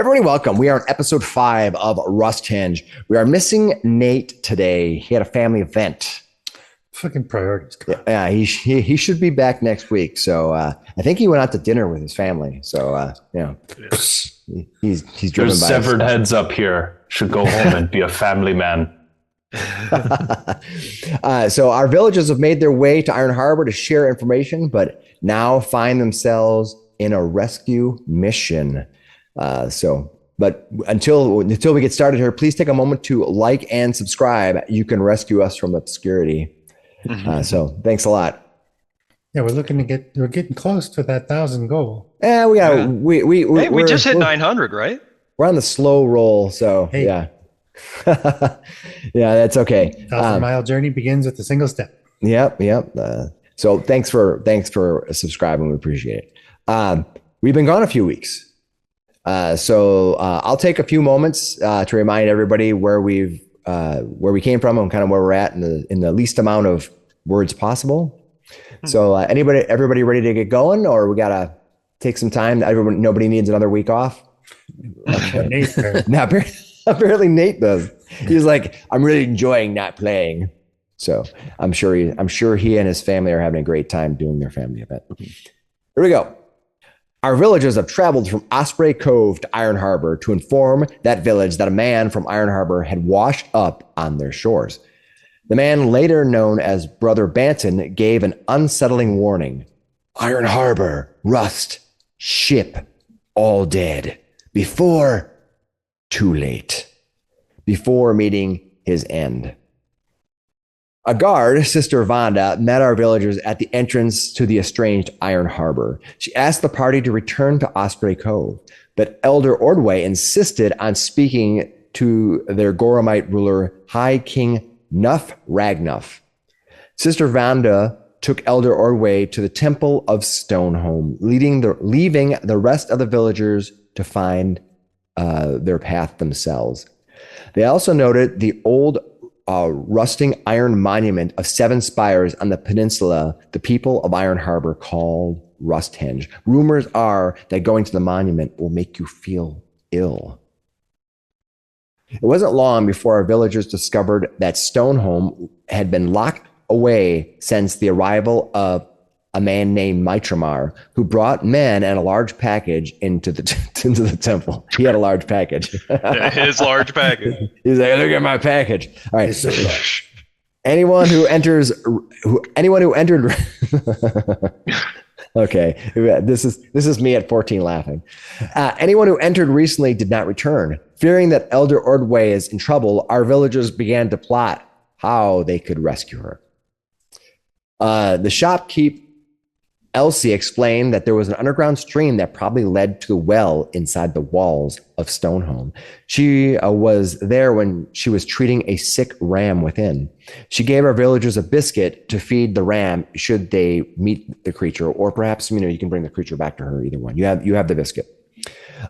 Everybody, welcome. We are on episode 5 of Rusthenge. We are missing Nate today. He had a family event. Fucking priorities. Yeah, he should be back next week. So I think he went out to dinner with his family. So he's driven There's by severed heads up here. Should go home and be a family man. So our villagers have made their way to Iron Harbor to share information, but now find themselves in a rescue mission. But until we get started here, please take a moment to like and subscribe. You can rescue us from obscurity. So thanks a lot. Yeah, we're getting close to that 1,000 goal. Yeah, we just hit 900, right? We're on the slow roll, so hey. Yeah. Yeah, that's okay. 1,000-mile journey begins with a single step. Yep. So thanks for subscribing. We appreciate it. We've been gone a few weeks. So I'll take a few moments to remind everybody where we came from and kind of where we're at in the least amount of words possible. So everybody ready to get going, or we gotta take some time? Nobody needs another week off. Okay. Now apparently Nate does. He's like, I'm really enjoying not playing. So I'm sure he and his family are having a great time doing their family event. Here we go. Our villagers have traveled from Osprey Cove to Iron Harbor to inform that village that a man from Iron Harbor had washed up on their shores. The man, later known as Brother Banton, gave an unsettling warning. Iron Harbor, rust, ship, all dead. Before, too late. Before meeting his end. A guard, Sister Vonda, met our villagers at the entrance to the estranged Iron Harbor. She asked the party to return to Osprey Cove, but Elder Ordway insisted on speaking to their Goromite ruler, High King Nuff Ragnuff. Sister Vonda took Elder Ordway to the Temple of Stoneholm, leaving the rest of the villagers to find their path themselves. They also noted the old rusting iron monument of 7 spires on the peninsula the people of Iron Harbor called Rusthenge. Rumors are that going to the monument will make you feel ill. It wasn't long before our villagers discovered that Stoneholm had been locked away since the arrival of a man named Mitramar, who brought men and a large package into the temple. He had a large package. His large package. He's like, look at my package. All right. Anyone who entered. Okay, this is me at 14 laughing. Anyone who entered recently did not return. Fearing that Elder Ordway is in trouble, our villagers began to plot how they could rescue her. The shopkeep Elsie explained that there was an underground stream that probably led to the well inside the walls of Stoneholm. She was there when she was treating a sick ram within. She gave our villagers a biscuit to feed the ram should they meet the creature, or perhaps you can bring the creature back to her. Either one. You have the biscuit.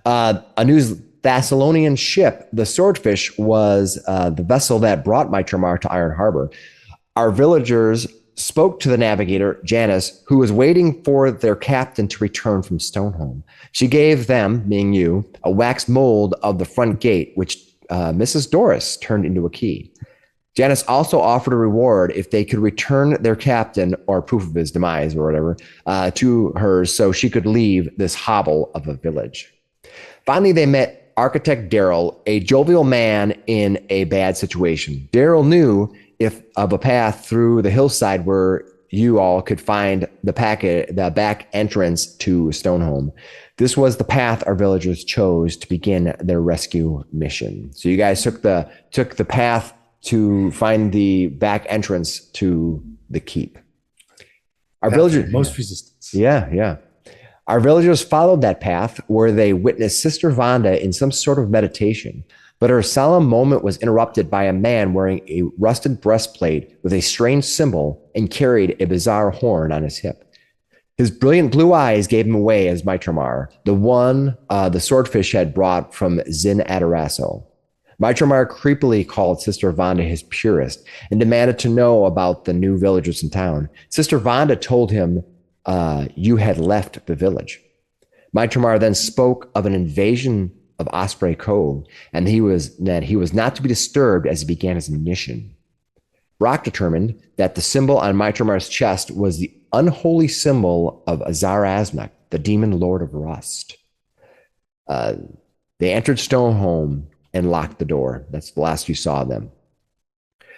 A new Thessalonian ship, the Swordfish, was the vessel that brought Mitramar to Iron Harbor. Our villagers spoke to the navigator, Janice, who was waiting for their captain to return from Stoneholm. She gave them, being you, a wax mold of the front gate, which Mrs. Doris turned into a key. Janice also offered a reward if they could return their captain, or proof of his demise or whatever, to her so she could leave this hovel of a village. Finally, they met Architect Daryl, a jovial man in a bad situation. Daryl knew of a path through the hillside where you all could find the back entrance to Stoneholm. This was the path our villagers chose to begin their rescue mission. So you guys took the path to find the back entrance to the keep. Our villagers, most resistance. Yeah. Our villagers followed that path where they witnessed Sister Vonda in some sort of meditation. But her solemn moment was interrupted by a man wearing a rusted breastplate with a strange symbol and carried a bizarre horn on his hip. His brilliant blue eyes gave him away as Mitramar, the one the Swordfish had brought from Zin Adaraso. Mitramar creepily called Sister Vonda his purist and demanded to know about the new villagers in town. Sister Vonda told him you had left the village. Mitramar then spoke of an invasion of Osprey Cove, and he was not to be disturbed as he began his mission. Brock determined that the symbol on Mitramar's chest was the unholy symbol of Azar Azmak, the demon lord of rust. They entered Stoneholm and locked the door. That's the last you saw of them.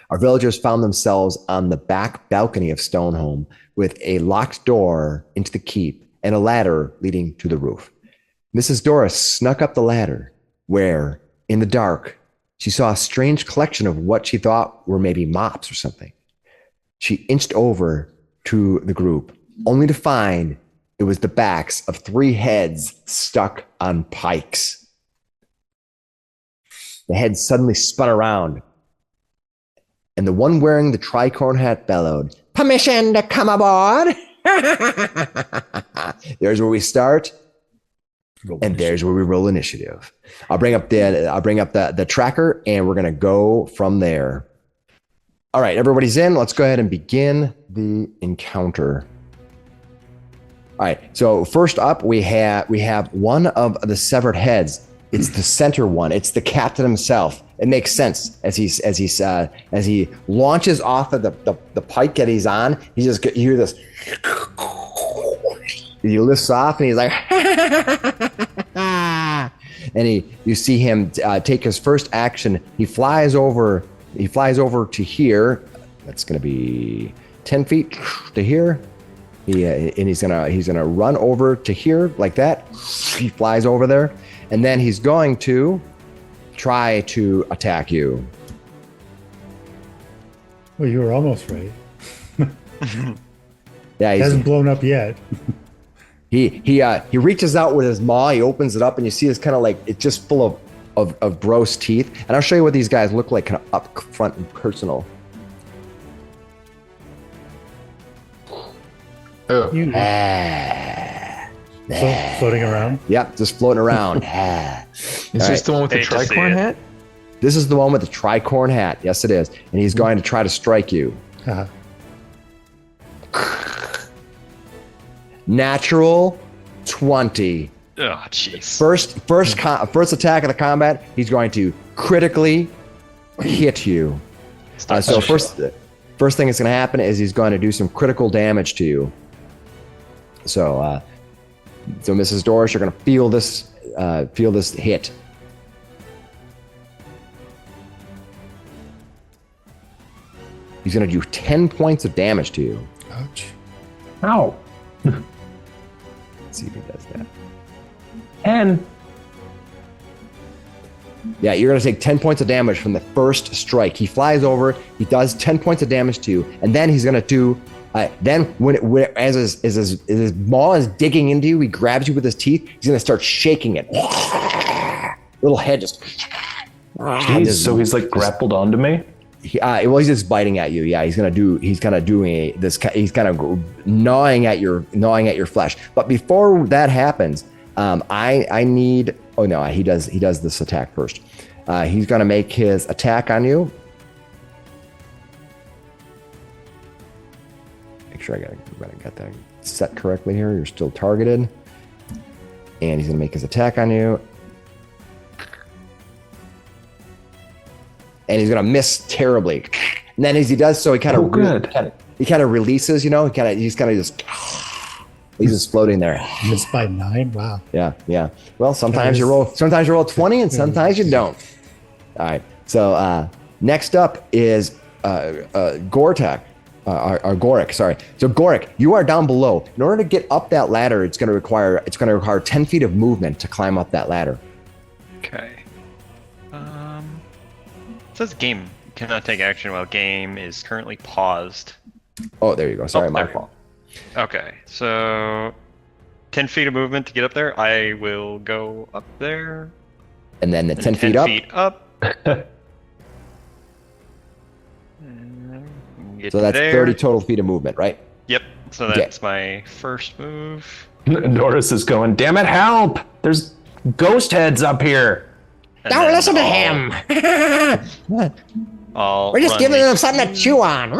Our villagers found themselves on the back balcony of Stoneholm with a locked door into the keep and a ladder leading to the roof. Mrs. Doris snuck up the ladder where, in the dark, she saw a strange collection of what she thought were maybe mops or something. She inched over to the group, only to find it was the backs of 3 heads stuck on pikes. The head suddenly spun around, and the one wearing the tricorn hat bellowed, "Permission to come aboard!" There's where we start, and there's where we roll initiative. I'll bring up the tracker, and we're gonna go from there. All right, everybody's in. Let's go ahead and begin the encounter. All right. So first up, we have one of the severed heads. It's the center one. It's the captain himself. It makes sense as he launches off of the pike that he's on. You hear this. He lifts off and he's like, and you see him take his first action. He flies over to here. That's going to be 10 feet to here. And he's gonna run over to here like that. He flies over there, and then he's going to try to attack you. Well, you were almost right. Yeah, he hasn't blown up yet. He reaches out with his maw. He opens it up, and you see it's kind of like it's just full of gross teeth. And I'll show you what these guys look like, kind of up front and personal. Oh. Floating around? Yep, just floating around. Is this the one with the tricorn hat? This is the one with the tricorn hat. Yes, it is. And he's going to try to strike you. Uh-huh. Natural 20. Oh, jeez. First attack of the combat, he's going to critically hit you. So first thing that's going to happen is he's going to do some critical damage to you. So Mrs. Doris, you're going to feel this hit. He's going to do 10 points of damage to you. Ouch. Ow. Let's see if he does that. 10. Yeah, you're going to take 10 points of damage from the first strike. He flies over, he does 10 points of damage to you, and then he's going to do, as his maw is digging into you, he grabs you with his teeth, he's going to start shaking it. Little head just... Jeez, so he's like grappled onto me? He's just biting at you. Yeah, he's kind of gnawing at your flesh. But before that happens, I need... Oh no, he does this attack first. He's going to make his attack on you. Make sure I got that set correctly here. You're still targeted. And he's going to make his attack on you. And he's going to miss terribly. And then as he does so, he kind of releases, he's just floating there. Missed by 9? Wow. Yeah. Well, sometimes you roll 20 and sometimes you don't. All right. So next up is Gortak. Or Gorik, sorry. So Gorik, you are down below. In order to get up that ladder, it's going to require 10 feet of movement to climb up that ladder. Okay. It says game cannot take action while game is currently paused. Oh, there you go. Sorry, my fault. Okay, so 10 feet of movement to get up there. I will go up there. And then the 10 feet up. So that's there. 30 total feet of movement, right? Yep. So that's my first move. Doris is going, damn it, help! There's ghost heads up here. Don't listen to him. We're just giving them something to chew on.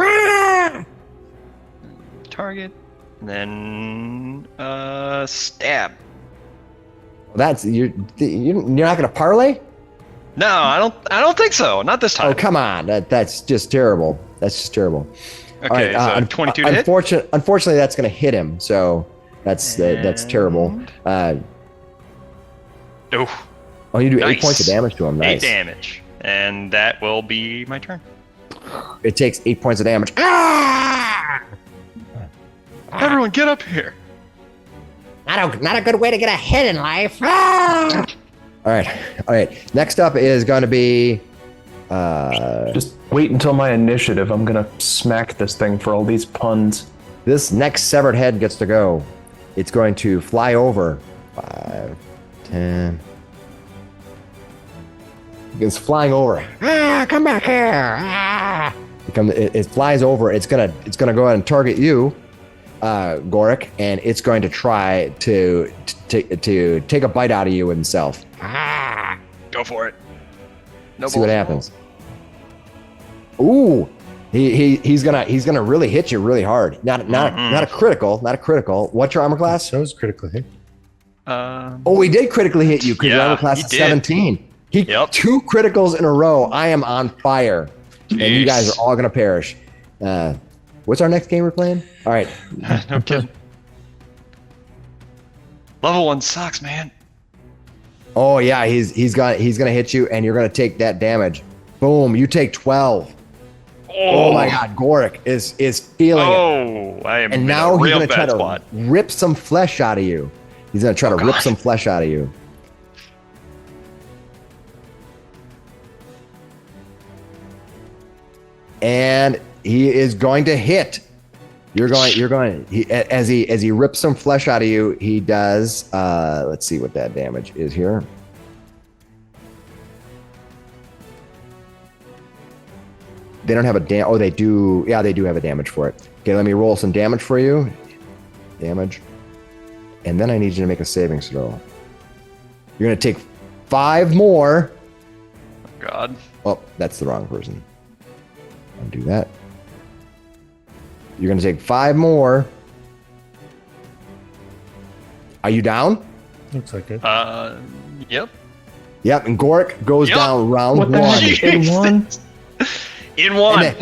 Target. And then stab. That's you're not going to parlay? No, I don't think so. Not this time. Oh, come on. That's just terrible. That's just terrible. Okay, so 22 to hit? Unfortunately, that's going to hit him. So that's terrible. Oh, you do nice. 8 points of damage to him. Nice. 8 damage. And that will be my turn. It takes 8 points of damage. Ah! Everyone get up here. Not a good way to get ahead in life. Ah! All right. Next up is going to be. Just wait until my initiative. I'm gonna smack this thing for all these puns. This next severed head gets to go. It's going to fly over. 5, 10. It's flying over. Come back here. It flies over. It's gonna go ahead and target you, Goric, and it's going to try to take a bite out of you himself. Go for it. No See what happens. Ooh, he's gonna really hit you really hard. Not a critical. What's your armor class? Shows critical hit. Oh, he did critically hit you because your armor class is 17. Yep. 2 criticals in a row. I am on fire, and you guys are all gonna perish. What's our next game we're playing? All right. No kidding. Level 1 sucks, man. Oh yeah, he's gonna hit you, and you're gonna take that damage. Boom! You take 12. Oh my God, Goric is feeling it. Oh, I am. And in now a he's real gonna try bad to spot. rip some flesh out of you. He's gonna try to rip some flesh out of you. And he is going to hit. As he rips some flesh out of you, he does, let's see what that damage is here. They don't have they do. Yeah, they do have a damage for it. Okay, let me roll some damage for you. Damage. And then I need you to make a savings throw. You're going to take 5 more. Oh, God. Oh, that's the wrong person. I'll do that. You're going to take 5 more. Are you down? Looks like it. Yep. Yep, and Goric goes down round 1. In one? In one.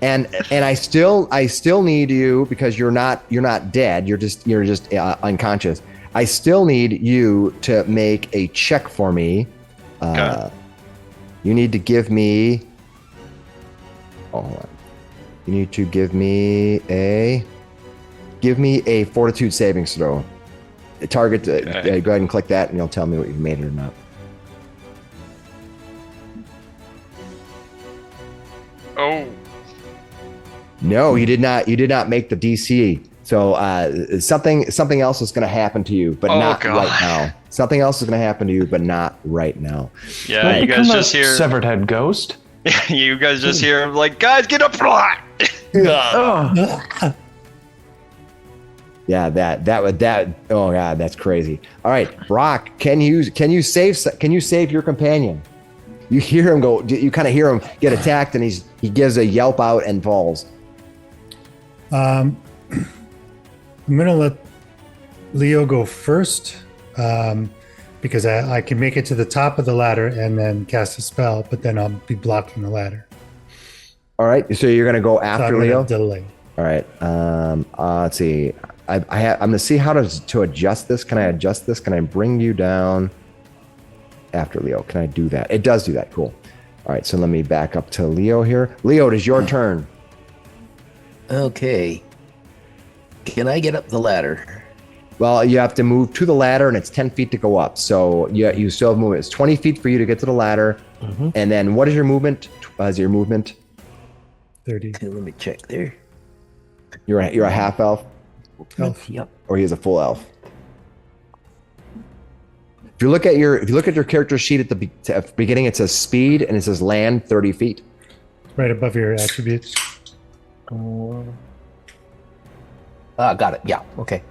And I still need you, because you're not dead. You're just unconscious. I still need you to make a check for me. Okay. You need to give me. Oh, hold on. You need to give me a fortitude savings throw. The target. Okay. Go ahead and click that, and you'll tell me what you've made it or not. Oh. No, you did not. You did not make the DC. So something else is going to happen to you, but not God. right now. Something else is going to happen to you, but not right now. Yeah, you guys just hear. Severed head ghost. You guys just hear like, guys, get up! Oh. Yeah, that. Oh God, that's crazy. All right, Brock, can you save your companion? You hear him go. You kind of hear him get attacked, and he gives a yelp out and falls. I'm gonna let Leo go first, because I can make it to the top of the ladder and then cast a spell, but then I'll be blocking the ladder. All right, so you're gonna go So I'm after gonna Leo. delay. All right. Let's see. I'm gonna see how to adjust this. Can I adjust this? Can I bring you down after Leo? Can I do that? It does do that. Cool. All right. So let me back up to Leo here. Leo, it is your turn. Okay. Can I get up the ladder? Well, you have to move to the ladder, and it's 10 feet to go up. So you still have movement. It's 20 feet for you to get to the ladder. Mm-hmm. And then what is your movement? 30. Okay, let me check there. You're a half elf, Elf. Yep. or he is a full elf. If you look at your character sheet at the beginning, it says speed and it says land 30 feet. Right above your attributes. Got it. Yeah. Okay.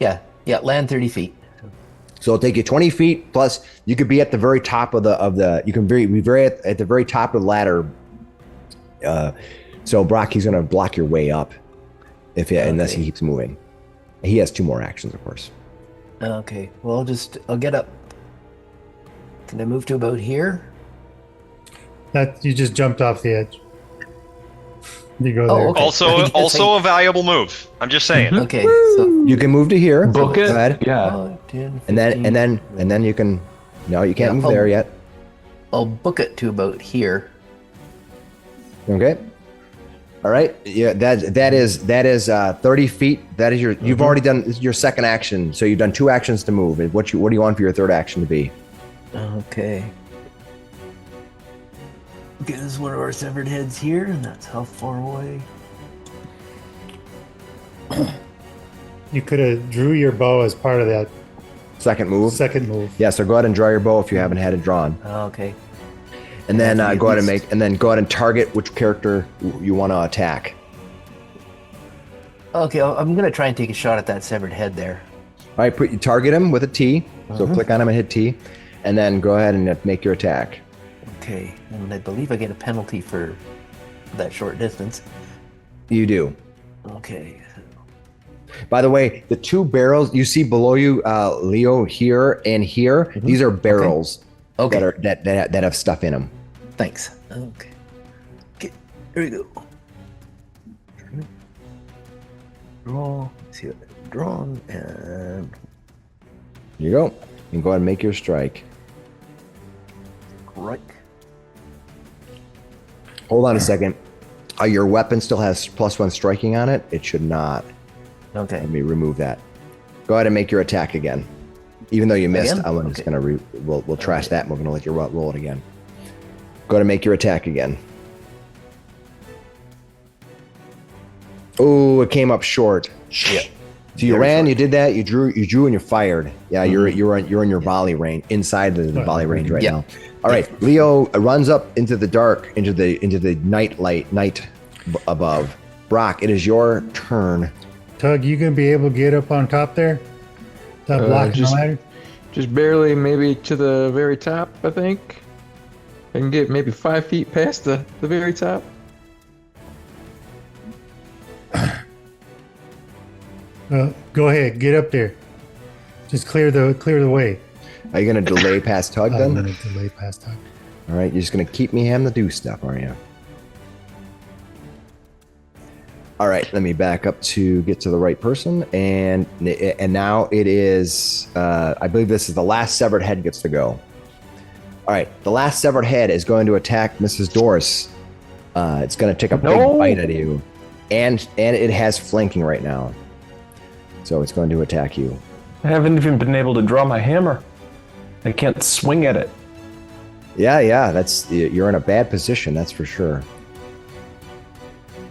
Yeah. Land 30 feet. So it'll take you 20 feet plus you could be at the very top of the you can be very at the very top of the ladder. So Brock, he's gonna block your way up unless he keeps moving. He has 2 more actions, of course. Okay. Well, I'll get up. Can I move to about here? That you just jumped off the edge. You go Oh, there. okay. Also a valuable move. I'm just saying. Okay. So You can move to here. Book it. Go ahead. Yeah. 5, 10, And 15. then you can. No, you can't Yeah, move there yet. I'll book it to about here. Okay. All right. Yeah, that is 30 feet. That is you've already done your second action. So you've done 2 actions to move. What do you want for your third action to be? Okay. Okay, this is one of our severed heads here, and that's how far away. You could have drew your bow as part of that Second move. second move. Yeah. So go ahead and draw your bow if you haven't had it drawn, Okay. and then Have to be go ahead at and least- make, and then go ahead and target which character you want to attack. Okay, I'm gonna try and take a shot at that severed head there. All right. You target him with a T. So click on him and hit T, and then go ahead and make your attack. Okay, and I believe I get a penalty for that short distance. You do. Okay. By the way, the 2 barrels you see below you, Leo, here and here, these are barrels Okay. that have stuff in them. Thanks. Okay. Okay. Here we go. Draw. See what I've drawn, and Here you go. And go ahead and make your strike. right. Hold on a second. Your weapon still has +1 striking on it. It should not. Okay. Let me remove that. Go ahead and make your attack again. Even though you missed, Again? I'm just Okay. gonna we'll trash that. And we're gonna let you roll it again. Go ahead and make your attack again. Oh, it came up short. Yeah. So you ran, you did that, you drew, and you fired. Yeah, you're in your volley range, inside the volley range right Yeah. now. All right, Leo runs up into the dark, into the night above. Brock, it is your turn. Tug, you gonna be able to get up on top there? That block just- no matter? Just barely, maybe to the very top, I think. I can get maybe 5 feet past the very top. Go ahead, get up there. Just clear the way. Are you going to delay past Tug I'm then? gonna delay past Tug. All right, you're just going to keep me having to do stuff, aren't you? All right, let me back up to get to the right person, and now it is. I believe this is the last severed head gets to go. All right, the last severed head is going to attack Mrs. Doris. It's going to take a big bite at you, and it has flanking right now, so it's going to attack you. I haven't even been able to draw my hammer. I can't swing at it. Yeah, you're in a bad position, that's for sure.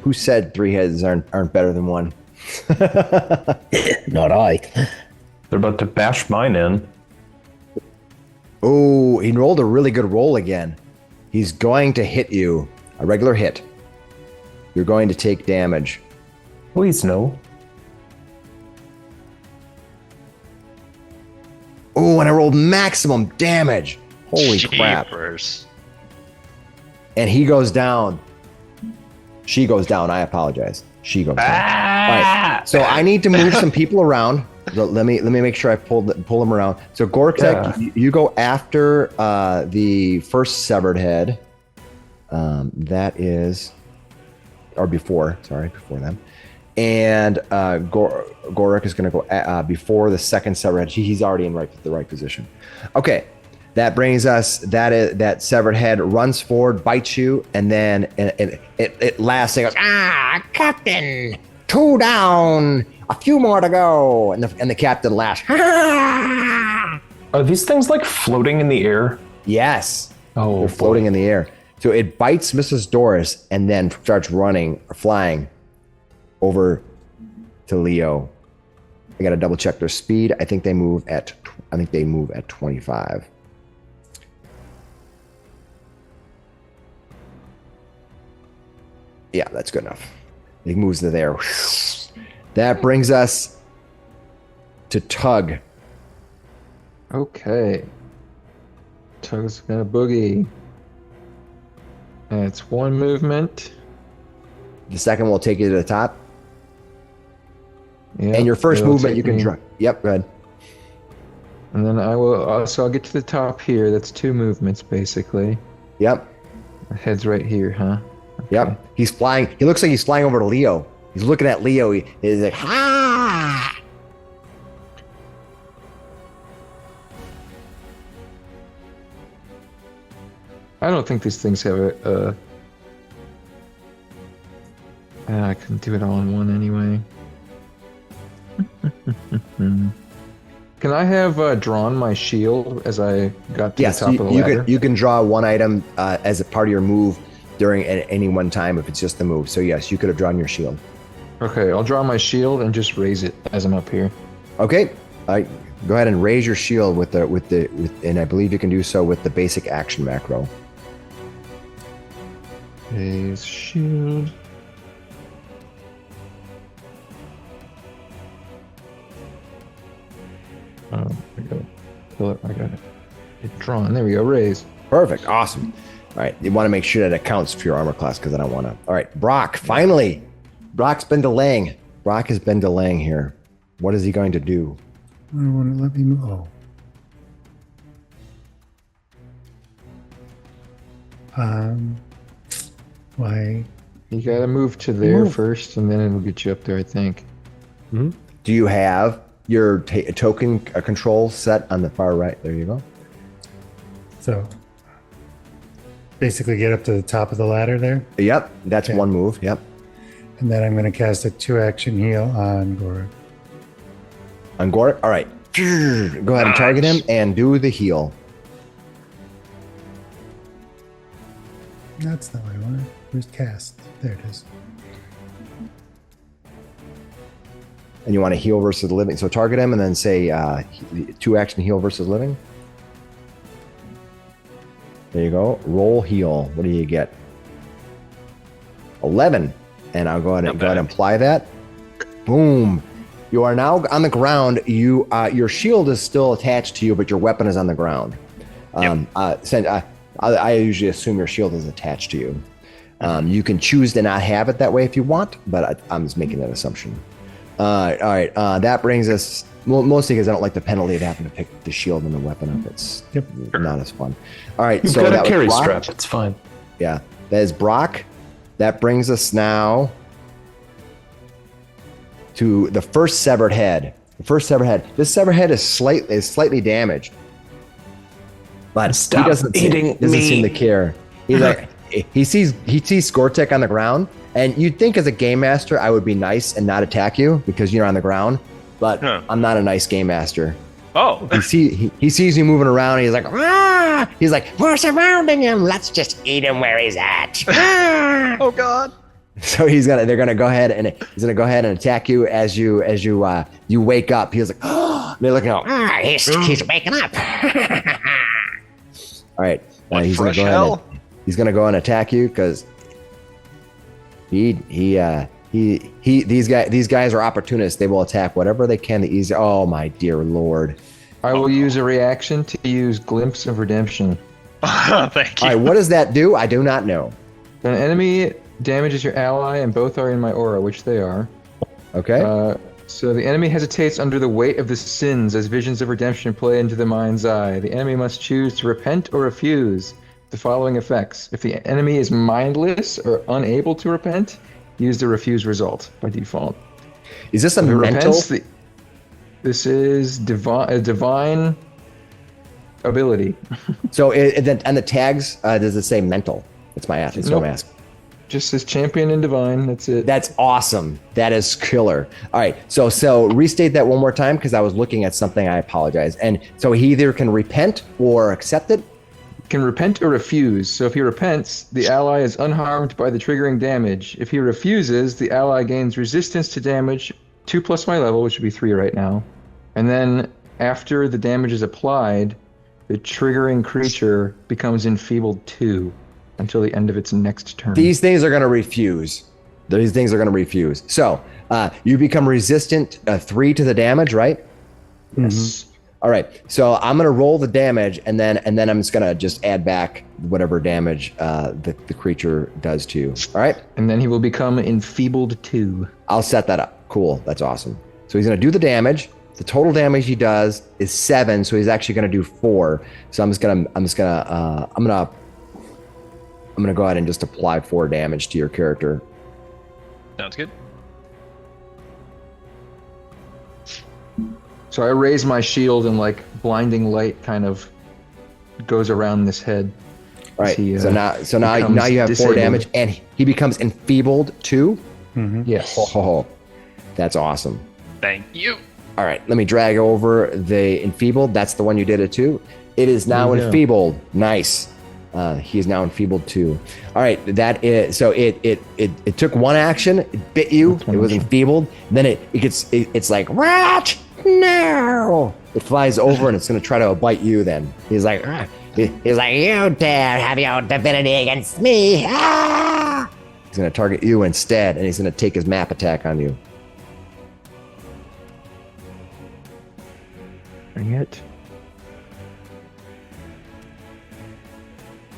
Who said 3 heads aren't better than 1? Not I. They're about to bash mine in. Oh, he rolled a really good roll again. He's going to hit you. A regular hit. You're going to take damage. Please no. Oh, and I rolled maximum damage. Holy crap. Jeepers. And he goes down. She goes down. I apologize. She goes down. All right. So I need to move some people around. So let me make sure I pull them around. So Gortek, you go after the first severed head. That is, or before them. And Gorek is going to go before the second severed head. He's already in the right position. Okay, that brings us that severed head runs forward, bites you, and then it laughs and goes, Captain, 2 down, a few more to go, and the captain laughs. Are these things like floating in the air? Yes, Oh, they're floating in the air. So it bites Mrs. Doris and then starts flying over to Leo. I got to double check their speed. I think they move at 25. Yeah, that's good enough. He moves to there. That brings us to Tug. Okay. Tug's gonna boogie. And it's 1 movement. The second will take you to the top. Yep, And your first it'll movement, take you can me- draw. Yep, go ahead. And then I will. So I'll get to the top here. That's 2 movements basically. Yep. My head's right here, huh? Yep. He's flying. He looks like he's flying over to Leo. He's looking at Leo. He's like, ha! I don't think these things have a. I couldn't do it all in one anyway. Can I have drawn my shield as I got to Yes, the top of the ladder? you can draw one item as a part of your move during any one time if it's just the move. So yes, you could have drawn your shield. Okay, I'll draw my shield and just raise it as I'm up here. Okay, go ahead and raise your shield and I believe you can do so with the basic action macro. Raise shield. I got it. Fill it. I got it. It's drawn. There we go. Raise. Perfect. Awesome. All right. You want to make sure that it counts for your armor class because I don't want to. All right. Brock, finally. Brock's been delaying. Brock has been delaying here. What is he going to do? I don't want to let me move. Oh. Why? You gotta move to there Move. first, and then it'll get you up there, I think. Do you have your token control set on the far right? There you go. So basically get up to the top of the ladder there. Yep. That's Okay. one move. Yep. And then I'm going to cast a 2-action heal on Gora. On Gort. All right. Go ahead and target him and do the heal. That's not what I wanted. Where's cast? There it is. And you want to heal versus living. So target him and then say 2-action heal versus living. There you go. Roll heal. What do you get? 11. And I'll go ahead and apply that. Boom. You are now on the ground. Your shield is still attached to you, but your weapon is on the ground. I usually assume your shield is attached to you. You can choose to not have it that way if you want, but I'm just making that assumption. All right. That brings us mostly because I don't like the penalty of having to pick the shield and the weapon up. It's not as fun. All right. You've So got that a carry was Brock. strap. It's fine. Yeah, that is Brock. That brings us now to the first severed head. The first severed head. This severed head is slightly damaged, but Stop he doesn't eating seem me. to care. He's like he sees Skortek on the ground, and you'd think as a game master I would be nice and not attack you because you're on the ground, but I'm not a nice game master. Oh, He sees you moving around. And he's like, ah! He's like, we're surrounding him. Let's just eat him where he's at. Ah! oh God. So they're gonna go ahead and attack you as you wake up. He's like, oh, they're looking out. He's waking up. All right, What he's fresh gonna go hell? ahead. He's gonna go and attack you because these guys are opportunists. They will attack whatever they can. The easy. Oh my dear Lord. I will use a reaction to use Glimpse of Redemption. Thank you. All right, what does that do? I do not know. An enemy damages your ally, and both are in my aura, which they are. Okay. So the enemy hesitates under the weight of the sins as visions of redemption play into the mind's eye. The enemy must choose to repent or refuse the following effects. If the enemy is mindless or unable to repent, use the refuse result by default. Is this a If it mental? repents, this is a divine ability. So on the tags, does it say mental? That's my ask. That's what I'm Nope. asking. Just says champion and divine. That's it. That's awesome. That is killer. All right. So restate that one more time because I was looking at something. I apologize. And so he either can repent or accept it. Can repent or refuse. So if he repents, the ally is unharmed by the triggering damage. If he refuses, the ally gains resistance to damage 2 plus my level, which would be 3 right now. And then after the damage is applied, the triggering creature becomes enfeebled 2 until the end of its next turn. These things are going to refuse. These things are going to refuse. So you become resistant 3 to the damage, right? Yes. All right. So I'm going to roll the damage, and then I'm just going to add back whatever damage the creature does to you. All right. And then he will become enfeebled 2. I'll set that up. Cool. That's awesome. So he's going to do the damage. The total damage he does is 7, so he's actually going to do 4. So I'm gonna go ahead and just apply 4 damage to your character. Sounds good. So I raise my shield and like blinding light kind of goes around this head. All right. He, so now you have 4 disabled. damage, and he becomes enfeebled too. Yes. Oh, that's awesome. Thank you. All right, let me drag over the enfeebled. That's the one you did it to. It is now There you go. enfeebled. Nice. He is now enfeebled too. All right, that is so. It took 1 action. It bit you. It was enfeebled. Then it's like rat. No. It flies over and it's gonna try to bite you. Then he's like, you dare have your divinity against me? Ah! He's gonna target you instead, and he's gonna take his map attack on you. Bring it.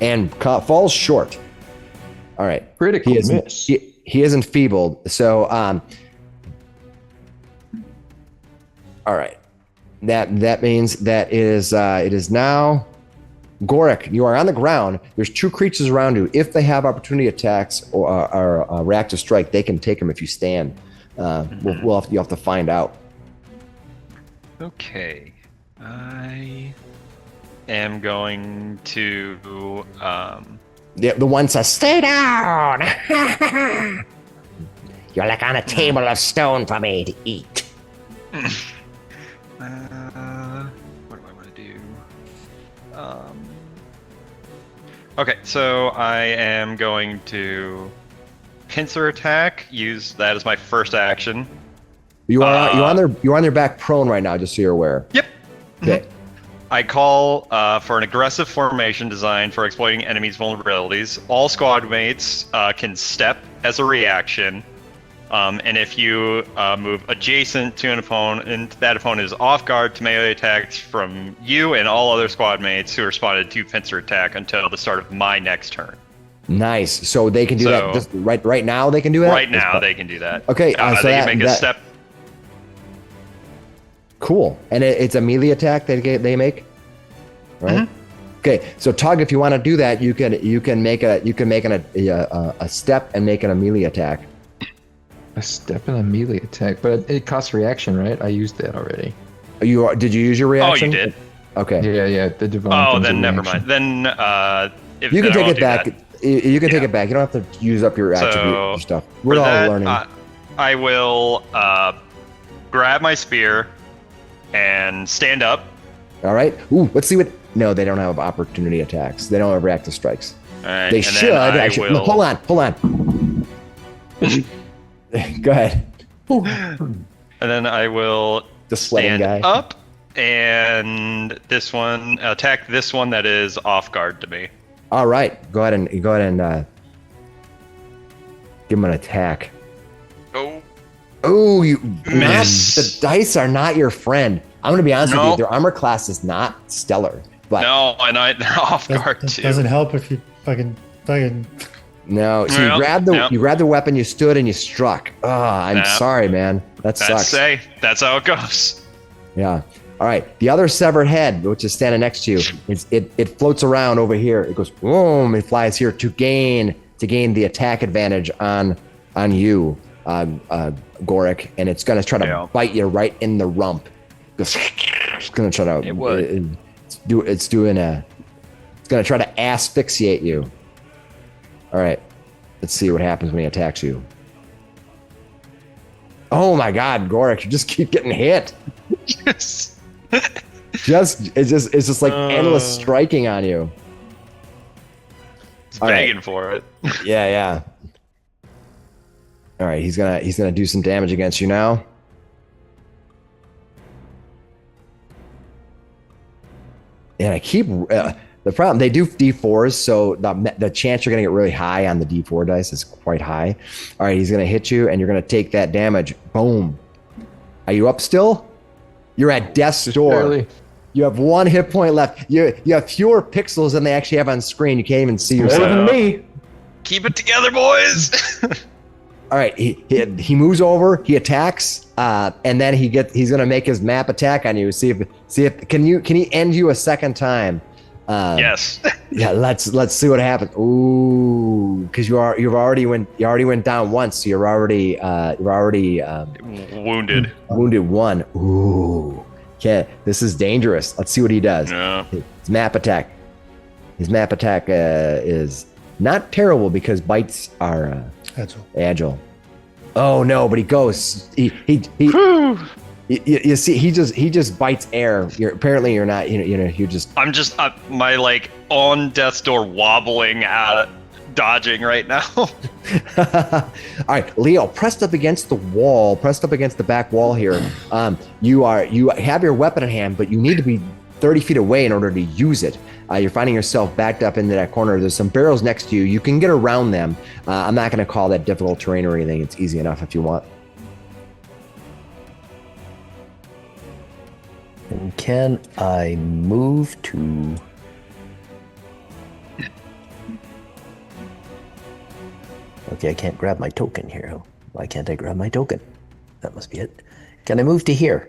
And falls short. All right. Critical He is miss. he is enfeebled. So all right. That means that it is now Gorik, you are on the ground. There's 2 creatures around you. If they have opportunity attacks or reactive strike, they can take them if you you have to find out. Okay. I am going to The one says, "Stay down." You're like on a table of stone for me to eat. what do I want to do? Okay, so I am going to pincer attack. Use that as my first action. You're on their back prone right now, just so you're aware. Yep. Okay. I call for an aggressive formation designed for exploiting enemies' vulnerabilities. All squad mates can step as a reaction, and if you move adjacent to an opponent, and that opponent is off guard to melee attacks from you and all other squad mates who are spotted to pincer attack until the start of my next turn. Nice. So they can do that just right now. They can do that Right now, they can do that. Okay, so they can make a step. Cool. And it's a melee attack they make, right? Okay. So Tug, if you want to do that, you can make a step and make it a melee attack. A step and a melee attack, but it costs reaction, right? I used that already. Did you use your reaction? Oh, you did. Okay. Yeah. The divine. Oh, thing's a then never reaction. mind. Then if You can then I take won't it do back. that. You can take it back. You don't have to use up your attribute or stuff. We're For all that, learning. I will grab my spear and stand up. All right. Ooh, let's see what. No, they don't have opportunity attacks. They don't have reactive strikes. All right, They and should then I actually. will- Hold on. Go ahead. And then I will The sweating stand guy. up and attack this one that is off guard to me. All right. Go ahead and give him an attack. Oh, Oh, Miss. the dice are not your friend. I'm going to be honest with you. No. Their armor class is not stellar. But no, and they're off guard That too. doesn't help if you fucking. no. So Well, you grabbed the weapon, you stood, and you struck. Oh, I'm Yeah. sorry, man. That sucks. That's how it goes. Yeah. All right. The other severed head, which is standing next to you, it floats around over here. It goes boom. It flies here to gain the attack advantage on you, Gorik, and it's gonna try to bite you right in the rump. It's gonna try to. It would. It's gonna try to asphyxiate you. All right. Let's see what happens when he attacks you. Oh my God, Gorik, you just keep getting hit. Yes. It's just like endless striking on you. It's All right. begging for it. Yeah. All right, he's gonna do some damage against you now. And I keep the problem. They do D4s, so the chance you're gonna get really high on the D4 dice is quite high. All right, he's gonna hit you, and you're gonna take that damage. Boom. Are you up still? You're at death's door. Barely. You have 1 hit point left. You have fewer pixels than they actually have on screen. You can't even see yourself. Better than me. Keep it together, boys. All All right, he moves over, he attacks, and then he's gonna make his map attack on you. See if can he end you a second time? Yes. Yeah, let's see what happens. Ooh, because you already went down once, so you're already Wounded. wounded one. Ooh, okay, this is dangerous. Let's see what he does. Yeah. His map attack. His map attack is not terrible because bites are agile. Oh no, but he goes. He you see, he just bites air. Apparently you're not. You're just. I'm just my like on death's door wobbling at dodging right now. All right, Leo, pressed up against the wall, pressed up against the back wall here. You have your weapon in hand, but you need to be 30 feet away in order to use it. You're finding yourself backed up into that corner. There's some barrels next to you. You can get around them. I'm not going to call that difficult terrain or anything. It's easy enough if you want. And can I move to... Okay, I can't grab my token here. Why can't I grab my token? That must be it. Can I move to here?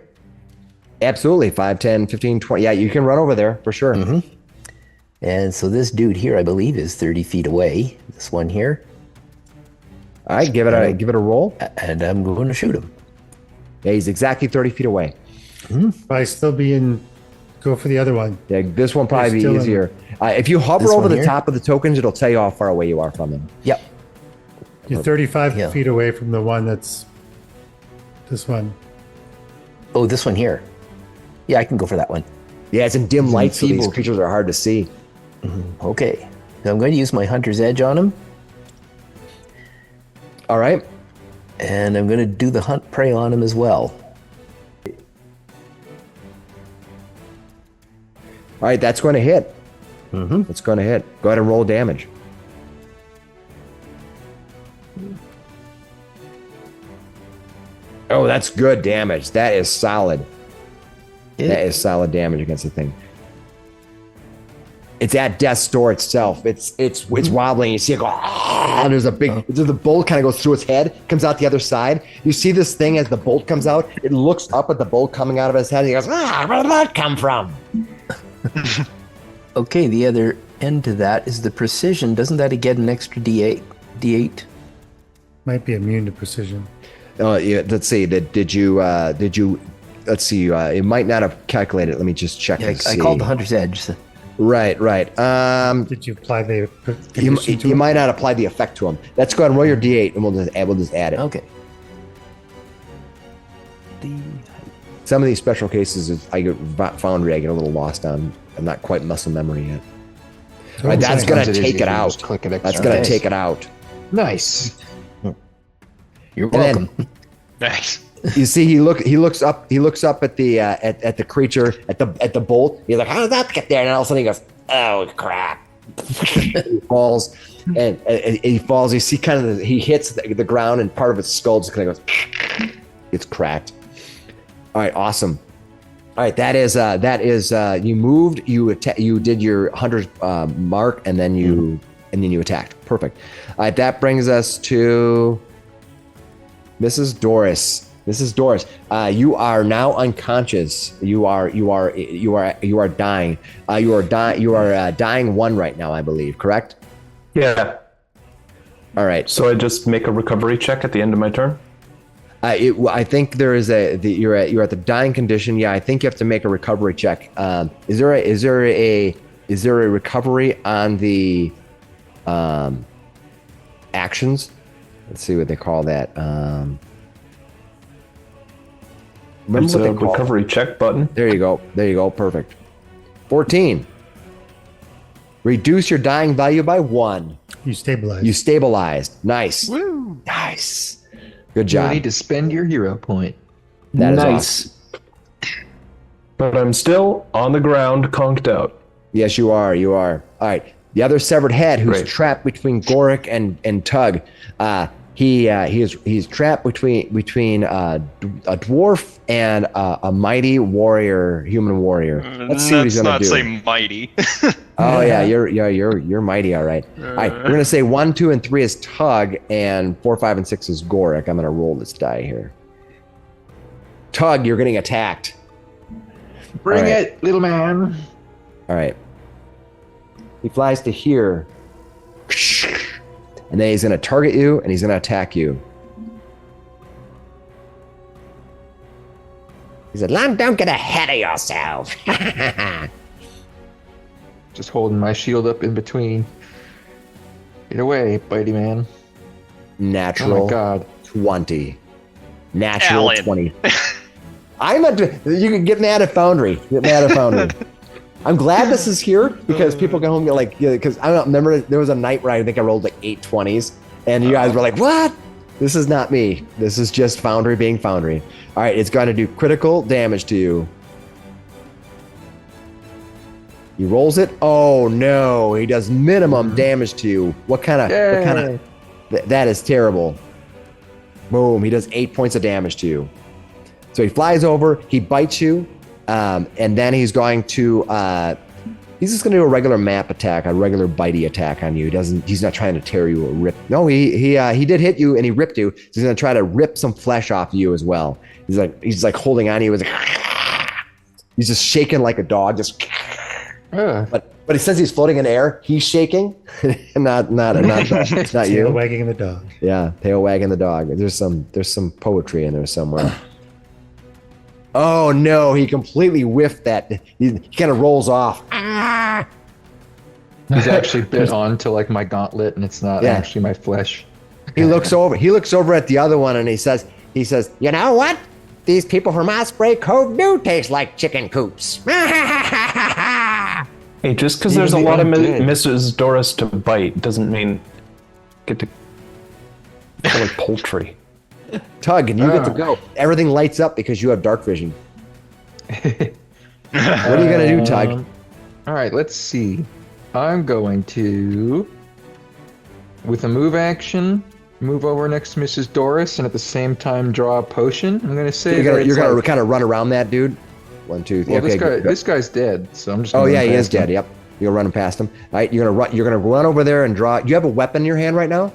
Absolutely. 5, 10, 15, 20. Yeah, you can run over there for sure. Mm-hmm. And so this dude here, I believe, is 30 feet away. This one here. All right, give it a roll. And I'm going to shoot him. Yeah, he's exactly 30 feet away. Probably still go for the other one. Yeah, this one probably be Still in- easier. If you hover This over one the here? top of the tokens, it'll tell you how far away you are from him. Yep. You're 35 Yeah. feet away from the one that's this one. Oh, this one here. Yeah, I can go for that one. Yeah, it's in dim light, so these feeble. creatures are hard to see. Okay. So I'm going to use my Hunter's Edge on him. All right. And I'm going to do the hunt prey on him as well. All right, that's going to hit. Mm-hmm. It's going to hit. Go ahead and roll damage. Oh, that's good damage. That is solid. That is solid damage against the thing. It's at death's door itself. It's wobbling. You see it go. And there's a big. The bolt kind of goes through its head, comes out the other side. You see this thing as the bolt comes out. It looks up at the bolt coming out of his head. And he goes, where did that come from? Okay, the other end to that is the precision. Doesn't that get an extra D8? D8? Might be immune to precision. Yeah, let's see. Did you? Let's see. It might not have calculated. Let me just check. Yeah, and I see. called the Hunter's Edge. So. Right. Did you apply the You condition to it? might not apply the effect to him. Let's go ahead and roll your D8, and we'll just add it. Okay. Some of these special cases, I get Foundry. I get a little lost on. I'm not quite muscle memory yet. All right, that's gonna Sometimes it is take easy it to out. just click it That's extra. gonna Okay. take it out. Nice. You're And then- welcome. Nice. You see, he looks up at the at the creature at the bolt. He's like, how did that get there? And all of a sudden he goes, oh crap! He falls and he falls. You see, kind of he hits the ground and part of its skull just kind of goes, it's cracked. All right, awesome. All right, that is you moved, you did your hunter's mark, and then you attacked. Perfect. All right, that brings us to Mrs. Doris. Mrs. Doris, you are now unconscious. You are dying. You are dying one right now, I believe. Correct? Yeah. All right. So I just make a recovery check at the end of my turn? I think there is you're at the dying condition. Yeah, I think you have to make a recovery check. Is there a recovery on the actions? Let's see what they call that. Remember It's what a they call it? recovery check button. There you go. Perfect. 14. Reduce your dying value by 1. You stabilize. You stabilized. Nice. Woo. Nice. Good You job. need to spend your hero point. That is Nice. But I'm still on the ground, conked out. Yes, you are. All right. The other severed head, who's Great. trapped between Goric and Tug, he's trapped between a dwarf and a mighty warrior, human warrior. Let's see what he's gonna do. Let's not say mighty. Oh yeah, you're mighty, all right. All right, we're gonna say 1, 2, and 3 is Tug, and 4, 5, and 6 is Gorik. I'm gonna roll this die here. Tug, you're getting attacked. Bring it, little man. All right. He flies to here. And then he's going to target you and he's going to attack you. He said, don't get ahead of yourself. Just holding my shield up in between. Get away, bitey man. Natural Oh my god. 20. Natural Alan. 20. You can get mad at Foundry. Get mad at Foundry. I'm glad this is here because people go home and get like, because I don't remember, there was a night where I think I rolled like 8 20s and you guys were like, what? This is not me. This is just Foundry being Foundry. All right, it's going to do critical damage to you. He rolls it. Oh no, he does minimum damage to you. What kind of, that is terrible. Boom, he does 8 points of damage to you. So he flies over, he bites you, and then he's going to, he's just going to do a regular map attack, a regular bitey attack on you. He's not trying to tear you or rip. No, he did hit you and he ripped you. So he's going to try to rip some flesh off you as well. He's like holding on to you. He's just shaking like a dog, just. But since he's floating in air, he's shaking, not you. Tail wagging the dog. Yeah, tail wagging the dog. There's some poetry in there somewhere. Oh no, he completely whiffed that. He kind of rolls off. He's actually bit onto like my gauntlet, and it's not actually my flesh. He looks over at the other one, and he says, you know what? These people from Osprey Cove do taste like chicken coops. Hey, just because there's a lot of Mrs. Doris to bite doesn't mean get to feel like poultry. Tug, and you get to go. Everything lights up because you have dark vision. What are you gonna do, Tug? All right, let's see. I'm going to, with a move action, move over next to Mrs. Doris, and at the same time draw a potion. I'm gonna say you're gonna kind of run around that dude. 1, 2, 3. Well, okay, this guy's dead, so I'm just. Oh yeah, he is dead. Yep, you're running past him. All right, you're gonna run over there and draw. Do you have a weapon in your hand right now?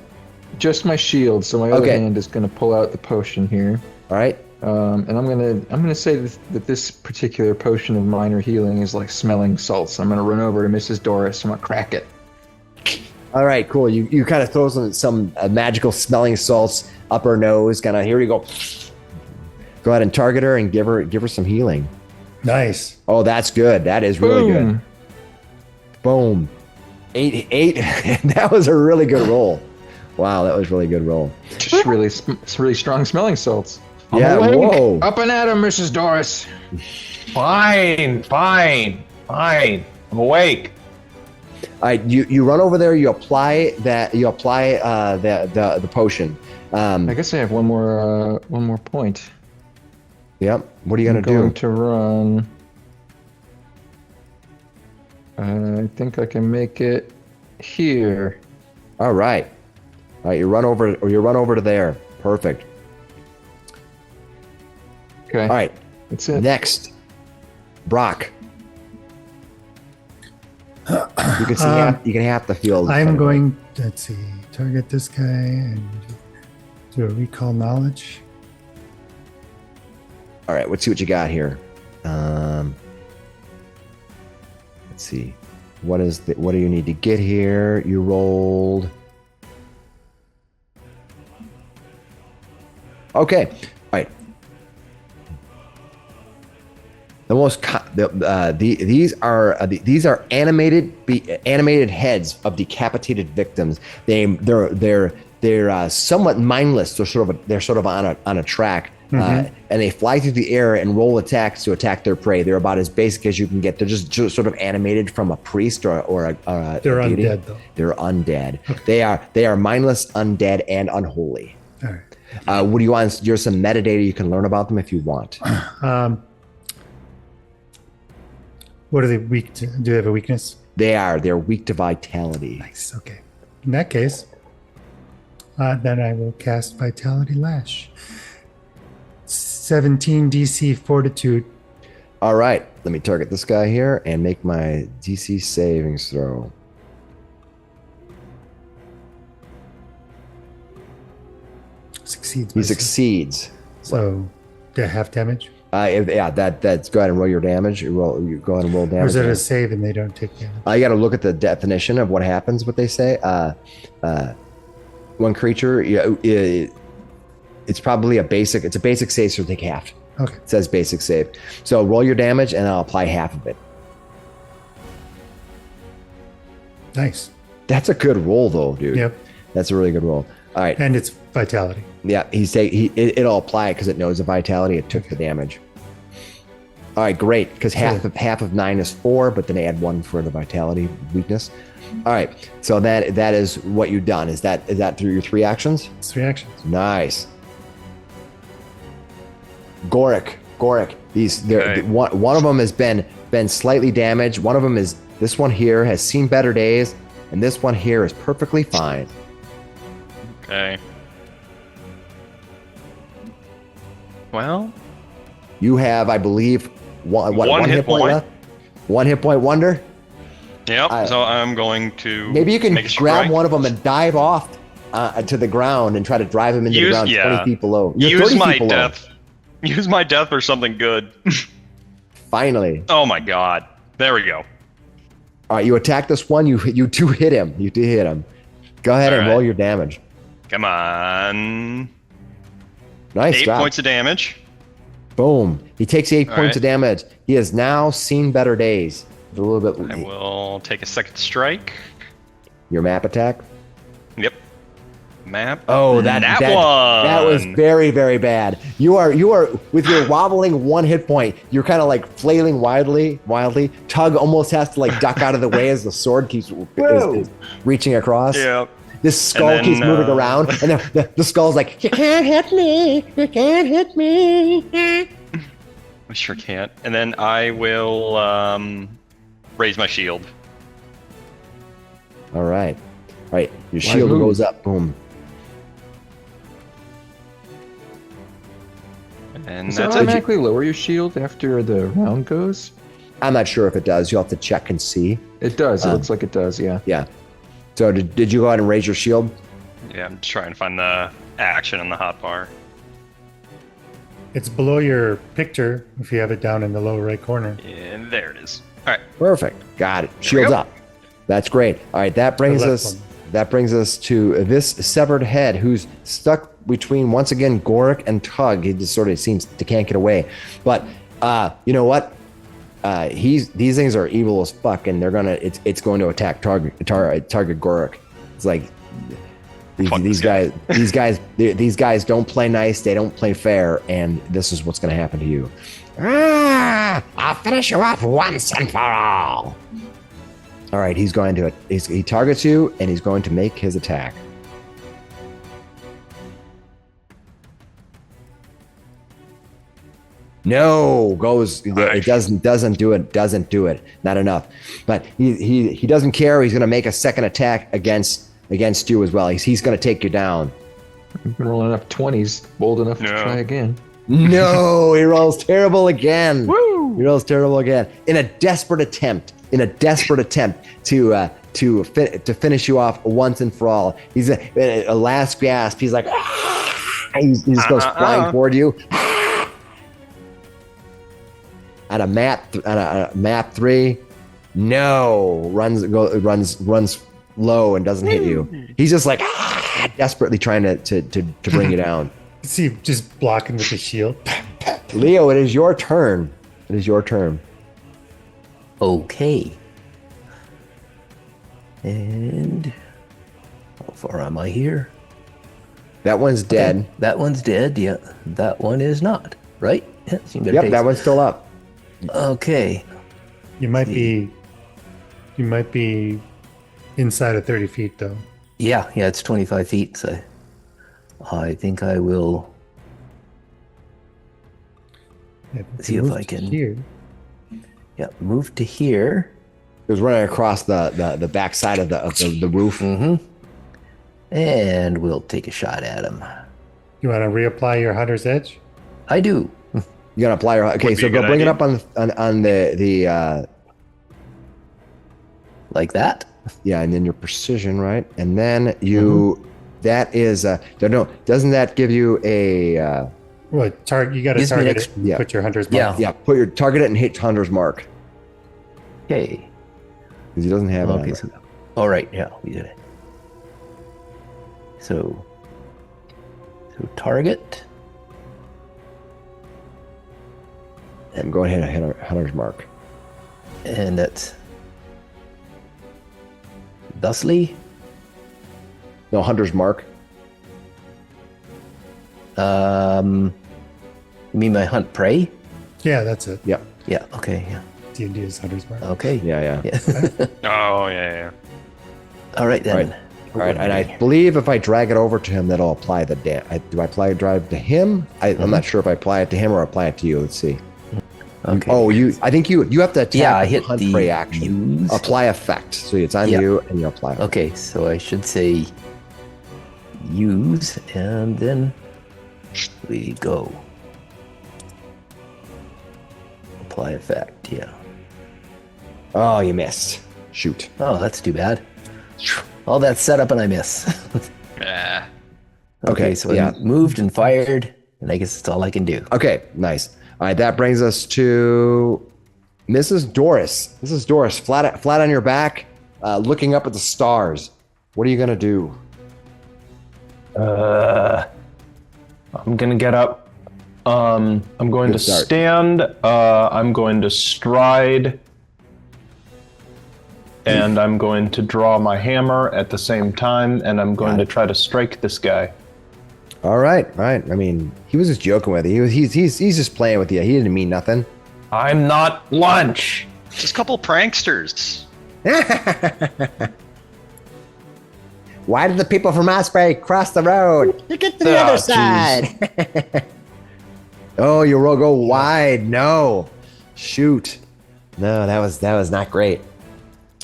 Just my shield, so my other hand is gonna pull out the potion here. All right. And I'm gonna say that this particular potion of minor healing is like smelling salts. I'm gonna run over to Mrs. Doris. I'm gonna crack it. All right, cool. You kind of throw some magical smelling salts up her nose. Kind of here you go. Go ahead and target her and give her some healing. Nice. Oh, that's good. That is really good. Boom. 8. That was a really good roll. Wow, that was a really good roll. Just really strong smelling salts. Yeah. Whoa. Up and at him, Mrs. Doris. Fine. I'm awake. All right, you run over there. You apply the potion. I guess I have one more point. Yep. What are you gonna I'm going do? to run. I think I can make it here. All right. You run over to there. Perfect. Okay. All right. That's it. Next, Brock. You can see you can have the field. I'm going. Let's see. Target this guy and do a recall knowledge. All right. Let's see what you got here. Let's see. What do you need to get here? You rolled. Okay. All right. These are animated heads of decapitated victims. They're somewhat mindless. They're sort of on a track, and they fly through the air and roll attacks to attack their prey. They're about as basic as you can get. They're just sort of animated from a priest or a They're deity. undead though. They're undead. Okay. They are mindless, undead, and unholy. All right. What do you want? There's some metadata you can learn about them if you want. What are they weak to? Do they have a weakness? They're weak to vitality. Nice. Okay. In that case, Then I will cast Vitality Lash. 17 DC Fortitude. All right, let me target this guy here and make my DC savings throw. Succeeds. He succeeds. So, half damage? That's go ahead and roll your damage. You go ahead and roll damage. Or is it a save and they don't take damage? You got to look at the definition of what happens. What they say. One creature, it's probably a basic. It's a basic save, so take half. Okay. It says basic save. So roll your damage, and I'll apply half of it. Nice. That's a good roll, though, dude. Yep. That's a really good roll. All right. And it's Vitality. Yeah, it'll apply it because it knows the vitality. It took the damage. All right, great. Because half of 9 is 4, but then add 1 for the vitality weakness. All right, so that is what you've done. Is that through your 3 actions? It's 3 actions. Nice. Gorik. One of them has been slightly damaged. One of them is this one here has seen better days, and this one here is perfectly fine. Okay. Well, you have, I believe, one hit point left. 1 hit point wonder. Yep. So I'm going to maybe you can make a grab strike. one of them and dive off to the ground and try to drive him into the ground 20 feet below. Use my death. Use my death for something good. Finally. Oh my god. There we go. All right, you attack this one. You do hit him. You do hit him. Go ahead and roll your damage. Come on. Nice 8 job. points of damage. Boom. He takes 8 points of damage. He has now seen better days. A little bit. I will take a second strike. Your map attack? Yep. Map. Oh, that one. That was very, very bad. You are with your wobbling 1 hit point. You're kind of like flailing wildly. Tug almost has to like duck out of the way as the sword keeps is reaching across. Yeah. This skull keeps moving around, and the skull's like, "You can't hit me. You can't hit me." I sure can't. And then I will raise my shield. All right. Your shield goes up. Boom. And does that automatically lower your shield after the round goes? I'm not sure if it does. You'll have to check and see. It does. It looks like it does, yeah. Yeah. So did you go ahead and raise your shield? Yeah, I'm trying to find the action on the hotbar. It's below your picture if you have it down in the lower right corner. And there it is. All right. Perfect. Got it. Shield's up. That's great. All right, that brings us to this severed head who's stuck between, once again, Gorik and Tug. He just sort of seems to can't get away. But you know what? These things are evil as fuck, and it's going to attack target Gorik. It's like these guys don't play nice, they don't play fair, and this is what's going to happen to you. I'll finish you off once and for all. All right, he targets you, and he's going to make his attack. No, it doesn't do it. Not enough. But he doesn't care. He's going to make a second attack against you as well. He's going to take you down. You've been rolling up 20s, bold enough to try again. No, he rolls terrible again. Woo! He rolls terrible again in a desperate attempt to finish you off once and for all. He's a last gasp. He's like, he just goes flying toward you. At a map 3, no, runs low and doesn't hit you. He's just like desperately trying to bring you down. See, just blocking with the shield. Leo, it is your turn. Okay. And how far am I here? That one's dead. Okay. That one's dead. Yeah, that one is not. Right? Yep, that one's still up. Okay. You might be inside of 30 feet though. Yeah, it's 25 feet, so I think I will see if I can here. Yeah, move to here. It was running across the back side of the roof. Mm-hmm. And we'll take a shot at him. You want to reapply your Hunter's Edge? I do. You're gonna apply your okay. Would be So a go good bring it idea. up on the Like that? yeah, and then your precision, right? And then you that is no, doesn't that give you a What target? You got to Gives me an target ex- it. And yeah. Put your Hunter's Yeah. mark. yeah, put your target it and hit Hunter's mark Okay. because he doesn't have it. Okay. So, all right. Yeah, we did it. So target. And go ahead and hit Hunter's mark. And that's thusly. No, Hunter's mark. You mean my hunt prey? Yeah, that's it. Yep. Yeah. Okay. Yeah. D&D is Hunter's mark. Okay. Yeah. Yeah. Oh yeah. All right then. Right. All right, and I believe if I drag it over to him, that'll apply the do I apply drive to him? I'm not sure if I apply it to him or apply it to you. Let's see. Okay. Oh, I think you have to attack Yeah, I the hit hunt the prey action. use. Apply effect. So it's on Yeah. you and you apply it. Okay, so I should say use, and then we go. Apply effect, yeah. Oh, you missed. Shoot. Oh, that's too bad. All that setup and I miss. Yeah. Okay, so yeah. I moved and fired, and I guess that's all I can do. Okay, nice. All right, that brings us to Mrs. Doris. Mrs. Doris, flat on your back, looking up at the stars. What are you gonna do? I'm gonna get up. I'm going Good to start. stand. I'm going to stride. And I'm going to draw my hammer at the same time, and I'm going to try to strike this guy. All right. I mean, he was just joking with you. He's just playing with you. He didn't mean nothing. I'm not lunch. Just a couple pranksters. Why did the people from Osprey cross the road? You get to the Oh, other jeez. side. Oh, you will go wide. No. Shoot. No, that was not great.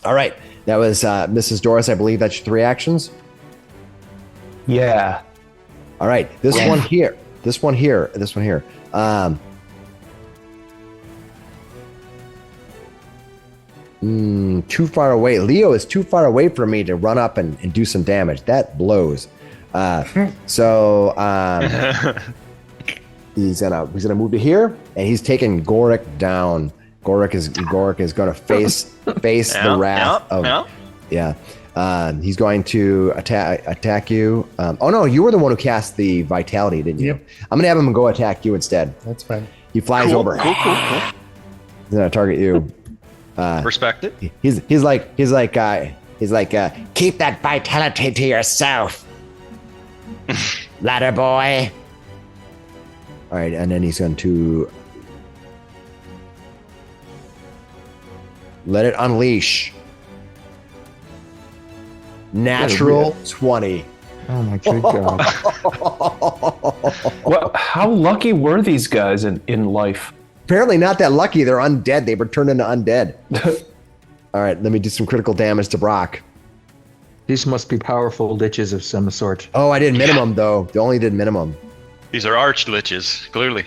All right. That was Mrs. Doris. I believe that's your 3 actions. Yeah. All right. This one here. Too far away. Leo is too far away for me to run up and do some damage. That blows. So he's gonna move to here, and he's taking Gorik down. Gorik is gonna face the wrath of yeah. He's going to attack you. Oh no, you were the one who cast the vitality, didn't you? Yep. I'm gonna have him go attack you instead. That's fine. He flies over. Cool. He's gonna target you. Respect it. He's like keep that vitality to yourself, ladder boy. All right, and then he's going to let it unleash. Natural 20. Oh my good god. What? How lucky were these guys in life? Apparently not that lucky. They're undead. They were turned into undead. All right, let me do some critical damage to Brock. These must be powerful liches of some sort. Oh, I did minimum though. They only did minimum. These are arch liches, clearly.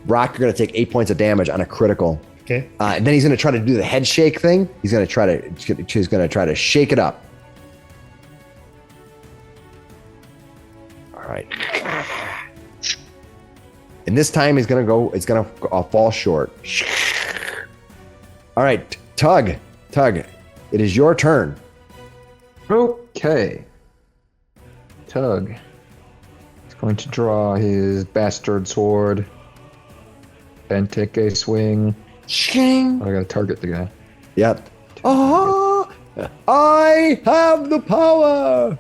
Brock, you're going to take 8 points of damage on a critical. Okay. And then he's going to try to do the head shake thing. He's going to try to shake it up. All right. And this time it's going to fall short. All right, Tug, it is your turn. Okay. Tug is going to draw his bastard sword and take a swing. Shing. I gotta target the guy. Yep. Oh, I have the power.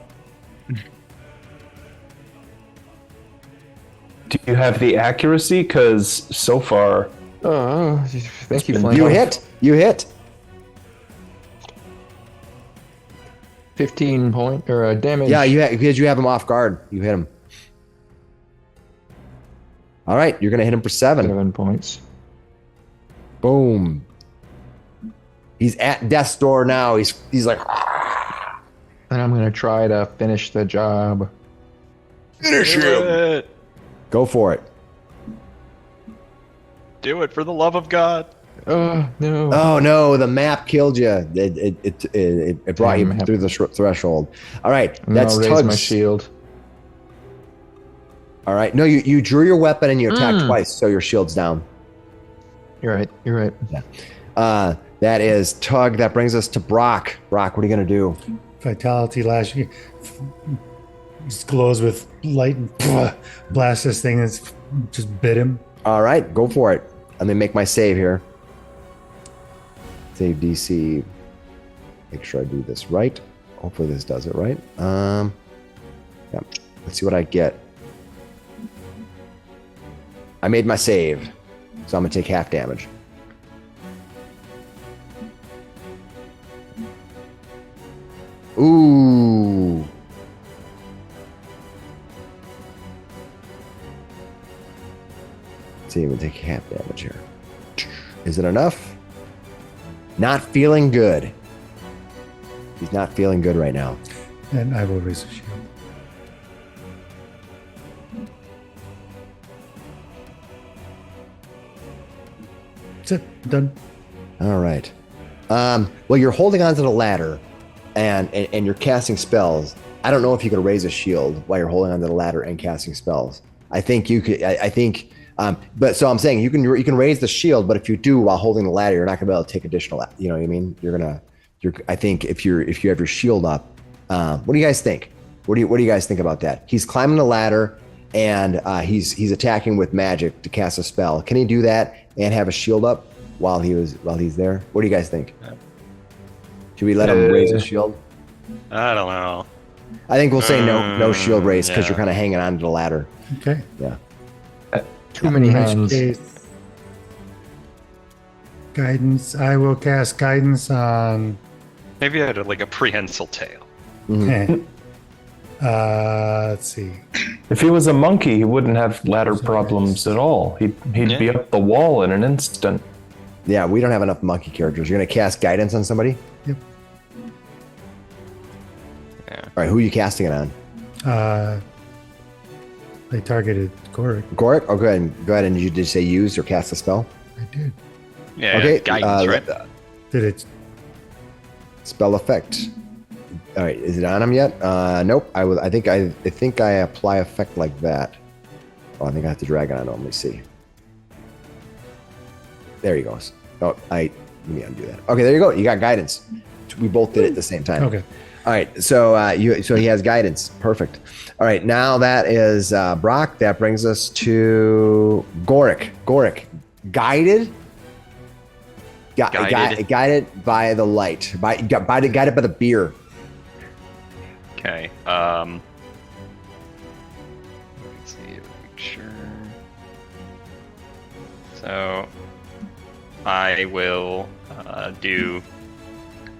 Do you have the accuracy? Because so far, Oh, thank you, been- Flame. You hit. 15 point or damage. Yeah, because you have him off guard. You hit him. All right, you're gonna hit him for 7. 7 points. Boom. He's at death's door now. He's like, "Ah." And I'm gonna try to finish the job. Finish him. Go for it. Do it for the love of God. Oh no! Oh no, the map killed you. It brought you Damn, through the threshold. All right, I'm that's gonna raise my Tug's. shield. All right, no, you drew your weapon and you attacked twice, so your shield's down. You're right. You're right. Yeah. That is Tug. That brings us to Brock. Brock, what are you gonna do? Vitality lash just glows with light and blast this thing that's just bit him. All right, go for it. Let me make my save here. Save DC. Make sure I do this right. Hopefully this does it right. Yeah. Let's see what I get. I made my save, so I'm gonna take half damage. Ooh. Let's see, we'll take half damage here. Is it enough? Not feeling good. He's not feeling good right now. And I will raise a shield. That's it. Done. All right. Well, you're holding onto the ladder, and you're casting spells. I don't know if you could raise a shield while you're holding onto the ladder and casting spells. I think you could. I think. But so I'm saying you can raise the shield, but if you do while holding the ladder, you're not gonna be able to take additional. You know what I mean? I think if you have your shield up, what do you guys think? What do you guys think about that? He's climbing the ladder and he's attacking with magic to cast a spell. Can he do that and have a shield up while he's there? What do you guys think? Should we let him raise his shield? I don't know. I think we'll say no shield raise because yeah. you're kind of hanging on to the ladder. Okay. Yeah. Too many In which hands. case, guidance. I will cast guidance on. Maybe I had like a prehensile tail. Let's see. If he was a monkey, he wouldn't have ladder problems at all. He'd be up the wall in an instant. Yeah, we don't have enough monkey characters. You're gonna cast guidance on somebody? Yep. Yeah. All right, who are you casting it on? They targeted Gorik. Gorik? Oh, go ahead. And did you say use or cast a spell? I did. Yeah. Okay. Guidance, right? Did it? Spell effect. All right, is it on him yet? Nope. I think I apply effect like that. Oh, I think I have to drag it on him. Let me see. There he goes. Oh, let me undo that. Okay, there you go. You got guidance. We both did it at the same time. Okay. All right, so he has guidance. Perfect. All right, now that is Brock. That brings us to Gorik. Gorik, guided by the light, guided by the beer. Okay. Let's see. Make sure. So, I will do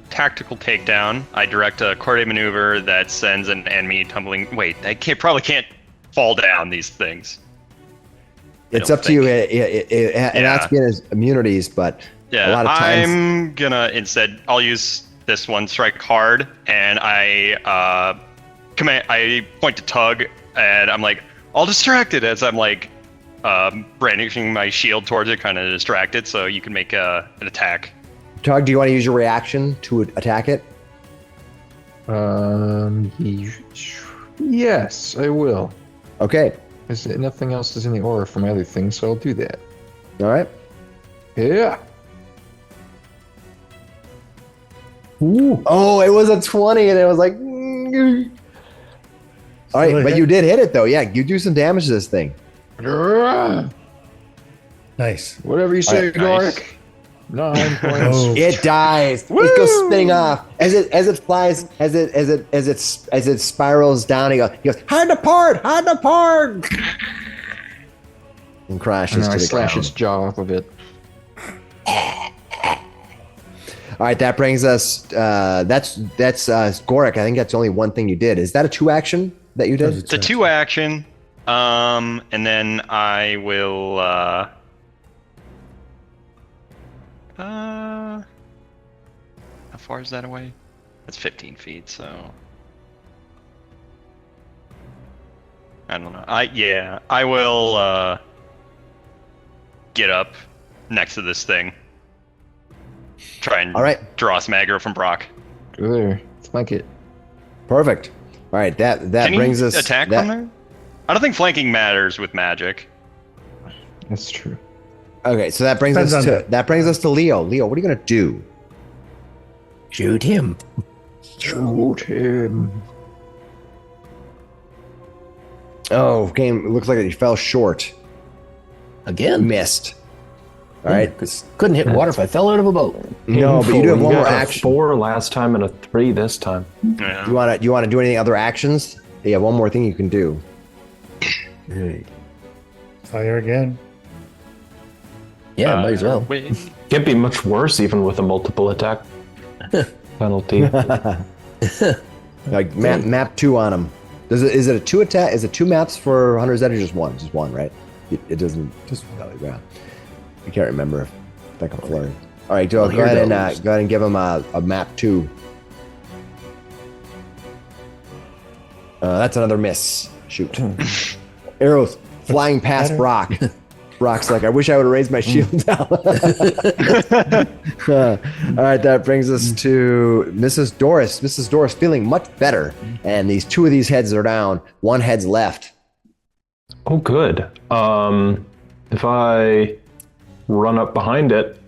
tactical takedown. I direct a corde maneuver that sends an enemy tumbling. Wait, I probably can't fall down these things. It's up to you. It has to be in his immunities, but a lot of times I'm gonna I'll use this one strike hard, and I point to Tug, and I'm like all distracted as I'm like brandishing my shield towards it, kind of distracted, so you can make an attack. Tug, do you want to use your reaction to attack it? Yes, I will. Okay. Nothing else is in the aura for my other thing, so I'll do that. All right. Yeah. Ooh. Oh, it was a 20, and it was like. All right, but you did hit it though. Yeah, you do some damage to this thing. Nice. Whatever you say, Nice. Gorik. 9 points. Oh. It dies. It goes spinning off as it flies, as it spirals down. He goes, hide apart, and crashes And to I the slash ground. its jaw off of it. All right, that brings us. That's Gorik. I think that's only one thing you did. Is that a 2 action that you did? It's a 2 action, and then I will. How far is that away? That's 15 feet. So I don't know. I will get up next to this thing. Try and All right. draw some aggro from Brock. Go there. Flank it. Perfect. All right, that Can brings he us attack from there? I don't think flanking matters with magic. That's true. Okay, so that brings us to Leo. Leo, what are you gonna do? Shoot him. Shoot him. Oh, game. It looks like he fell short. Again? Missed. All right. Couldn't hit water if I fell out of a boat. No, but you do have one got more a action. 4 last time and a 3 this time. Yeah. Do you want to do any other actions? You have one more thing you can do. Fire again. Yeah, might as well. Wait. Can't be much worse even with a multiple attack penalty. Like map 2 on him. Is it a 2 attack? Is it 2 maps for Hunter's Edge or just one? Just one, right? It doesn't. Just Yeah. I can't remember. Like a flurry. All right, Joe. Well, go here ahead goes. and give him a map 2. That's another miss. Shoot. Arrows flying past Brock. Brock's like, I wish I would have raised my shield down. All right, that brings us to Mrs. Doris. Mrs. Doris feeling much better. And these 2 of these heads are down. 1 head's left. Oh, good. If I run up behind it,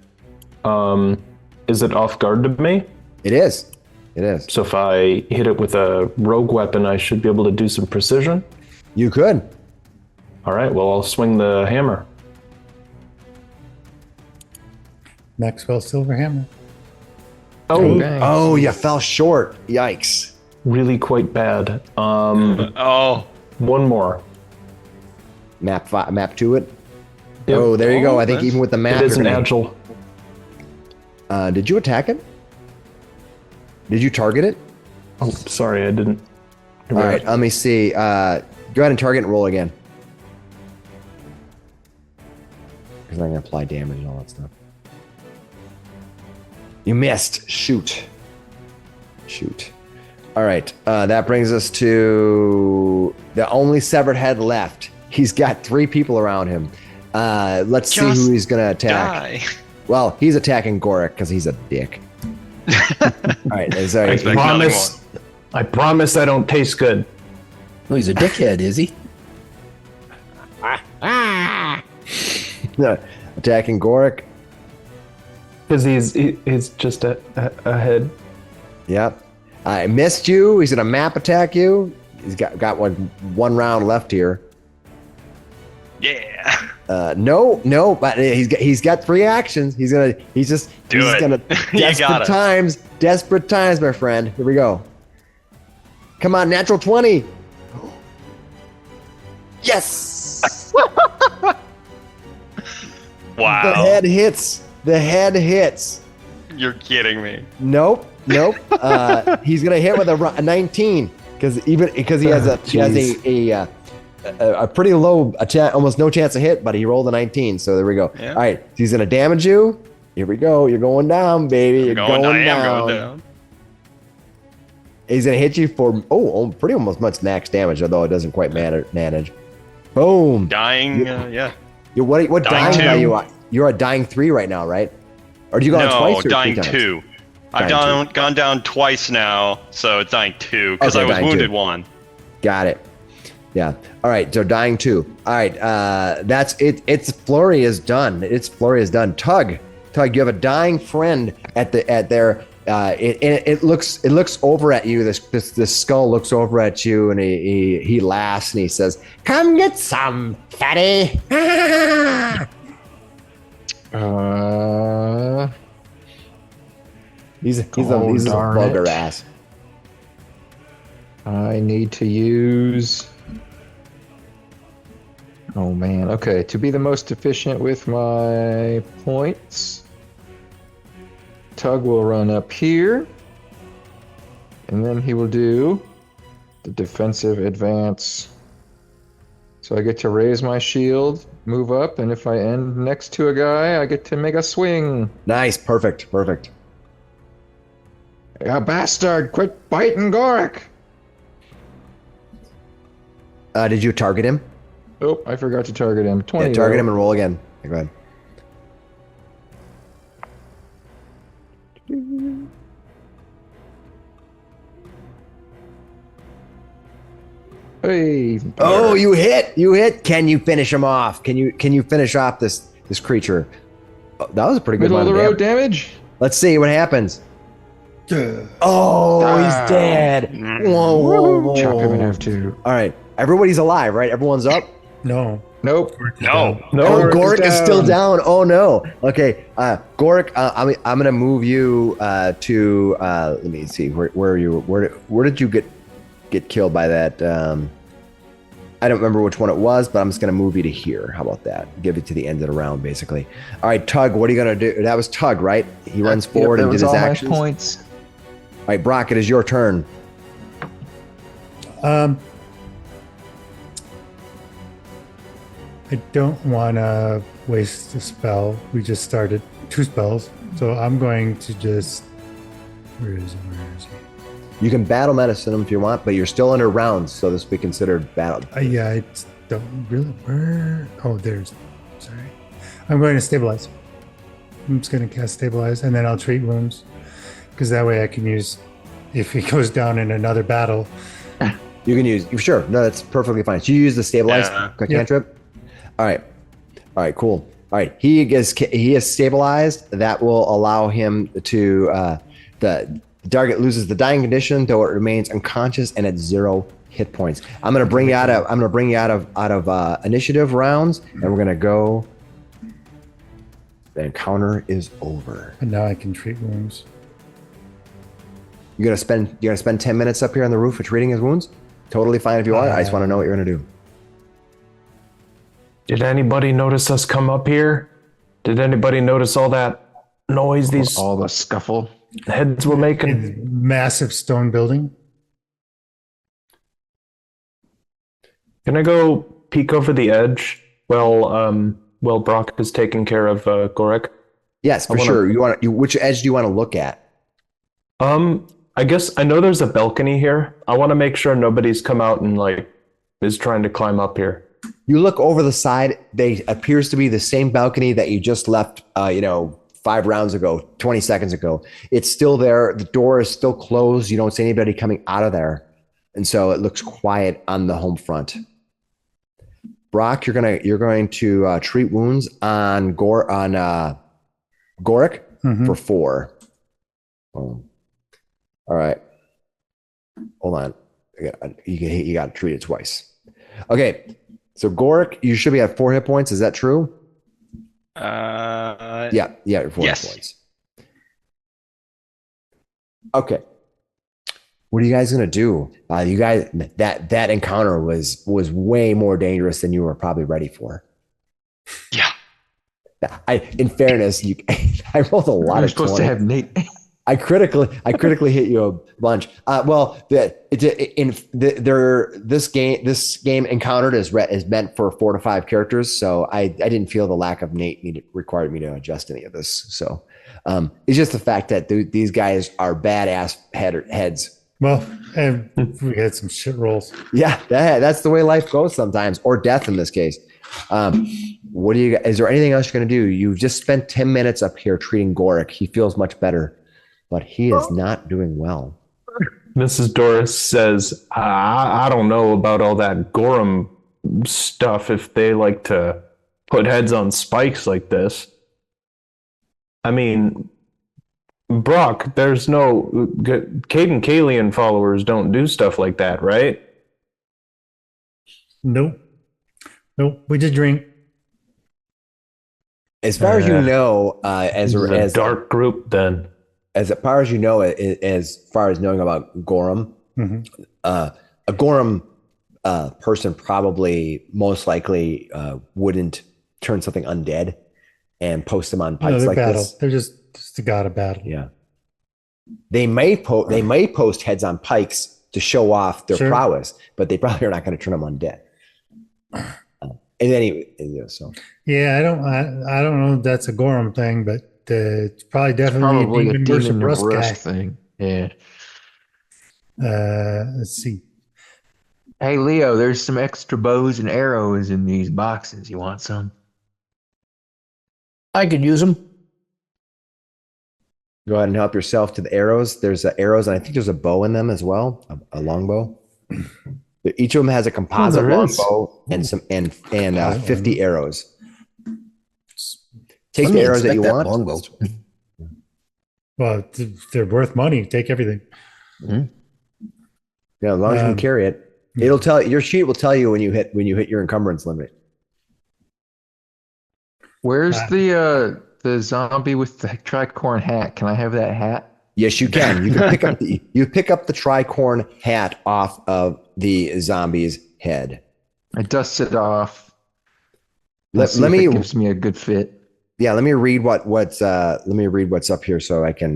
is it off guard to me? It is. It is. So if I hit it with a rogue weapon, I should be able to do some precision? You could. All right, well, I'll swing the hammer. Maxwell Silverhammer. Oh, Bang. Oh, you fell short. Yikes. really quite bad. Oh. One more. Map 2 it. Yep. Oh, there you go. Oh, I think that's- even with the map, It is you're an gonna- agile. Did you attack it? Did you target it? Oh, sorry, I didn't. All right, let me see. Go ahead and target and roll again. Because I'm going to apply damage and all that stuff. You missed. Shoot. All right, that brings us to the only severed head left. He's got 3 people around him. Let's see who he's going to attack. Die. Well, he's attacking Gorik because he's a dick. All right, sorry. Expect nothing I promise I don't taste good. Oh, he's a dickhead, is he? Attacking Gorik. Because he's just a head. Yep. I missed you. He's gonna map attack you. He's got one round left here. Yeah. No, but he's got 3 actions. He's Do just it. gonna You got it. desperate times, my friend. Here we go. Come on, natural 20. Yes. Wow. The head hits. You're kidding me. Nope. He's gonna hit with a 19 because he has a pretty low almost no chance to hit, but he rolled a 19. So there we go. Yeah. All right, he's gonna damage you. Here we go. You're going down, baby. You're going I am down. going down. He's gonna hit you for pretty almost much max damage, although it doesn't quite manage. Boom. Dying, yeah. What Dying dying are 2. you at? You're a dying 3 right now, right? Or do you go on twice or dying 3 times? 2. I've Dying gone down twice now, so it's dying 2 because Okay, I was dying wounded 2. 1. Got it. Yeah. All right. So dying 2. All right. That's it. Its flurry is done. Tug, you have a dying friend at their. It looks over at you. This skull looks over at you, and he laughs and he says, "Come get some, fatty." He's a vulgar ass. I need to use. Oh man. Okay. To be the most efficient with my points, Tug will run up here. And then he will do the defensive advance. So I get to raise my shield, move up, and if I end next to a guy, I get to make a swing. Nice. Perfect. You bastard, quit biting Gorik! Did you target him? Oh, I forgot to target him. 20. Yeah, target though. him and roll again. Go ahead. Hey. Oh, you hit! You hit! Can you finish him off? Can you finish off this creature? Oh, that was a pretty good Middle of amount the of road damage. damage. Let's see what happens. Oh, Ah. he's dead. Whoa, whoa, whoa. Chop him in half too. All right, everybody's alive, right? Everyone's up. No. Nope. No. Oh, Goric Goric is still down. down. Oh no. Okay, Goric, I'm gonna move you to. Let me see. Where are you? Where did you get killed by that? I don't remember which one it was, but I'm just gonna move you to here. How about that? Give it to the end of the round, basically. All right, Tug. What are you gonna do? That was Tug, right? He runs forward Yep, and that did was his all my actions. points. All right, Brock. It is your turn. I don't want to waste a spell. We just started 2 spells, so I'm going to just. Where is he? You can battle medicine him if you want, but you're still under rounds, so this will be considered battle. Yeah, I don't really. Where? Oh, there's. Sorry. I'm going to stabilize. I'm just going to cast stabilize, and then I'll treat wounds, because that way I can use. If he goes down in another battle. You can use. Sure. No, that's perfectly fine. So you use the stabilize cantrip. All right, cool. All right, he is stabilized. That will allow him to the target loses the dying condition, though it remains unconscious and at 0 hit points. I'm gonna bring you out of initiative rounds, and we're gonna go. The encounter is over. And now I can treat wounds. You're gonna spend 10 minutes up here on the roof treating his wounds. Totally fine if you want. I just want to know what you're gonna do. Did anybody notice us come up here? Did anybody notice all that noise these All the scuffle. heads were making? In massive stone building. Can I go peek over the edge while Brock is taking care of Goric? Yes, for sure. Which edge do you want to look at? I guess I know there's a balcony here. I want to make sure nobody's come out and is trying to climb up here. You look over the side. They appears to be the same balcony that you just left. 5 rounds ago, 20 seconds ago. It's still there. The door is still closed. You don't see anybody coming out of there, and so it looks quiet on the home front. Brock, you're going to treat wounds on Goric for 4. All right. Hold on. You got to treat it twice. Okay. So Goric, you should be at 4 hit points. Is that true? Yeah, 4 hit points. Okay. What are you guys gonna do? You guys, that encounter was way more dangerous than you were probably ready for. Yeah. In fairness, I rolled a lot You're of supposed 20. to have Nate. I critically hit you a bunch. This game encountered is meant for 4 to 5 characters, so I didn't feel the lack of Nate required me to adjust any of this. So it's just the fact that these guys are badass heads. Well, and we had some shit rolls. Yeah, that's the way life goes sometimes, or death in this case. Is there anything else you're going to do? You've just spent 10 minutes up here treating Goric. He feels much better, but he is not doing well. Mrs. Doris says, I don't know about all that Gorham stuff if they like to put heads on spikes like this. I mean, Brock, there's no... Caden Kalian followers don't do stuff like that, right? Nope. We did drink. As far as you know, as a dark group, then. As far as you know, as far as knowing about Gorham, a Gorham person probably most likely wouldn't turn something undead and post them on pikes like this. They're just a god of battle. Yeah, they may post heads on pikes to show off their prowess, but they probably are not going to turn them undead. And anyway, so yeah, I don't know if that's a Gorham thing, but it's probably definitely a demon worship Rust guy thing. Yeah. Let's see. Hey, Leo, there's some extra bows and arrows in these boxes. You want some? I could use them. Go ahead and help yourself to the arrows. There's arrows, and I think there's a bow in them as well, a longbow. Each of them has a composite there is. longbow and 50 arrows. Take Let the me arrows that you inspect want. longbow. Well, they're worth money. Take everything. Yeah, as long as you can Um, carry it, it'll tell your sheet will tell you when you hit your encumbrance limit. Where's the zombie with the tricorn hat? Can I have that hat? Yes, you can. You can pick up the tricorn hat off of the zombie's head. I dust it off. Let See if me it gives me a good fit. Yeah, let me read what's up here so I can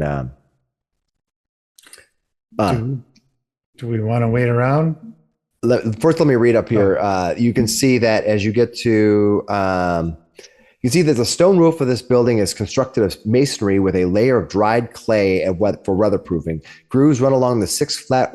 Do we want to wait around? first let me read up here. You can see that as you get to you see that the stone roof of this building is constructed of masonry with a layer of dried clay for weatherproofing. Grooves run along the 6 flat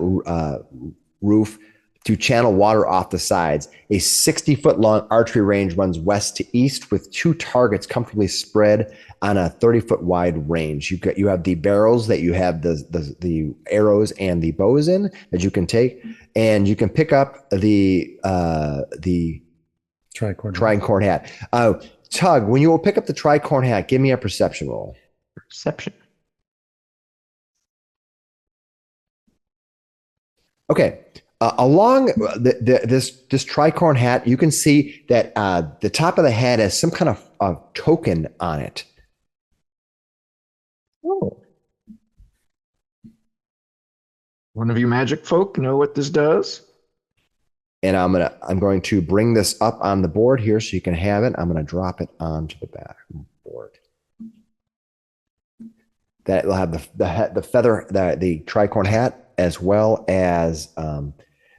roof to channel water off the sides. A 60-foot long archery range runs west to east with 2 targets comfortably spread on a 30-foot wide range. You have the barrels that you have the arrows and the bows in that you can take, and you can pick up the tricorn hat. Tug, when you will pick up the tricorn hat, give me a perception roll. Perception. Okay. Along this tricorn hat, you can see that the top of the hat has some kind of token on it. Oh. One of you magic folk know what this does? And I'm going to bring this up on the board here so you can have it. I'm going to drop it onto the back board. That will have the feather, the tricorn hat, as well as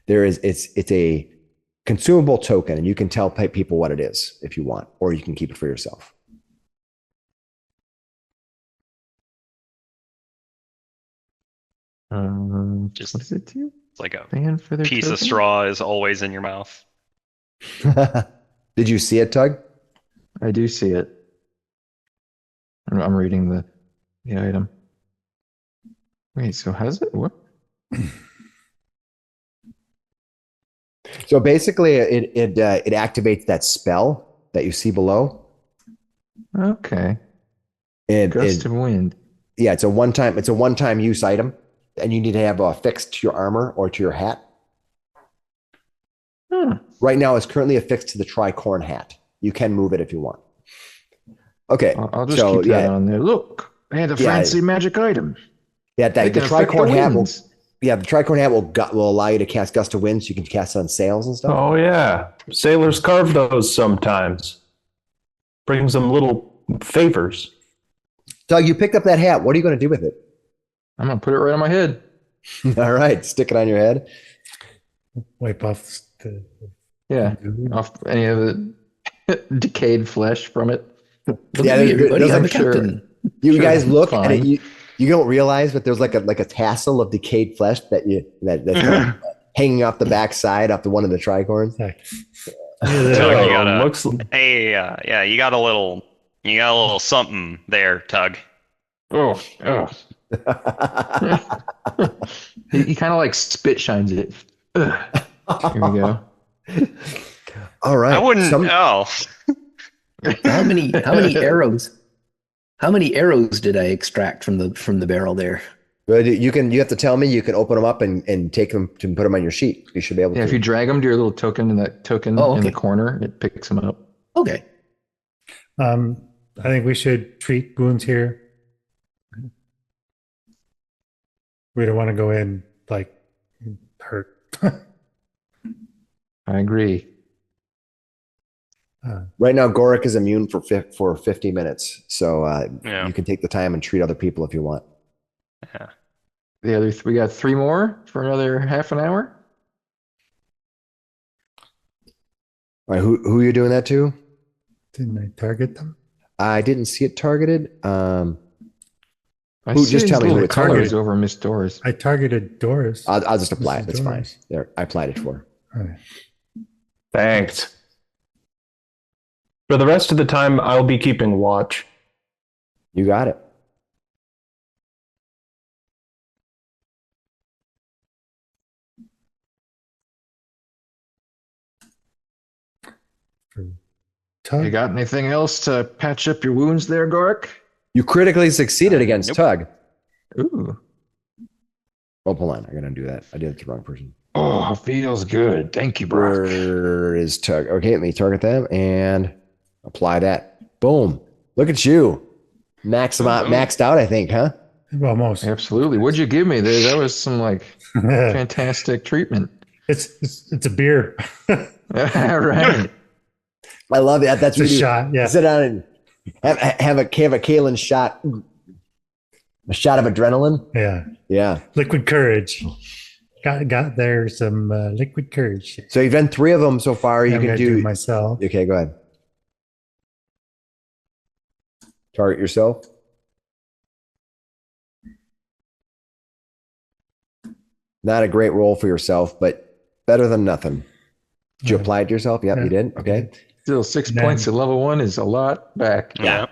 it's a consumable token, and you can tell people what it is if you want, or you can keep it for yourself. Just what does it do? It's like a Fan for their piece of token? straw is always in your mouth. Did you see it, Tug? I do see it. I'm reading the item. Wait, so how does it work? So basically, it activates that spell that you see below. Okay. Gust of wind. Yeah, it's a one-time use item, and you need to have affixed to your armor or to your hat. Right now, it's currently affixed to the tricorn hat. You can move it if you want. Okay, I'll just keep that on there. Look, I had a fancy magic item. Yeah, the tricorn hat will. winds. Yeah, the tricorn hat will allow you to cast gust of wind, so you can cast it on sails and stuff. Oh yeah, sailors carve those sometimes. Brings them little favors. Doug, you picked up that hat. What are you going to do with it? I'm gonna put it right on my head. All right, stick it on your head. Wipe off the. Yeah, off any of the decayed flesh from it. Look at me, everybody. I'm the sure. captain. You Sure, guys look fine. and you don't realize that there's like a tassel of decayed flesh that's kind of hanging off the backside off the one of the tricorns. Tug, you gotta, looks hey, yeah, you got a little something there, Tug. Oh. He kind of like spit shines it. Ugh. Here we go. All right. I wouldn't. How many arrows? How many arrows did I extract from the barrel there? But you have to tell me. You can open them up and take them to put them on your sheet. You should be able to. Yeah, if you drag them to your little token in that token in the corner, it picks them up. Okay. I think we should treat wounds here. We don't want to go in like hurt. I agree. Right now, Gorik is immune for 50 minutes, so Yeah. you can take the time and treat other people if you want. Yeah. The other we got 3 more for another half an hour. All right, who are you doing that to? Didn't I target them? I didn't see it targeted. I Who- see just these tell me who little it's colors targeted. over Miss Doors. I targeted Doris. I'll just apply it. Mrs. That's fine. Doris. There, I applied it for. Okay. Thanks. For the rest of the time, I'll be keeping watch. You got it. Tug? You got anything else to patch up your wounds there, Gork? You critically succeeded against Nope. Tug. Ooh. Oh, hold on. I gotta do that. I did it to the wrong person. Oh, feels good. Thank you, Brock. Where is Tug? Okay, let me target them and apply that. Boom. Look at you. Maxed out, I think, huh? Almost. Absolutely. What'd you give me there? That was some like fantastic treatment. It's a beer. Right. I love it. That's It's a what you shot. Yeah. sit down and have a Kalen shot. A shot of adrenaline. Yeah. Yeah. Liquid courage. Got there some liquid courage. So you've done 3 of them so far. You I'm can gonna do myself. Okay, go ahead. Target yourself. Not a great roll for yourself, but better than nothing. Did you Yeah. apply it to yourself? Yep, Yeah. you did. Okay. Still 6 Then- points at level 1 is a lot back. Yeah.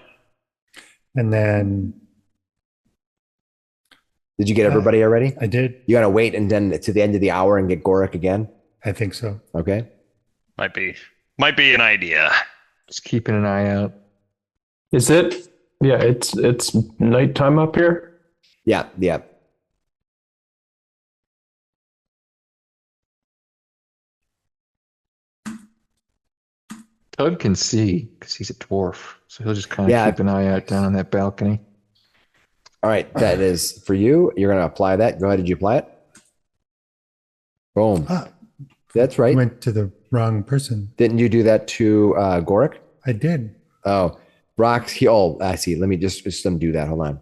And then Did you get everybody already? I did. You gotta wait and then to the end of the hour and get Gorik again. I think so. Okay. Might be an idea. Just keeping an eye out. Is it? Yeah, it's nighttime up here. Yeah, yeah. Tug can see because he's a dwarf. So he'll just kind of Yeah. keep an eye out down on that balcony. All right, that is for you. You're gonna apply that. Go ahead. Did you apply it? Boom. Ah, That's I right. went to the wrong person. Didn't you do that to Gorik? I did. Oh, Brock. I see. Let me just undo that. Hold on.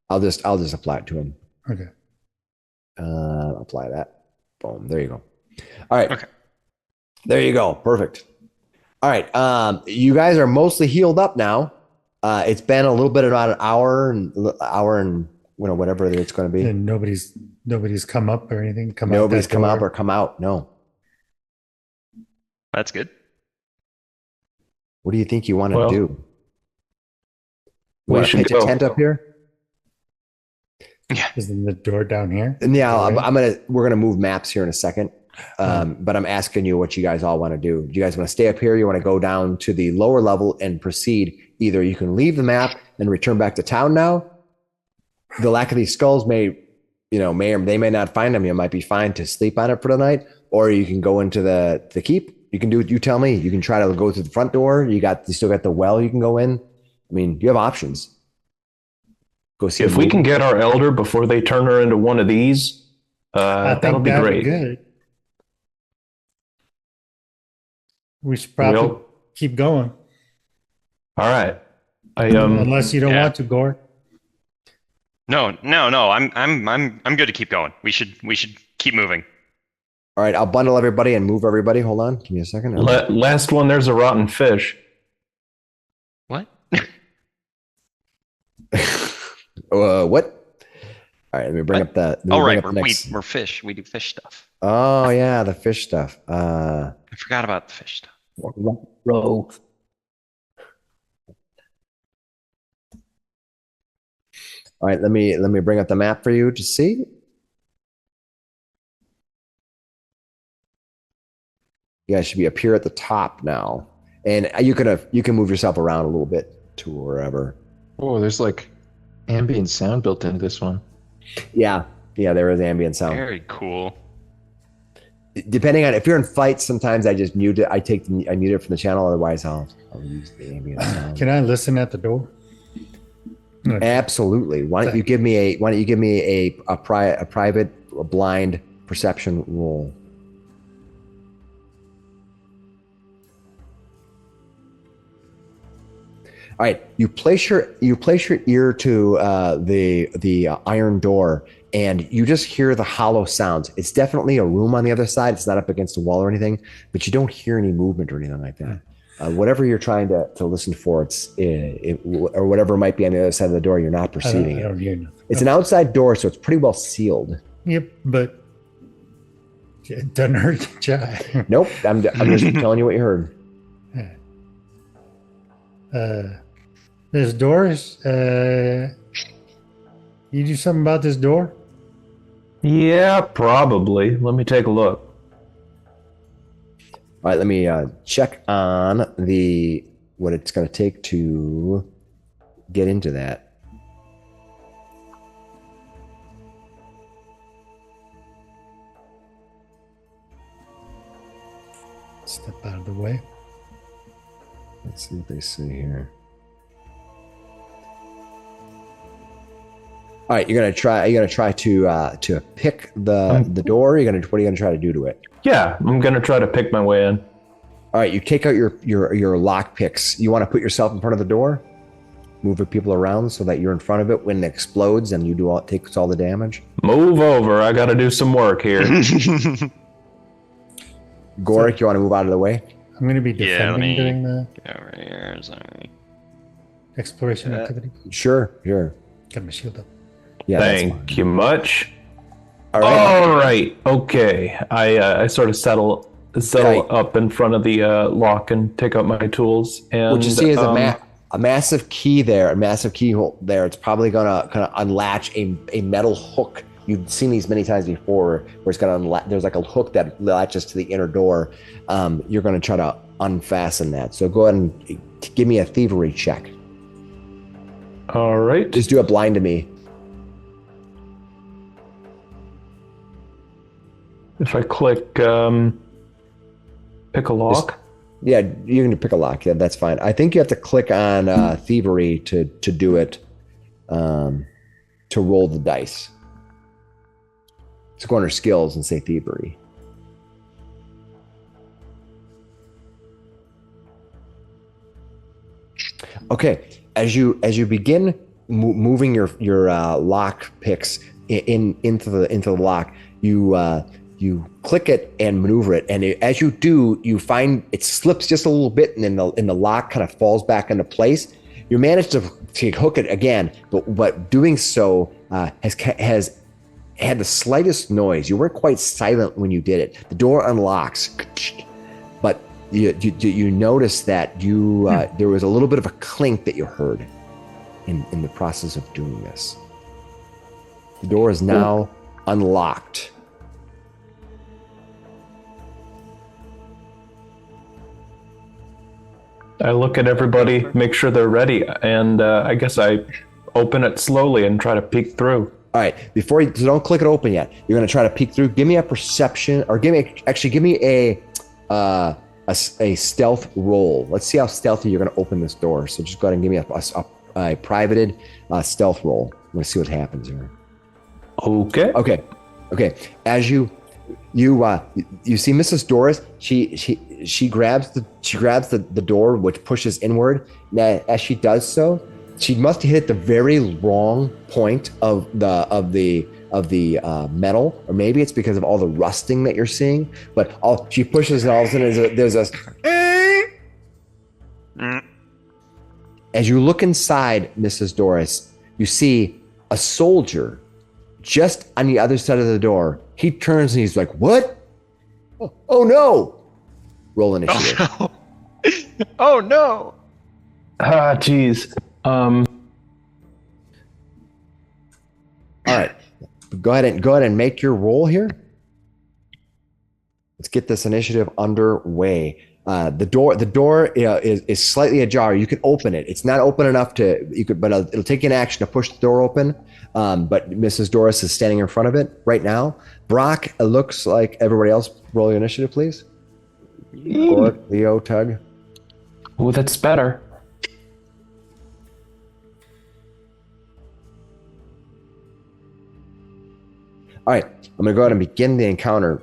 I'll just apply it to him. Okay. Apply that. Boom. There you go. All right. Okay. There you go. Perfect. All right. You guys are mostly healed up now. It's been a little bit about an hour and whatever it's going to be. And nobody's come up or anything. Nobody's out that come up door. or come out. No. That's good. What do you think you want to Well, do? You we want to should pitch go. a tent up here? Is in the door down here? And yeah, Okay. we're gonna move maps here in a second. But I'm asking you what you guys all want to do. Do you guys want to stay up here? You want to go down to the lower level and proceed? Either you can leave the map and return back to town now. The lack of these skulls may or not find them. You might be fine to sleep on it for the night, or you can go into the keep. You can do what you tell me. You can try to go through the front door. You still got the well you can go in. I mean, you have options. Go see If we can get our elder before they turn her into one of these, I think that'll be that'd great. be good. We should probably We'll- keep going. All right. Unless you don't yeah. want to, Gore. No. I'm good to keep going. We should keep moving. All right, I'll bundle everybody and move everybody. Hold on, give me a second. Last one, there's a rotten fish. What? What? All right, let me bring up the. Oh right, up the next. we're fish. We do fish stuff. Oh yeah, the fish stuff. I forgot about the fish stuff. Row. All right, let me bring up the map for you to see. You guys should be up here at the top now, and you can move yourself around a little bit to wherever. Oh, there's like ambient sound built into this one. Yeah, there is ambient sound. Very cool. Depending on if you're in fights, sometimes I just mute it. I mute it from the channel. Otherwise, I'll use the ambient sound. Can I listen at the door? Absolutely. Why don't you give me a private blind perception roll? All right, you place your ear to the iron door, and you just hear the hollow sounds. It's definitely a room on the other side. It's not up against a wall or anything, but you don't hear any movement or anything like that. Whatever you're trying to listen for, or whatever might be on the other side of the door, you're not perceiving I don't it. hear nothing. It's an outside door, so it's pretty well sealed. Yep, but It doesn't hurt to try. Nope. I'm just telling you what you heard. This doors. You do something about this door? Yeah, probably. Let me take a look. All right, let me check on what it's going to take to get into that. Step out of the way. Let's see what they say here. All right, you're gonna try to pick the door. What are you gonna try to do to it? Yeah, I'm gonna try to pick my way in. All right, you take out your lock picks. You want to put yourself in front of the door, move the people around so that you're in front of it when it explodes and takes all the damage. Move over. I gotta do some work here. Gorik, you want to move out of the way? I'm going to be defending during the Get over here. Sorry. exploration activity. Sure. Got my shield up. Yeah. that's fine. Thank you much. All right. All right. Okay. I sort of settle Right. up in front of the lock and take out my tools. And What you see is a massive key there, a massive keyhole there. It's probably gonna kind of unlatch a metal hook. You've seen these many times before, where it's gonna there's like a hook that latches to the inner door. You're gonna try to unfasten that. So go ahead and give me a thievery check. all right. Just do it blind to me. If I click pick a lock. Yeah, you can pick a lock. Yeah, that's fine. I think you have to click on thievery to do it, to roll the dice. Just go under skills and say thievery. Okay, as you begin moving your lock picks into the lock, you click it and maneuver it, and as you do, you find it slips just a little bit, and then the lock kind of falls back into place. You manage to hook it again, but doing so has had the slightest noise. You weren't quite silent when you did it. The door unlocks, but you notice that there was a little bit of a clink that you heard in the process of doing this. The door is now unlocked. I look at everybody, make sure they're ready, and I guess I open it slowly and try to peek through. All right, so don't click it open yet. You're going to try to peek through. Give me a perception, or give me a stealth roll. Let's see how stealthy you're going to open this door. So just go ahead and give me a privated stealth roll. Let's see what happens here. Okay. Okay. As you see Mrs. Doris, she grabs the door, which pushes inward. Now, as she does so, she must hit the very wrong point of the metal, or maybe it's because of all the rusting that you're seeing. But she pushes, and all of a sudden there's a. As you look inside, Mrs. Doris, you see a soldier just on the other side of the door. He turns and he's like, "What? Oh no!" Roll initiative. Oh no! Ah, geez. All right, go ahead and make your roll here. Let's get this initiative underway. The door is slightly ajar. You can open it. It's not open enough but it'll take an action to push the door open. But Mrs. Doris is standing in front of it right now. Brock, it looks like everybody else. Roll your initiative, please. Or Leo, Tug. Oh, that's better. All right, I'm going to go ahead and begin the encounter.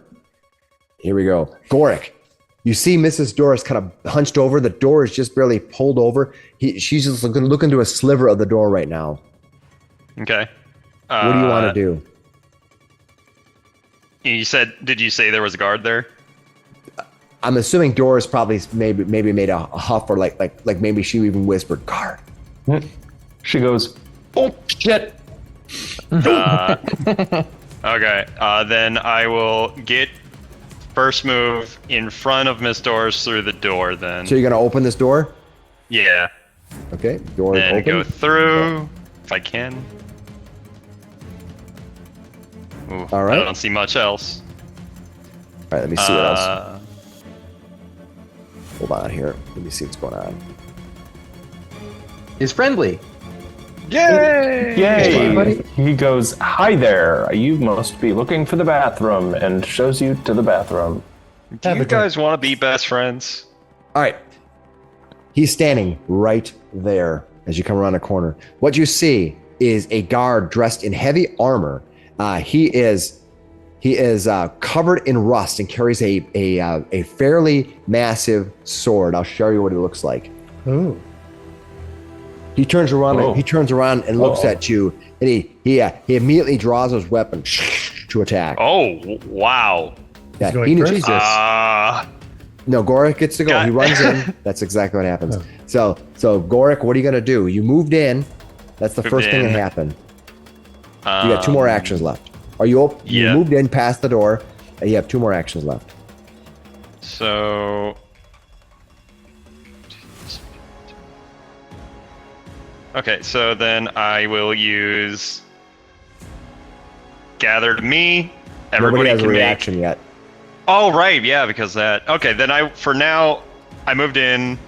Here we go. Gorik, you see Mrs. Doris kind of hunched over. The door is just barely pulled over. She's just looking to a sliver of the door right now. Okay. What do you want to do? Did you say there was a guard there? I'm assuming Doris probably maybe made a huff, or like maybe she even whispered, "Guard." She goes, "Oh shit." Okay. Then I will get first move in front of Miss Doris through the door. Then. So you're gonna open this door? Yeah. Okay, door is Then open. go through if I can. Ooh, All right. I don't see much else. All right, let me see what else. Hold on here. Let me see what's going on. Is friendly. Yay! Yay! He goes, "Hi there. You must be looking for the bathroom," and shows you to the bathroom. Do you guys want to be best friends? All right. He's standing right there as you come around the corner. What you see is a guard dressed in heavy armor. He is covered in rust and carries a fairly massive sword. I'll show you what it looks like. Ooh. He turns around. Oh. He turns around and looks at you, and he immediately draws his weapon to attack. Oh, wow. Yeah, going he- first? Jesus. No, Gorik gets to go. He runs in. That's exactly what happens. So Gorik, what are you gonna do? You moved in. That's the Moved first thing that in. happened. You got 2 more actions left. Are you? You Yeah. moved in past the door, and you have 2 more actions left. So. Okay, so then I will use Gather to Me. Everybody Nobody has a can make. reaction yet. Oh, right, yeah, because that. Okay, then for now, I moved in.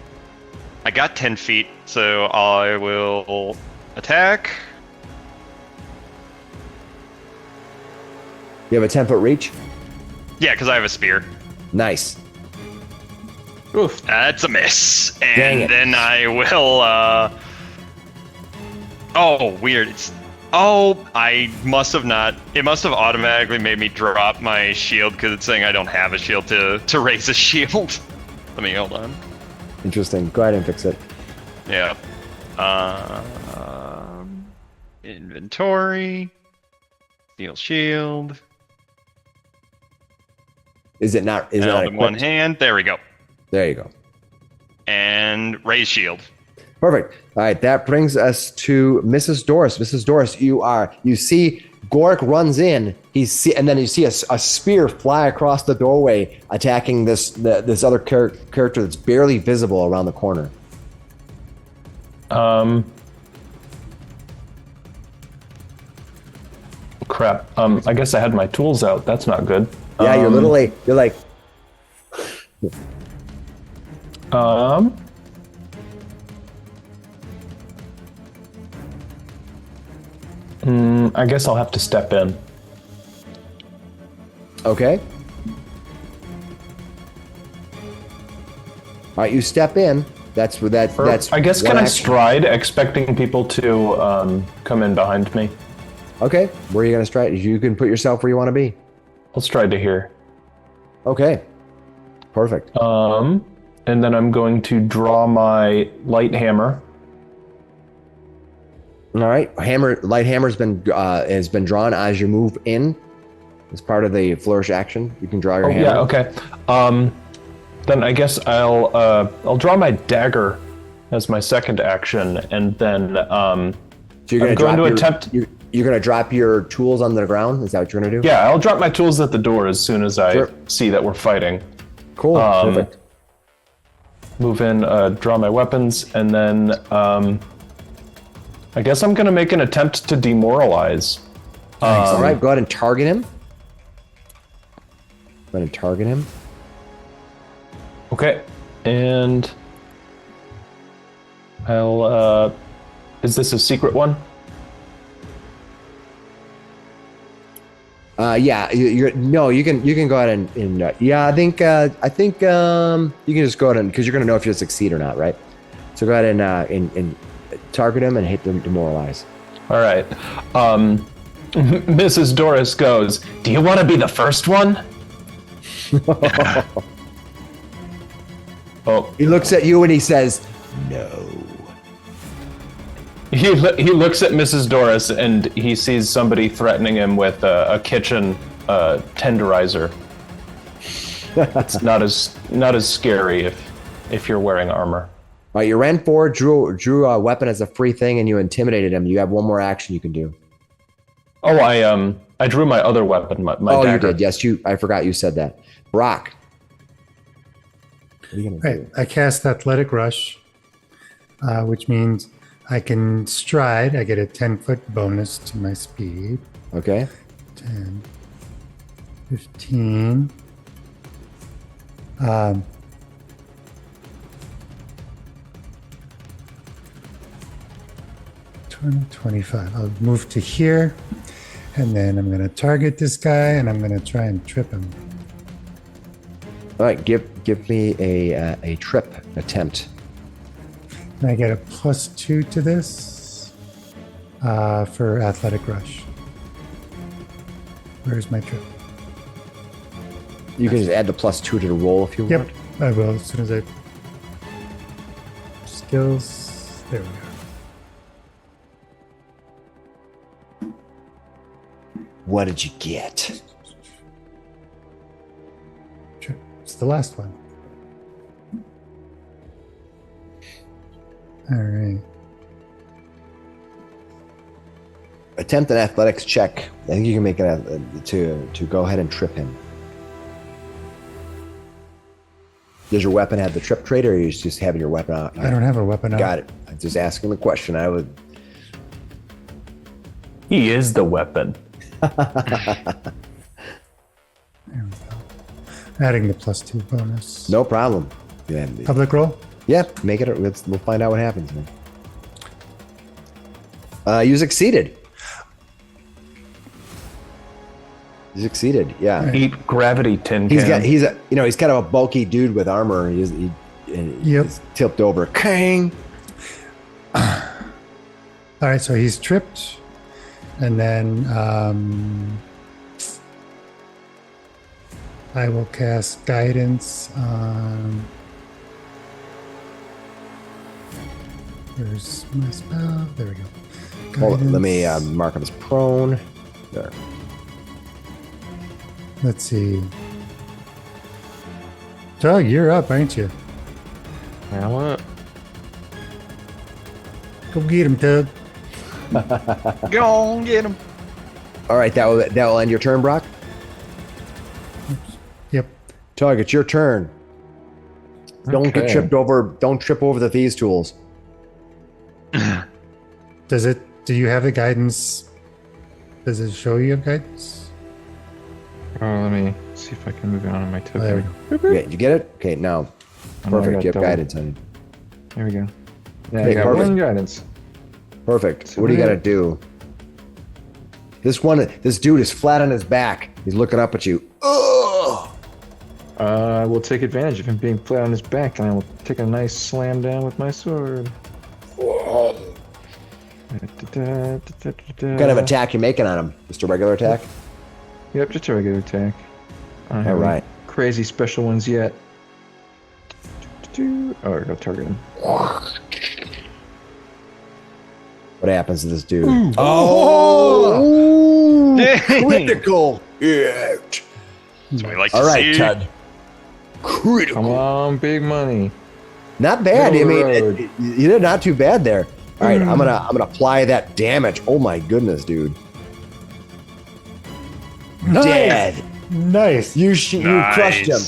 I got 10 feet, so I will attack. You have a 10-foot reach. Yeah, because I have a spear. Nice. Oof. That's a miss. Dang it. And then I will, Oh, weird. I must have not. It must have automatically made me drop my shield because it's saying I don't have a shield to raise a shield. Let me hold on. Interesting. Go ahead and fix it. Yeah. Inventory. Steel shield. Is it not? Is it not Held in one equipped? hand. There we go. There you go. And raise shield. Perfect. All right, that brings us to Mrs. Doris. Mrs. Doris, you see Gorik runs in. And then you see a spear fly across the doorway, attacking this other character that's barely visible around the corner. Crap. I guess I had my tools out. That's not good. Yeah, you're literally like, I guess I'll have to step in. okay. All right, you step in. That's I guess one can I action. stride, expecting people to come in behind me? Okay, where are you gonna stride? You can put yourself where you want to be. I'll stride to here. Okay, perfect. And then I'm going to draw my light hammer. All right, light hammer has been drawn as you move in. As part of the flourish action, you can draw your hammer. Yeah. Okay. Then I guess I'll draw my dagger as my second action, and then So you're I'm going to attempt. You're gonna drop your tools on the ground. Is that what you're gonna do? Yeah, I'll drop my tools at the door as soon as I Sure. see that we're fighting. Cool. Perfect. Move in, draw my weapons, and then I guess I'm going to make an attempt to demoralize. All right, go ahead and target him. Go ahead and target him. Okay, and I'll. Is this a secret one? Yeah, you can go ahead and yeah, I think you can just go ahead and because you're gonna know if you succeed or not, right? So go ahead and target him and hit them demoralize. All right. Mrs. Doris goes, "Do you want to be the first one?" Oh, He looks at you and he says, "No." he looks at Mrs. Doris and he sees somebody threatening him with a kitchen tenderizer. It's not as scary if you're wearing armor. All right, you ran forward, drew a weapon as a free thing, and you intimidated him. You have one more action you can do. Oh, I drew my other weapon, my Oh, dagger. you did. Yes, I forgot you said that. Brock. What are you gonna Right. I cast Athletic Rush, which means I can stride. I get a 10-foot bonus to my speed. do? Okay. 10, 15. 20, 25. I'll move to here, and then I'm going to target this guy, and I'm going to try and trip him. All right. Give me a trip attempt. And I get a +2 to this for Athletic Rush. Where's my trip? You can just add the +2 to the roll if you want. Yep, I will as soon as I. Skills. There we go. What did you get? It's the last one. All right. Attempt an athletics check. I think you can make it to go ahead and trip him. Does your weapon have the trip trait, or are you just having your weapon out? I don't have a weapon out. Got it. I'm just asking the question. I would. He is the weapon. There we go. Adding the +2 bonus. No problem. Yeah, Public roll? make it. We'll find out what happens, man. You succeeded. You succeeded. Yeah. Eat gravity tin can. He's kind of a bulky dude with armor. He's tipped over. Kang. All right, so he's tripped. And then I will cast guidance on. Where's my spell? There we go. Hold on, let me Guidance. mark him as prone. There. Let's see. Doug, you're up, aren't you? Now what? Go get him, Doug. Go on, get him. All right, that will end your turn, Brock. Yep. Tug, it's your turn. Don't get Okay. tripped over. Don't trip over the thieves' tools. Do you have the guidance? Does it show you have guidance? Oh, let me see if I can move it on my token. Oh, there we go. Okay, you get it? Okay, now. I Perfect. got You have double. guidance on you. There we go. Yeah, Okay, I got perfect. one guidance. Perfect. So What do you what got to do? This dude is flat on his back. He's looking up at you. Ugh! I will take advantage of him being flat on his back, and I will take a nice slam down with my sword. What kind of attack you making on him? Just a regular attack? Yep, just a regular attack. I don't All have any right. crazy special ones yet. Oh, I gotta target him. What happens to this dude? Oh! Dang. Critical hit. That's what we like to All right, see. Ted. Critical. Come on, big money. Not bad. I Middle mean, road. you did not too bad there. All right, I'm gonna apply that damage. Oh my goodness, dude! Nice. Dead. Nice. You crushed him.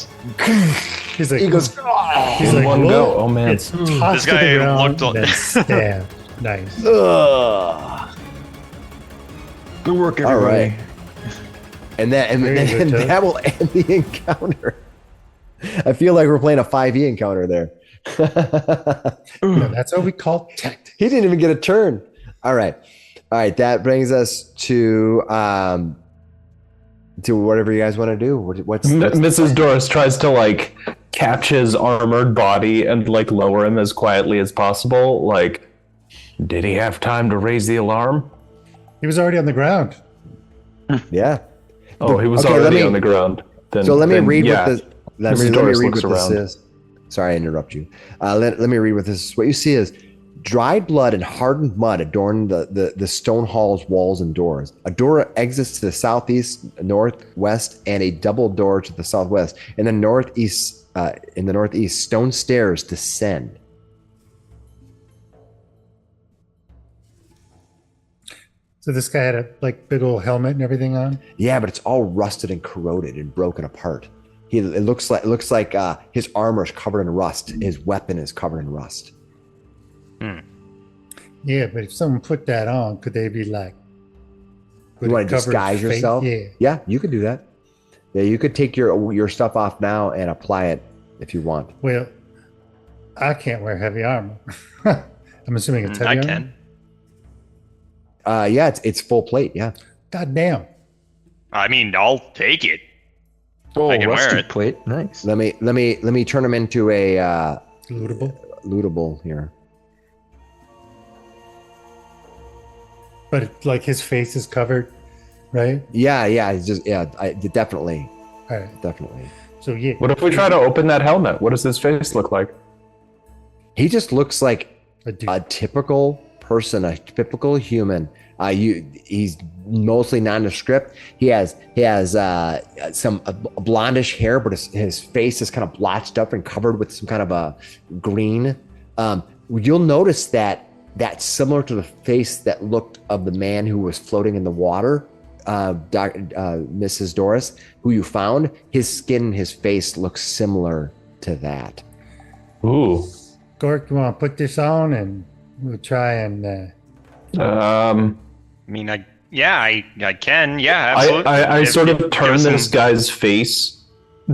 He's like, He goes. he's like, One "Whoa." go. Oh man. It's tossed This guy to the ground, looked then stabbed. Nice. Ugh. Good work, All everybody. right. And that Very good, Ted. that will end the encounter. I feel like we're playing a 5e encounter there. No, that's what we call tactics. He didn't even get a turn. All right. That brings us to whatever you guys want to do. What's Mrs. Doris tries to like catch his armored body and like lower him as quietly as possible. Like, did he have time to raise the alarm? He was already on the ground. Yeah. Oh, he was Okay, already on the ground. So let me read yeah. what this. Let Mrs. me Doris read looks what this around. is. Sorry, I interrupt you. Let me read what this is. What you see is dried blood and hardened mud adorn the stone hall's walls and doors. A door exits to the southeast, northwest, and a double door to the southwest. In the northeast, stone stairs descend. So this guy had a big old helmet and everything on. Yeah, but it's all rusted and corroded and broken apart. It looks like his armor is covered in rust. His weapon is covered in rust. Yeah, but if someone put that on, could they be like? You want to disguise yourself? Yeah, you could do that. Yeah, you could take your stuff off now and apply it if you want. Well, I can't wear heavy armor. I'm assuming it's heavy I armor. can. Yeah, it's full plate. Yeah. God damn. I mean, I'll take it. Oh, I can wear rusty it. plate. Nice. Let me turn him into a Lootable. here. But his face is covered, right? Yeah. It's just definitely. All right. Definitely. So yeah. What if we try to open that helmet? What does his face look like? He just looks like A dude. a typical person, a typical human. He's mostly nondescript. He has some blondish hair, but his face is kind of blotched up and covered with some kind of a green. You'll notice that's similar to the face that looked of the man who was floating in the water, Mrs. Doris, who you found. His skin and his face looks similar to that. Ooh. Gork, you want to put this on and we'll try and. Um, I mean, I can. Yeah, absolutely. I sort of Give turn us this some- guy's face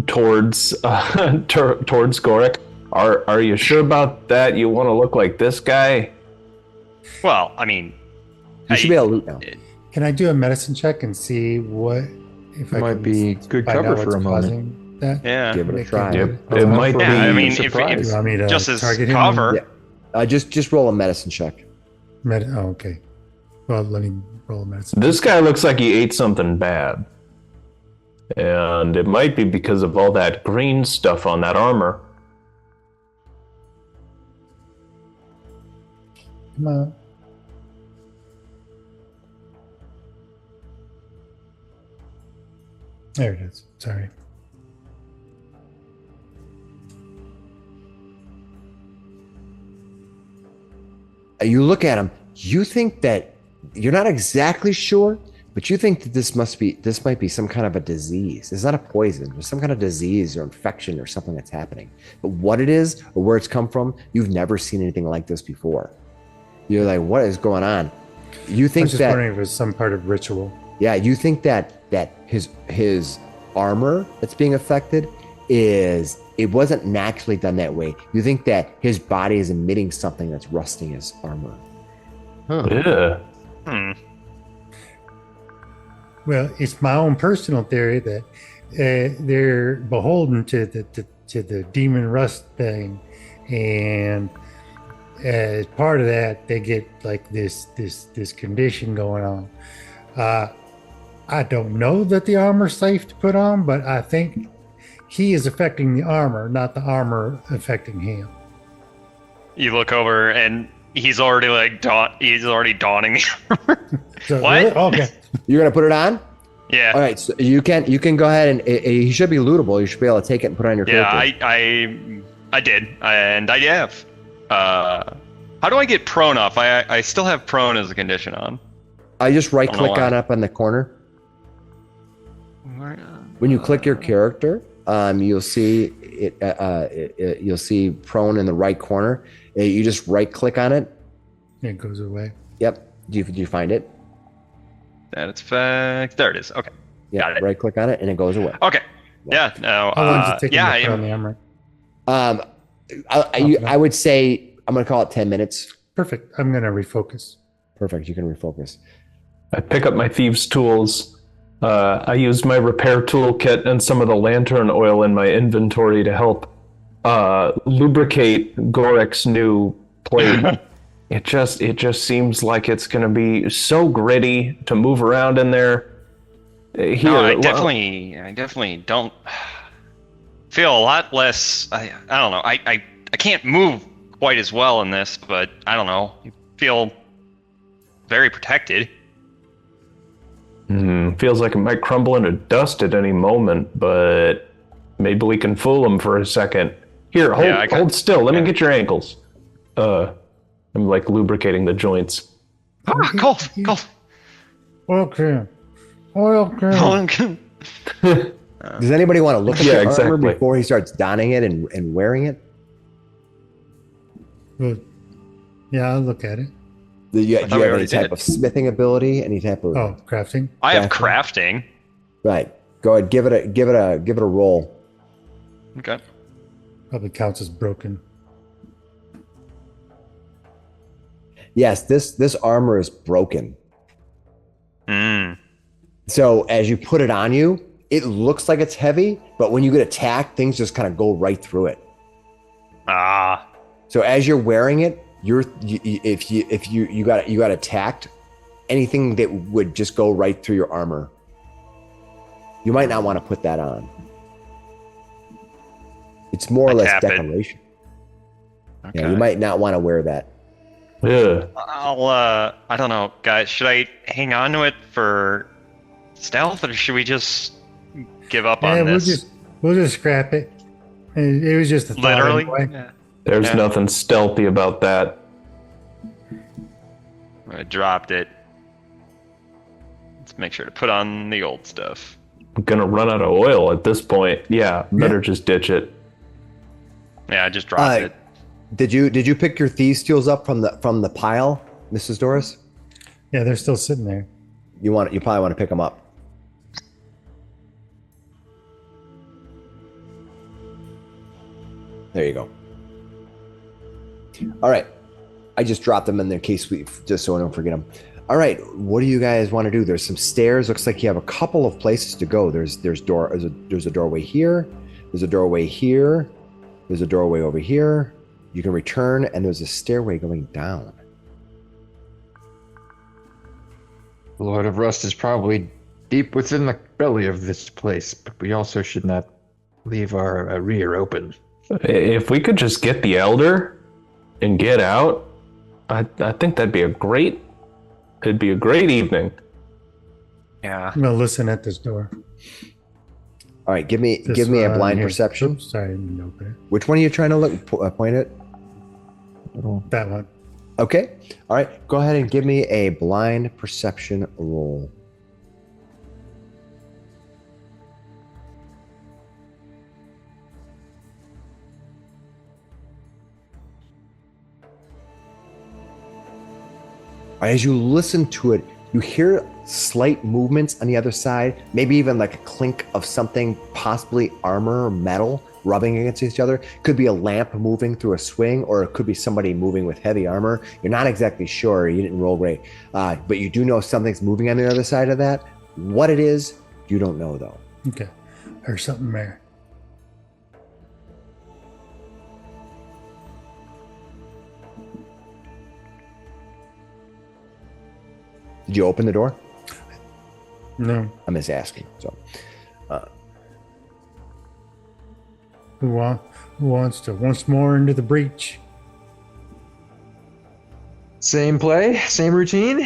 towards towards Gorik. Are you sure about that? You want to look like this guy? Well, I mean, You should be able to loot now. Can I do a medicine check and see what if I Might can be good find cover out for what's a moment. causing that? Yeah. Give it a Make try. it- It might for be. Yeah, I mean, if- surprise. You want me to Just as target him? cover. Yeah. Just roll a medicine check. Oh, okay. Well, let me roll a medicine. This guy looks like he ate something bad. And it might be because of all that green stuff on that armor. Come on. There it is. Sorry. You look at him, you think that you're not exactly sure, but you think that this might be some kind of a disease. It's not a poison. There's some kind of disease or infection or something that's happening. But what it is or where it's come from, you've never seen anything like this before. You're like, what is going on? You I think was just that wondering if it was some part of ritual. yeah, you think that his armor that's being affected it wasn't naturally done that way. You think that his body is emitting something that's rusting his armor. Yeah. Hmm. Well, it's my own personal theory that they're beholden to the demon rust thing, and as part of that, they get like this condition going on. I don't know that the armor's safe to put on, but I think he is affecting the armor, not the armor affecting him. You look over and he's already he's already donning the armor. So, What? really? Okay. You're gonna put it on? Yeah. All right, so you can go ahead and he should be lootable. You should be able to take it and put it on your Yeah, character. I did, and I have. How do I get prone off? I still have prone as a condition on. I just right don't know click why. on up in the corner. When you click your character, you'll see it. You'll see prone in the right corner. You just right click on it. It goes away. Yep. Do you find it? That's fact. There it is. Okay. Yeah. Got it. Right click on it and it goes away. Okay. Yeah. No. How long does it take yeah. him to put on I, the armor? I would say I'm gonna call it 10 minutes. Perfect. I'm going to refocus. Perfect. You can refocus. I pick up my thieves' tools. I use my repair toolkit and some of the lantern oil in my inventory to help lubricate Gorik's new plate. It just seems like it's going to be so gritty to move around in there. Here, no, I definitely don't feel a lot less. I don't know. I can't move quite as well in this, but I don't know. You feel very protected. Feels like it might crumble into dust at any moment, but maybe we can fool him for a second. Here, hold still. Let me get your ankles. I'm like lubricating the joints. Cold. Oil can. Oil can. Does anybody want to look at Yeah, the armor exactly. before he starts donning it and wearing it? Well, yeah, I'll look at it. Do you thought have we any already type did. of smithing ability? Any type of Oh, crafting. I have crafting. right? Go ahead, give it a roll. Okay. Probably counts as broken. Yes, this armor is broken. Mm. So as you put it on you, it looks like it's heavy, but when you get attacked, things just kind of go right through it. Ah. So as you're wearing it, if you got attacked, anything that would just go right through your armor, you might not want to put that on. It's more or less tap it. decoration. Okay. Yeah, you might not want to wear that. Yeah. I don't know, guys. Should I hang on to it for stealth, or should we just give up on this? We'll just scrap it. It was just a thought Literally? anyway. Yeah. There's Yeah. nothing stealthy about that. I dropped it. Let's make sure to put on the old stuff. I'm gonna run out of oil at this point. Yeah, better just ditch it. Yeah, I just dropped it. Did you pick your thieves' tools up from the pile, Mrs. Doris? Yeah, they're still sitting there. You probably want to pick them up. There you go. All right. I just dropped them in there in case just so I don't forget them. All right. What do you guys want to do? There's some stairs. Looks like you have a couple of places to go. There's a doorway here. There's a doorway here. There's a doorway over here. You can return, and there's a stairway going down. The Lord of Rust is probably deep within the belly of this place, but we also should not leave our rear open. If we could just get the Elder and get out, I think that'd be it'd be a great evening. Yeah. I'm gonna listen at this door. All right. Give me This a one blind here. perception. Oops, sorry, I didn't open Which one are you trying to point at? it. That one. Okay. All right. Go ahead and give me a blind perception roll. As you listen to it, you hear slight movements on the other side, maybe even like a clink of something, possibly armor or metal rubbing against each other. Could be a lamp moving through a swing, or it could be somebody moving with heavy armor. You're not exactly sure. You didn't roll great. But you do know something's moving on the other side of that. What it is, you don't know though. Okay. There's something there. Did you open the door? No. I'm just asking. So, Who wants to once more into the breach? Same play, same routine.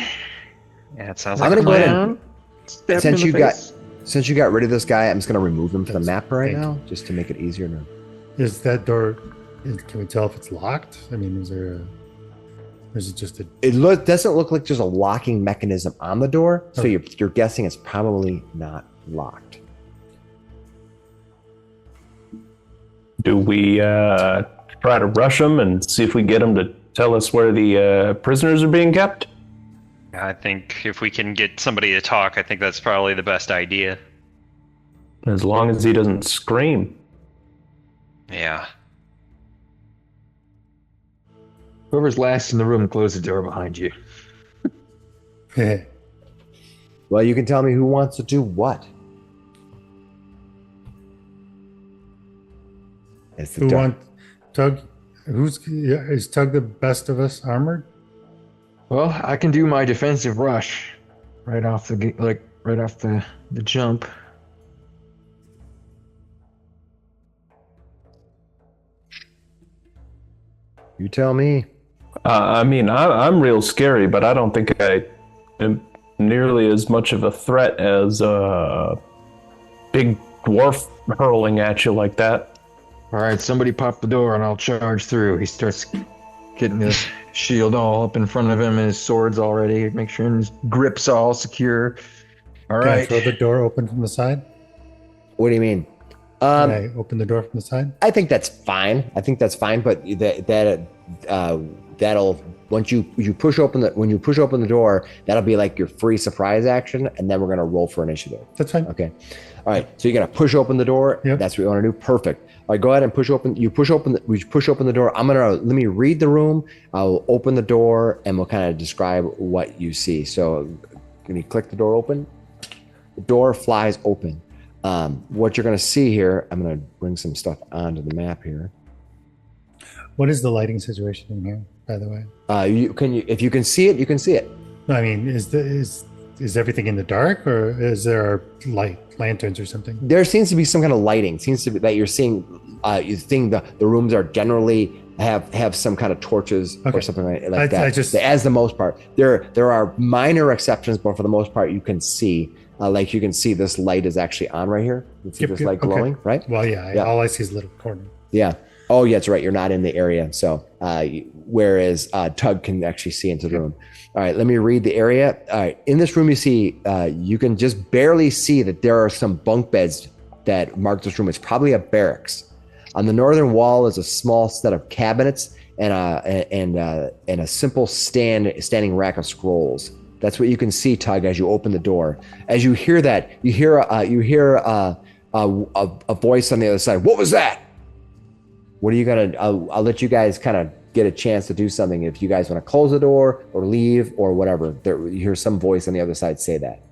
Yeah, it sounds I'm like gonna a go plan. ahead Stab him since in you the got face. since you got rid of this guy, I'm just gonna remove him from the That's- map right thank now, just to make it easier. Is that door? Can we tell if it's locked? I mean, is it just a? It doesn't look like there's a locking mechanism on the door, so Okay. you're guessing it's probably not locked. Do we try to rush them and see if we get them to tell us where the prisoners are being kept? I think if we can get somebody to talk, I think that's probably the best idea. As long as he doesn't scream. Yeah. Whoever's last in the room, close the door behind you. Well, you can tell me who wants to do what. It's the Who dark. want Tug? Is Tug the best of us armored? Well, I can do my defensive rush right off the right off the jump. You tell me. I mean, I'm real scary, but I don't think I am nearly as much of a threat as a big dwarf hurling at you like that. All right, somebody pop the door and I'll charge through. He starts getting shield all up in front of him and his swords already. Make sure his grip's all secure. All Can I right. throw the door open from the side? What do you mean? Can I open the door from the side? I think that's fine. But that'll once you push open the door, that'll be like your free surprise action, and then we're gonna roll for initiative. That's fine. Okay. All right. So you're gonna push open the door. Yep. That's what you want to do. Perfect. All right. Go ahead and push open. We push open the door. Let me read the room. I'll open the door, and we'll kind of describe what you see. So, when you click the door open, the door flies open. What you're gonna see here, I'm gonna bring some stuff onto the map here. What is the lighting situation in here, by the way? If you can see it, you can see it. No, I mean, is everything in the dark, or is there lanterns or something? There seems to be some kind of lighting. Seems to be that you're seeing. You think the rooms are generally have some kind of torches or something like that. As the most part, there are minor exceptions, but for the most part, you can see. Like you can see, this light is actually on right here. You see this light glowing, right? Well, yeah. All I see is a little corner. Yeah. Oh, yeah, that's right. You're not in the area. So, whereas Tug can actually see into the room. All right, let me read the area. All right, in this room, you see, you can just barely see that there are some bunk beds that mark this room. It's probably a barracks. On the northern wall is a small set of cabinets and a simple standing rack of scrolls. That's what you can see, Tug, as you open the door. As you hear that, you hear a voice on the other side. What was that? What are you gonna? I'll let you guys kind of get a chance to do something if you guys want to close the door or leave or whatever. You hear some voice on the other side say that.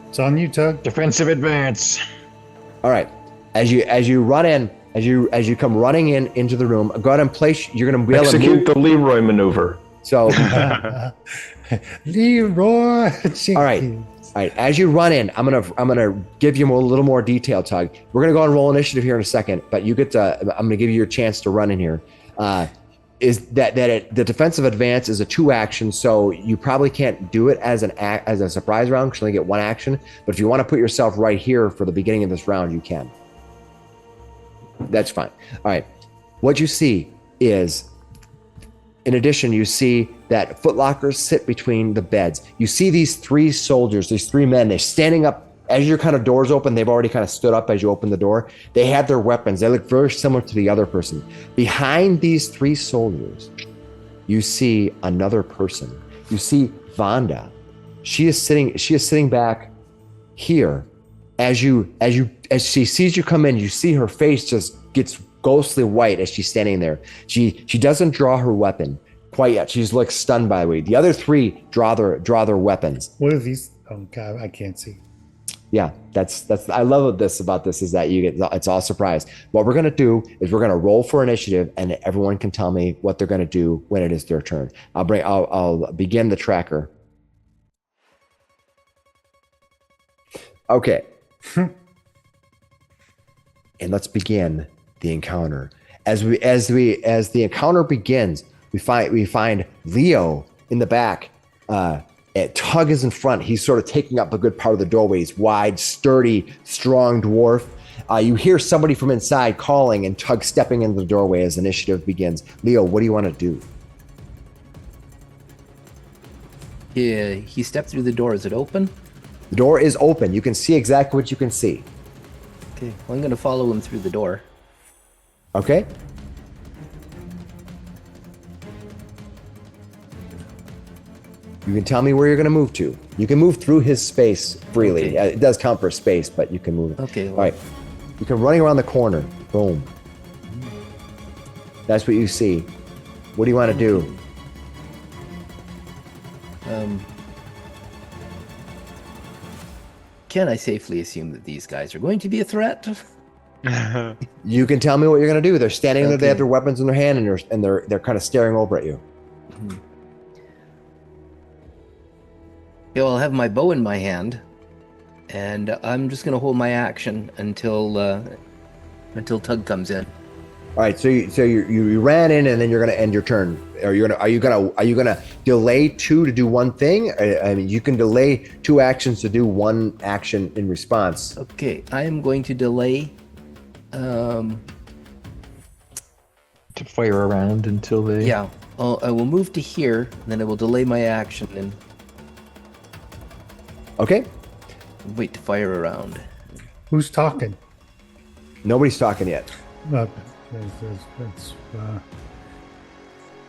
It's on you, Tug. Defensive advance. All right. As you run in, as you come running into the room, go ahead and place. You're gonna be able to Execute move. the Leroy maneuver. So, Leroy. all right. As you run in, I'm gonna give you a little more detail, Tug. We're gonna go and roll initiative here in a second, but I'm gonna give you your chance to run in here. Is the defensive advance is a 2 action, so you probably can't do it as a surprise round because you only get 1 action. But if you want to put yourself right here for the beginning of this round, you can. That's fine. All right. What you see is, in addition, you see that footlockers sit between the beds. You see these 3 soldiers, these 3 men, they're standing up. As your kind of doors open, they've already kind of stood up as you open the door. They have their weapons. They look very similar to the other person. Behind these 3 soldiers, you see another person. You see Vonda. She is sitting back here. As she sees you come in, you see her face just gets ghostly white as she's standing there. She doesn't draw her weapon quite yet. She's like stunned by the way. The other 3 draw their weapons. What are these? Oh God, I can't see. Yeah, that's I love about this is that it's all surprise. What we're gonna do is we're gonna roll for initiative, and everyone can tell me what they're gonna do when it is their turn. I'll begin the tracker. Okay. And let's begin the encounter. As the encounter begins, we find Leo in the back. Tug is in front. He's sort of taking up a good part of the doorway. He's wide, sturdy, strong dwarf. You hear somebody from inside calling, and Tug stepping into the doorway as initiative begins. Leo, what do you want to do? Yeah, he stepped through the door. Is it open? The door is open. You can see exactly what you can see. Okay, well, I'm going to follow him through the door. Okay. You can tell me where you're going to move to. You can move through his space freely. Okay. It does count for space, but you can move it. Okay. Well, All right. You come running around the corner. Boom. That's what you see. What do you want to do? Can I safely assume that these guys are going to be a threat? You can tell me what you're going to do. They're standing there. They Okay. have their weapons in their hand, and they're kind of staring over at you. Okay, well, I'll have my bow in my hand, and I'm just going to hold my action until Tug comes in. All right. So you ran in, and then you're going to end your turn. Are you gonna delay 2 to do one thing? I mean, you can delay 2 actions to do 1 action in response. Okay, I am going to delay. to fire around until they. Yeah. I will move to here, and then I will delay my action and Okay. wait to fire around. Who's talking? Nobody's talking yet. That's,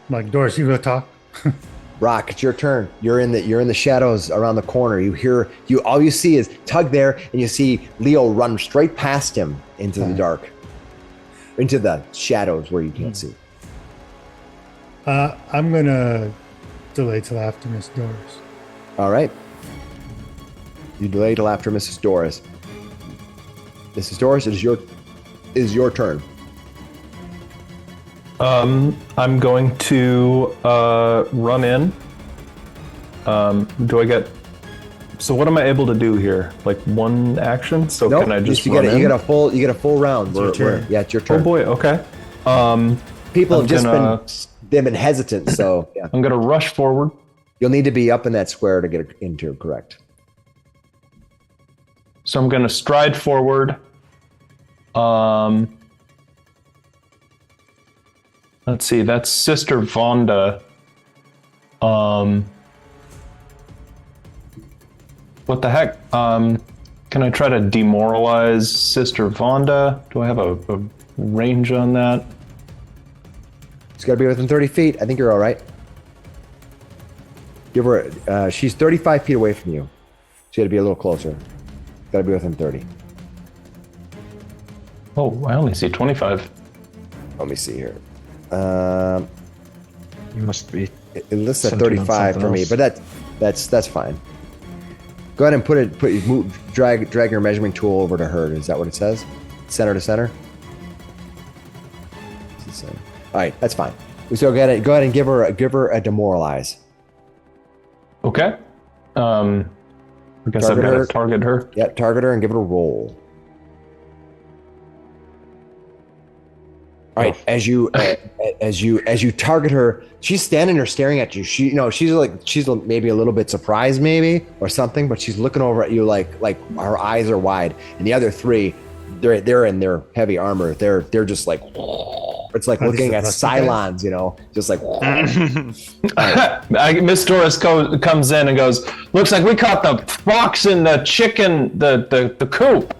like Doris, you gonna talk? Brock, it's your turn. You're in the shadows around the corner. All you see is Tug there, and you see Leo run straight past him into the dark, into the shadows where you can't see. I'm gonna delay till after Miss Doris. All right. You delay till after Mrs. Doris. Mrs. Doris, it is your turn. I'm going to run in. Do I get? So what am I able to do here? Like one action? So Nope, can I just you run in? get a full round. your turn. Yeah, it's your turn. Oh boy. Okay. People I'm have gonna- they've been hesitant, so yeah. I'm gonna rush forward. You'll need to be up in that square to get into it correct. So I'm gonna stride forward. Let's see. That's Sister Vonda. What the heck? Can I try to demoralize Sister Vonda? Do I have a range on that? It's got to be within 30 feet. I think you're all right. Give her. She's 35 feet away from you. She got to be a little closer. Got to be within 30. Oh, I only see 25. Let me see here. You must be. It lists at Centered on 35 for something me, else. but that's fine. Go ahead and drag your measuring tool over to her. Is that what it says? Center to center. All right, that's fine. So go ahead and give her a demoralize. Okay. I guess Target I've got her. to target her. Yeah, target her and give it a roll. All right, as you target her, she's standing there staring at you. She's maybe a little bit surprised, maybe or something, but she's looking over at you like her eyes are wide. And the other three, they're in their heavy armor. They're just like, it's like looking at Cylons, just like. Miss Doris comes in and goes, "Looks like we caught the fox and the chicken, the coop."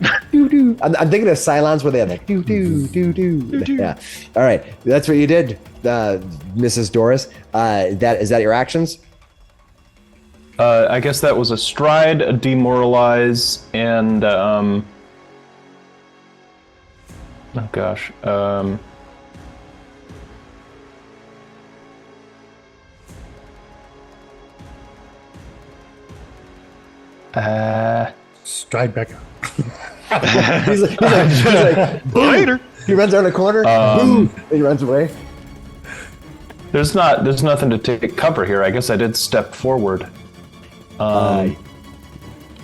I'm thinking of Cylons where they have like Yeah. All right, that's what you did, Mrs. Doris. Is that your actions? I guess that was a stride, a demoralize, and oh gosh. Stride back up. he's like Later. He runs around the corner. Boom! And he runs away. There's nothing to take cover here. I guess I did step forward.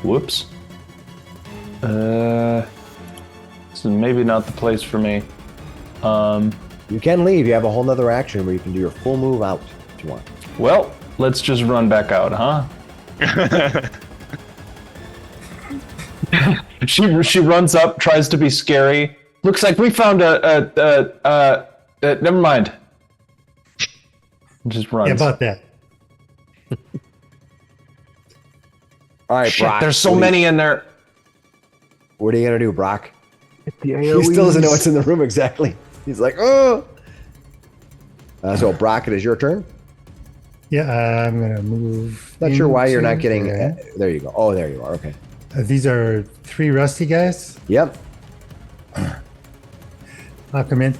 Whoops. This is maybe not the place for me. You can leave. You have a whole nother action where you can do your full move out if you want. Well, let's just run back out, huh? She runs up, tries to be scary. Looks like we found never mind. Just runs. Yeah, about that. All right, Shit, Brock. there's so many in there. What are you gonna do, Brock? The He still doesn't know what's in the room exactly. He's like, oh. So Brock, it is your turn. Yeah, I'm gonna move. Not sure why you're not into getting. there. There you go. Oh, there you are. Okay. These are 3 rusty guys. Yep. I'll come in.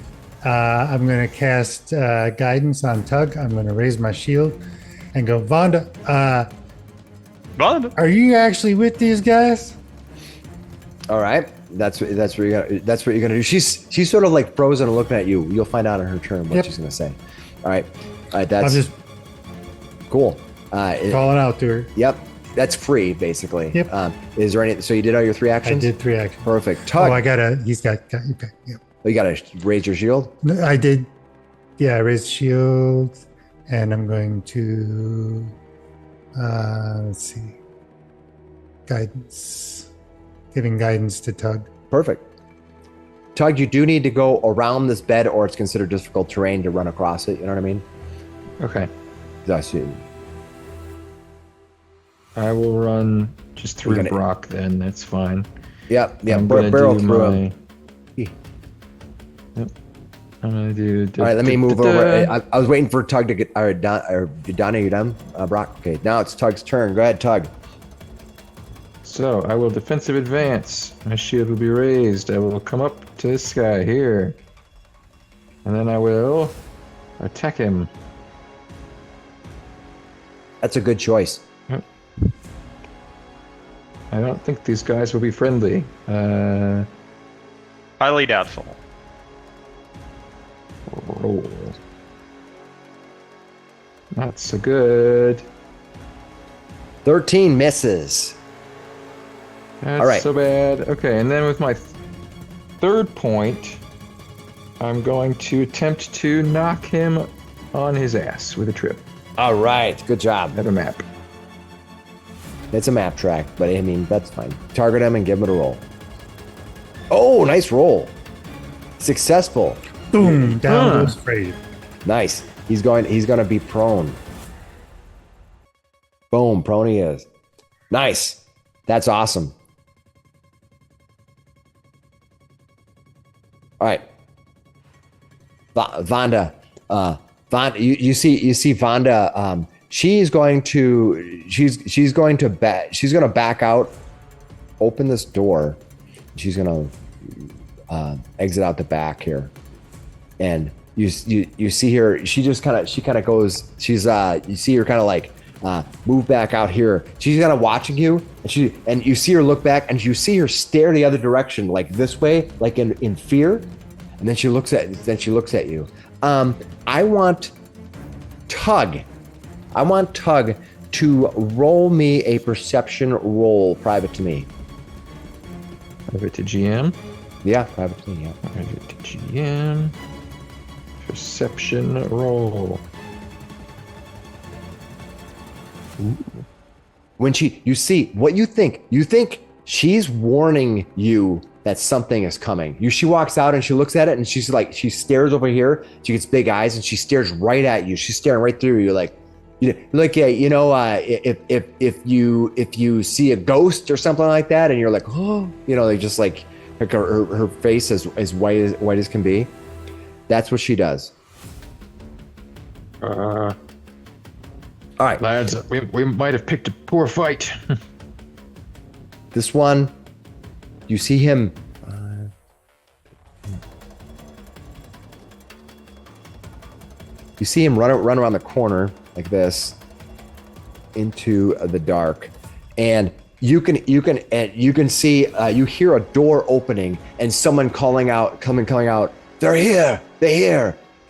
I'm going to cast guidance on Tug. I'm going to raise my shield and go, Vonda, Vonda. are you actually with these guys? All right. That's what you're gonna do. She's sort of like frozen and looking at you. You'll find out on her turn what Yep. she's gonna say. All right. I'm That's just cool. calling out to her. Yep. That's free, basically. Yep. Is there any? So you did all your 3 I actions. did 3 actions. Perfect. Tug. He's got okay. Yep. You gotta raise your shield. No, I did. Yeah, I raised shield, and I'm going to, let's see, guidance, giving guidance to Tug. Perfect. Tug, you do need to go around this bed, or it's considered difficult terrain to run across it. You know what I mean? Okay. That's it. I will run just through gonna- Brock then. That's fine. Yep. I'm gonna Barrel do through my. him. Yep. I'm gonna do. All right, let me move over. I was waiting for Tug to get. All right, Donna, you done? Brock. Okay, now it's Tug's turn. Go ahead, Tug. So I will defensive advance. My shield will be raised. I will come up to this guy here, and then I will attack him. That's a good choice. I don't think these guys will be friendly. Highly doubtful. Roll. Not so good. 13 misses. That's All right. so bad. Okay, and then with my third point, I'm going to attempt to knock him on his ass with a trip. All right, good job. I have a map. It's a map track, but I mean, that's fine. Target him and give him a roll. Oh, nice roll. Successful. Boom! Down goes Frazier. Nice. He's going to be prone. Boom, prone he is. Nice. That's awesome. All right. Vonda, you see Vonda, she's going to back out, open this door. She's going to exit out the back here. And you see her, she kind of goes, you see her kind of like move back out here. She's kind of watching you, and you see her look back, and you see her stare the other direction, like this way, like in fear. And then she looks at you. I want Tug to roll me a perception roll private to me. Private to GM. Yeah, private to me, yeah. Private to GM. Perception roll. When you see what you think she's warning you that something is coming. She walks out and she looks at it, and she's like, she stares over here. She gets big eyes and she stares right at you. She's staring right through you, like, if you see a ghost or something like that, and you're like, oh, they just like her face as white as can be. That's what she does. All right, Lads, we might have picked a poor fight. this one, you see him. You see him run around the corner like this into the dark, and you can see you hear a door opening and someone calling out. They're here,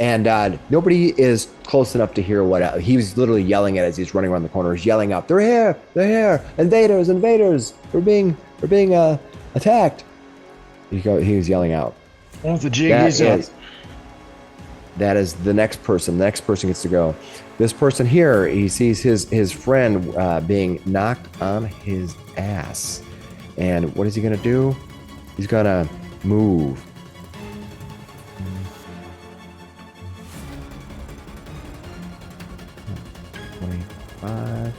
and nobody is close enough to hear what he was literally yelling at as he's running around the corner. He's yelling out, they're here, invaders, we're being attacked. He was yelling out. Oh, the jig is up. That is the next person. The next person gets to go. This person here, he sees his friend being knocked on his ass. And what is he going to do? He's going to move. $25.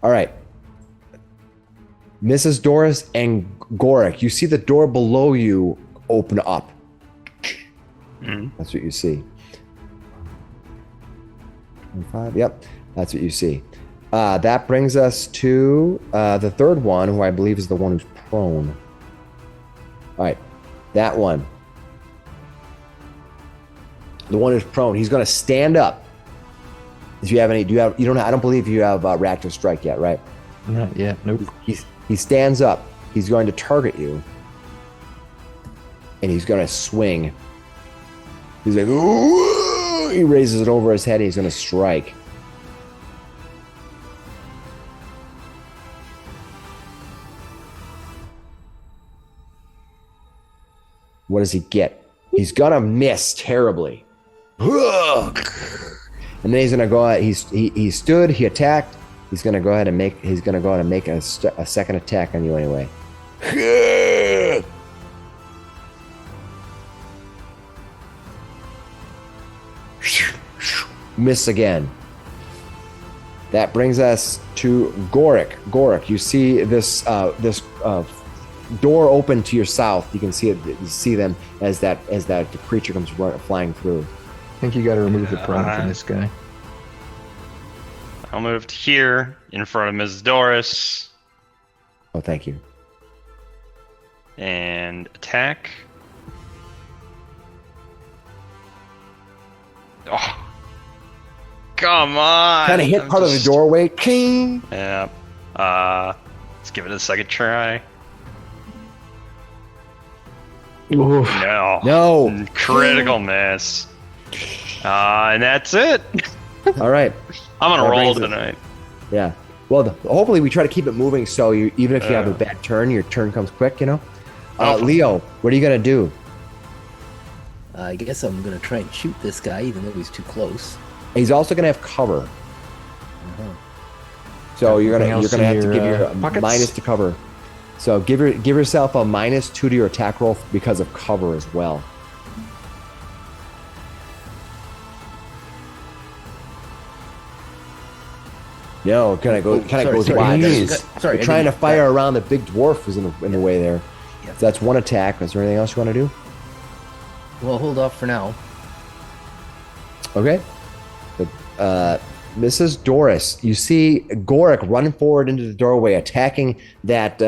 All right. Mrs. Doris and Gorik, you see the door below you open up. That's what you see. 25, yep, that's what you see. That brings us to the third one, who I believe is the one who's prone. All right, that one. The one who's prone. He's going to stand up. Do you have any? I don't believe you have reactive strike yet, right? Not yet. Nope. He stands up. He's going to target you. And he's going to swing. He's like, ooh! He raises it over his head and he's going to strike. What does he get? He's going to miss terribly. and then he's gonna go ahead. He stood. He attacked. He's gonna go ahead and make. He's gonna go ahead and make a second attack on you anyway. Miss again. That brings us to Gorik. Gorik, you see this door open to your south. You can see it. You see them as that the creature comes flying through. I think you got to remove the prone from this guy. I'll move to here in front of Mrs. Doris Oh, thank you. and attack. Oh, come on! Kind of hit I'm part of the just- doorway. King. Yeah. Let's give it a second try. Oof. No. No. Critical miss. And that's it. All right. I'm gonna That roll brings it- tonight. Yeah. Well, hopefully we try to keep it moving so you, even if you have a Yeah. bad turn, your turn comes quick, you know? Oh. Leo, what are you going to do? I guess I'm gonna try and shoot this guy, even though he's too close. He's also going to have cover. Uh-huh. So you're Anything gonna else have in to your, give your pockets? minus to cover. So give yourself a -2 to your attack roll because of cover as well. No, kind of goes Sorry, wide. sorry, You're I trying to didn't- fire around the big dwarf who's in the way there. Yeah. So that's one attack. Is there anything else you want to do? Well, hold off for now. Okay. But, Mrs. Doris, you see Gorik running forward into the doorway, attacking that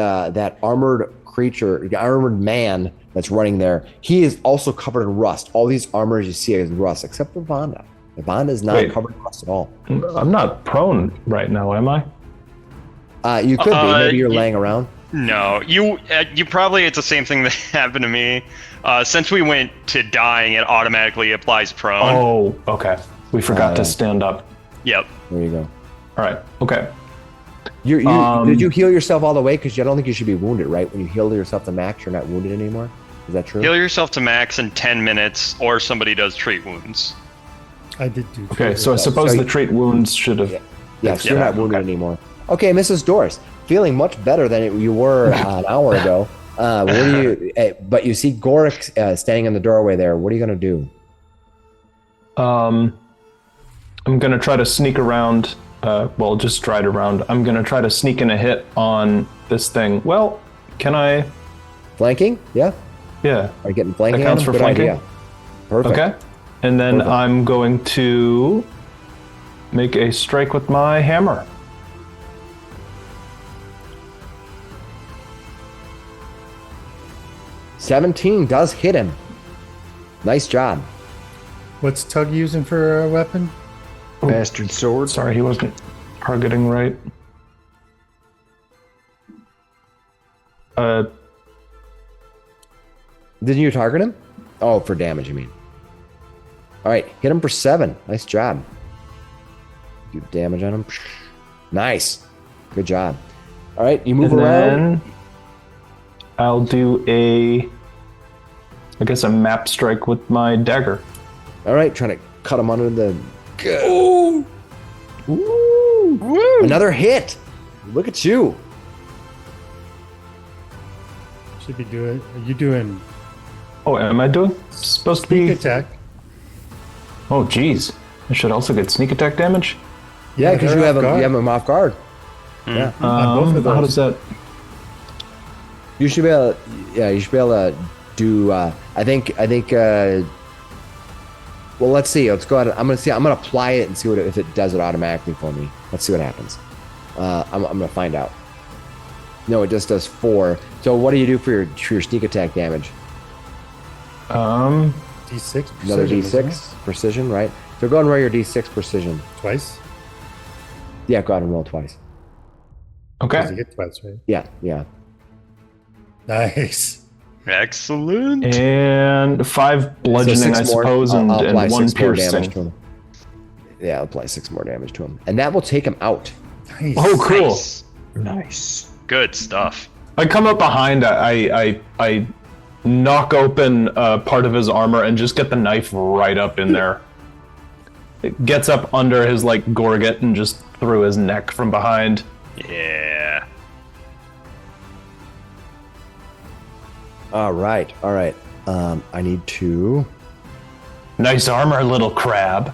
armored creature, armored man that's running there. He is also covered in rust. All these armors you see is rust, except for Vonda. Vonda is not Wait. covered in rust at all. I'm not prone right now, am I? You could be. Maybe you're you- laying around. No, you probably, it's the same thing that happened to me. Since we went to dying, it automatically applies prone. Oh, okay. We forgot yeah. to stand up. Yep. There you go. All right. Okay. Did you heal yourself all the way? Because I don't think you should be wounded, right? When you heal yourself to max, you're not wounded anymore. Is that true? Heal yourself to max in 10 minutes, or somebody does treat wounds. I did do. Okay. So I suppose So the you- trait wounds should have. Yeah. Yes, you're Yeah, not wounded okay. anymore. Okay, Mrs. Doris, feeling much better than you were an hour ago. What do you? But you see Gorik standing in the doorway there. What are you gonna do? I'm gonna try to sneak around. Well, just stride around. I'm gonna try to sneak in a hit on this thing. Well, can I? Flanking? Yeah. Yeah. Are you getting flanking? That counts on him? for Good flanking? idea. Perfect. Okay. And then Perfect. I'm going to make a strike with my hammer. $17 does hit him. Nice job. What's Tug using for a weapon? Bastard sword. Sorry, he wasn't targeting right. Didn't you target him? Oh, for damage, you mean? All right, hit him for 7. Nice job. Do damage on him. Nice. Good job. All right, you move And around. then I'll do I guess a map strike with my dagger. All right, trying to cut him under the. Ooh. Ooh. Another hit. Look at you. Should be doing. Are you doing Oh, am I doing? Supposed to sneak be. attack? Oh, geez. I should also get sneak attack damage. Yeah, because they're you have off guard. him off guard. Yeah, On both of How those. does that? you should be able. You should be able to do. I think. Well, let's see. Let's go ahead. I'm gonna apply it and see if it does it automatically for me. Let's see what happens. I'm gonna find out. No, it just does 4. So what do you do for your sneak attack damage? D6. Another precision, isn't D6 precision, right? So go ahead and roll your D6 precision. it? Twice. Yeah, go ahead and roll twice. Because Okay. you hit twice, right? Yeah. Nice. Excellent. And 5 bludgeoning, I 6 more. suppose, I'll and apply 1 6 more damage piercing. to him. Yeah, I'll apply 6 more damage to him, and that will take him out. Nice. Oh, cool. Nice. Nice. Good stuff. I come up behind. I knock open part of his armor and just get the knife right up in there. gets up under his like gorget and just through his neck from behind. Yeah. All right. I need to. Nice armor, little crab.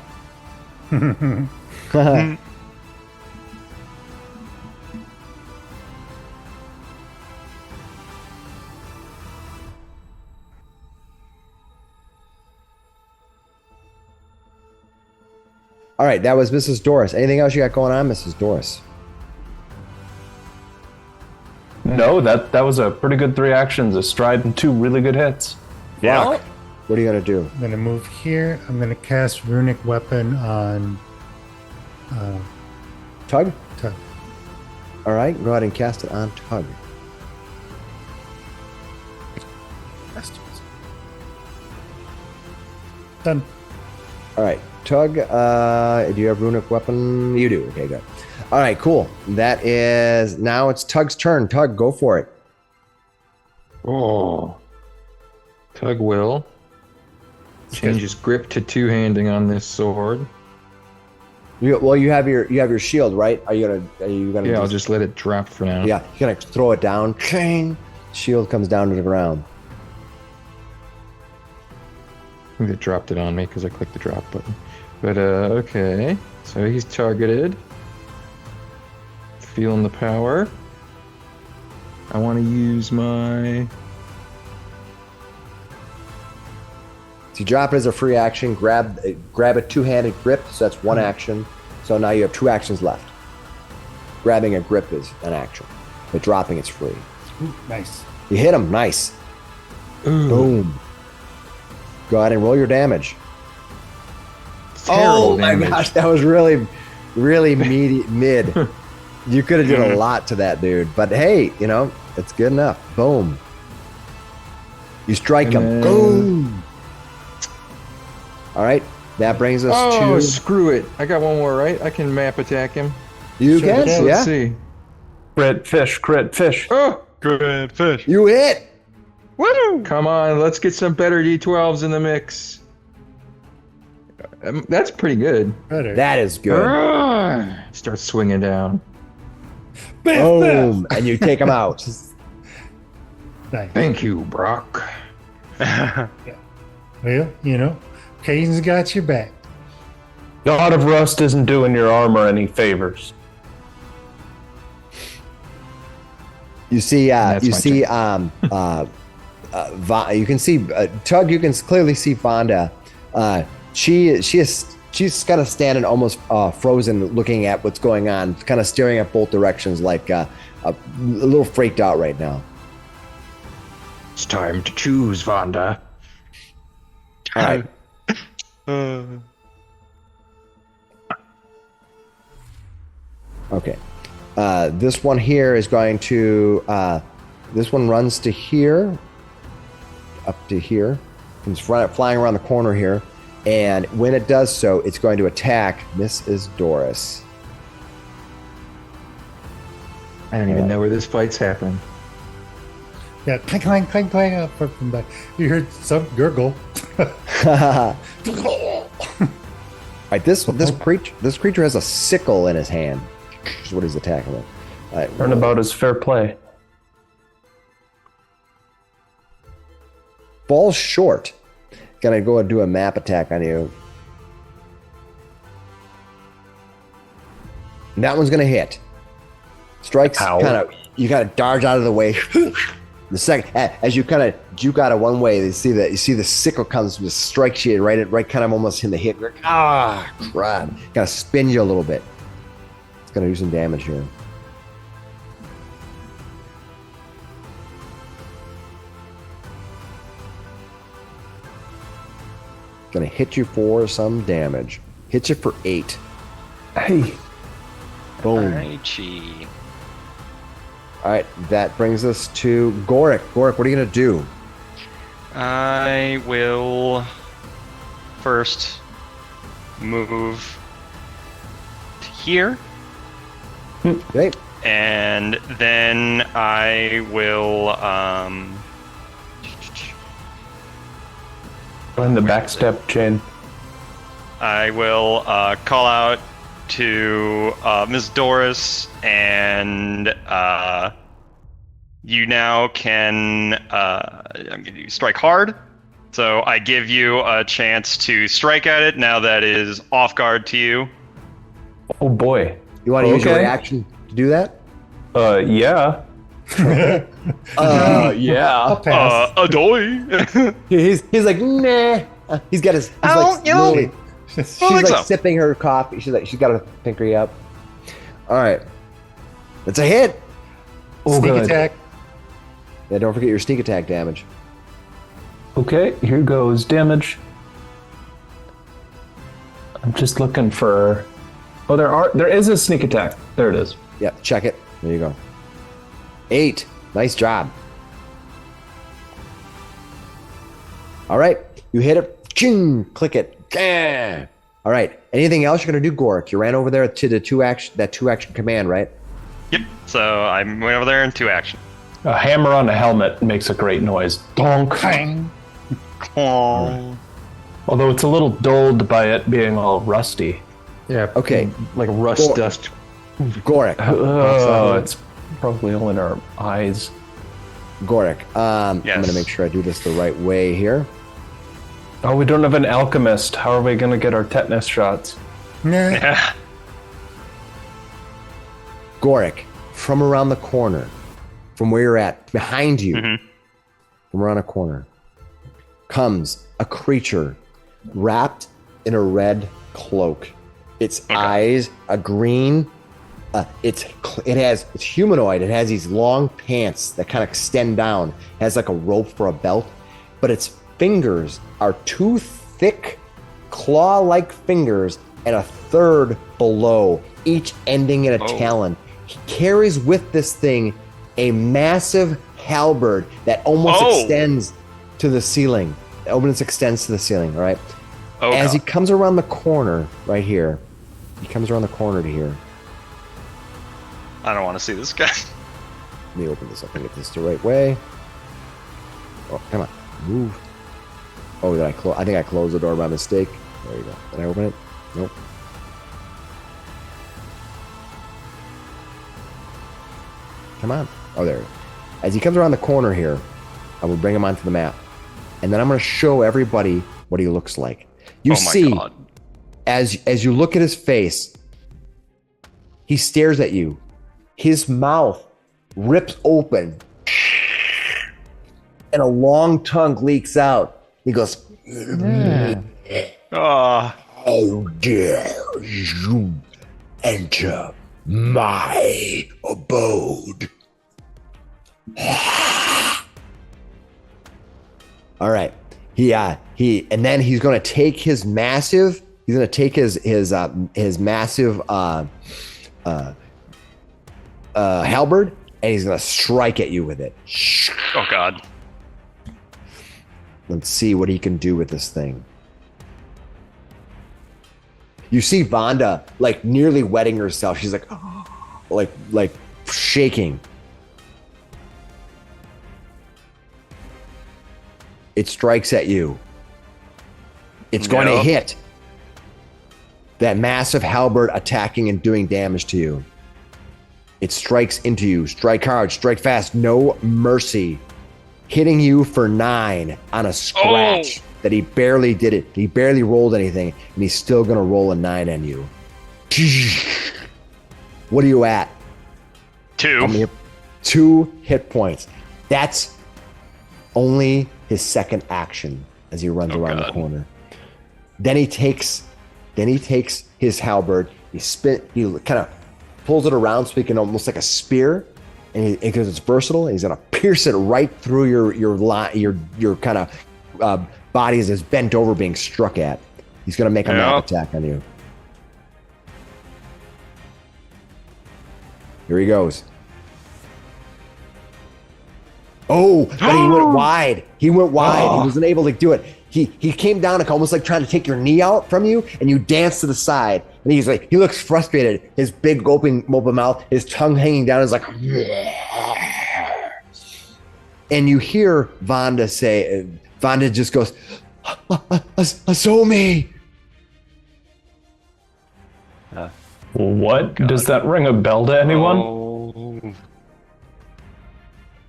All right, that was Mrs. Doris. Anything else you got going on, Mrs. Doris? No, that was a pretty good 3 actions, a stride, and 2 really good hits. Rock, what are you going to do? I'm going to move here. I'm going to cast Runic Weapon on Tug? Tug. All right, go ahead and cast it on Tug. Done. All right, Tug, do you have Runic Weapon? You do. Okay, good. All right, cool. Now it's Tug's turn. Tug, go for it. Oh. Tug will change his grip to two-handing on this sword. You have your shield, right? Are you gonna? Yeah, I'll just let it drop for now. Yeah, you're gonna throw it down. Cling. Shield comes down to the ground. I think it dropped it on me because I clicked the drop button. But, okay. So he's targeted. Feeling the power. I want to use my... So you drop it as a free action. Grab a two-handed grip. So that's one action. So now you have 2 actions left. Grabbing a grip is an action, but dropping it's free. Ooh, nice. You hit him. Nice. Ooh, Boom. Go ahead and roll your damage. terrible damage. Gosh, that was really, really mid. You could have done a lot to that dude, but hey, it's good enough. Boom. You strike him. then- Boom. All right, that brings us Oh, to screw it. I got one more, right? I can map attack him. you Sure, can, yeah. yeah. Let's see. Crit fish. Oh, Good fish. You hit. Woo! come on. Let's get some better D12s in the mix. That's pretty good. Better. That is good. Start swinging down. Boom, and you take him out. Nice. Thank you, Brock. Well, Caden's got your back. God of Rust isn't doing your armor any favors. You see, That's you my see, you can see Tug. You can clearly see Vonda. She's kind of standing almost frozen, looking at what's going on, kind of staring at both directions, like a little freaked out right now. It's time to choose, Vonda. All right. Okay. This one here is going to. This one runs to here, up to here, and it's flying around the corner here. And when it does so, it's going to attack Mrs. Doris. I don't even know where this fight's happening. Yeah, clank, clank, clank, clank up from back. You heard some gurgle. All right, this creature has a sickle in his hand. Which is what he's attacking with. All right, Turnabout is fair play. falls short. Gonna go and do a map attack on you. And that one's gonna hit. Strikes Ow. kind of. You gotta dodge out of the way. The second, as you kind of juke out of one way, you see the sickle comes, just strikes you right kind of almost in the hip. You're like, ah, crap! Kind of spin you a little bit. It's gonna do some damage here. Gonna hit you for some damage. Hit you for 8. Hey, Boom. Alrighty. All right, that brings us to Gorik. Gorik, what are you gonna do? I will first move to here, Okay. and then I will find the backstep chain. I will call out to Ms. Doris, and you now can I'm going to strike hard. So I give you a chance to strike at it now that it is off guard to you. Oh boy. You want to use your Okay. reaction to do that? Yeah. I'll Yeah. pass. Adoy. He's like, nah. He's got his. He's like, slowly. She's think like so. sipping her coffee. She's got her pinkery up. All right. It's a hit. Oh, Sneak good. attack. Yeah, don't forget your sneak attack damage. Okay, here goes damage. I'm just looking for. Oh, there is a sneak attack. There it is. Yeah, check it. There you go. 8. Nice job. All right. You hit it. Ching, click it. Gah. All right. Anything else you're going to do, Gorik? You ran over there to the two action command, right? Yep. So I went over there in 2 action. A hammer on a helmet makes a great noise. Donk. Oh. Although it's a little dulled by it being all rusty. Yeah. Okay. Like rust Cool. dust. Gorik. Oh, it's probably all in our eyes. Gorik. I'm Yes. going to make sure I do this the right way here. Oh, we don't have an alchemist. How are we going to get our tetanus shots? Nah. Yeah. Gorik, from around the corner, from where you're at, behind you, from around a corner, comes a creature wrapped in a red cloak. Its eyes are green. It's humanoid. It has these long pants that kind of extend down. It has like a rope for a belt, but its fingers are 2 thick claw-like fingers and a third below, each ending in a talon. He carries with this thing a massive halberd that almost extends to the ceiling. It almost extends to the ceiling, all right? Oh, As he God. comes around the corner right here, he comes around the corner to here. I don't want to see this guy. Let me open this up and get this the right way. Oh, come on. Move. Oh, did I close? I think I closed the door by mistake. There you go. Did I open it? Nope. Come on. Oh, there. As he comes around the corner here, I will bring him onto the map. And then I'm going to show everybody what he looks like. You Oh my see, God. as you look at his face, he stares at you. His mouth rips open and a long tongue leaks out. He goes, Oh, "How dare you enter my abode?" All right. And then he's going to take his massive halberd, and he's going to strike at you with it. oh God. Let's see what he can do with this thing. You see Vonda like nearly wetting herself. She's like, like shaking. It strikes at you. It's going to No. hit that massive halberd, attacking and doing damage to you. It strikes into you. Strike hard, strike fast, no mercy. Hitting you for 9 on a scratch that he barely did it. He barely rolled anything, and he's still going to roll a 9 on you. What are you at? 2. How many- 2 hit points. That's only his second action as he runs around the God. corner. Then he takes his halberd. He kind of pulls it around so he can almost like a spear, and because it's versatile, and he's gonna pierce it right through your kind of body as it's bent over being struck at. He's gonna make a map attack on you. Here he goes. Oh, but he went wide. He went wide. He wasn't able to do it. He came down like almost like trying to take your knee out from you, and you dance to the side. And he's like, he looks frustrated. His big gulping open mouth, his tongue hanging down, is like, and you hear Vonda say, Vonda just goes, "Asomi." What? Does that ring a bell to anyone? Oh.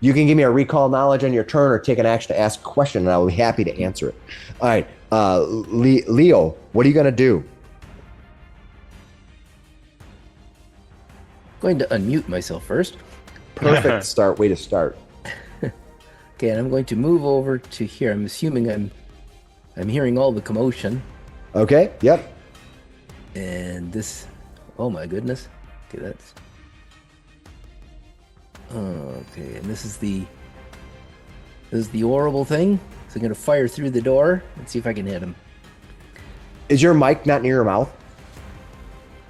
You can give me a recall knowledge on your turn or take an action to ask a question, and I will be happy to answer it. All right, Leo, what are you going to do? Going to unmute myself first. Perfect start. Way to start. Okay, and I'm going to move over to here. I'm assuming I'm hearing all the commotion. Okay. Yep. And this, oh my goodness. Okay, that's okay. And this is the horrible thing. So I'm gonna fire through the door and see if I can hit him. Is your mic not near your mouth?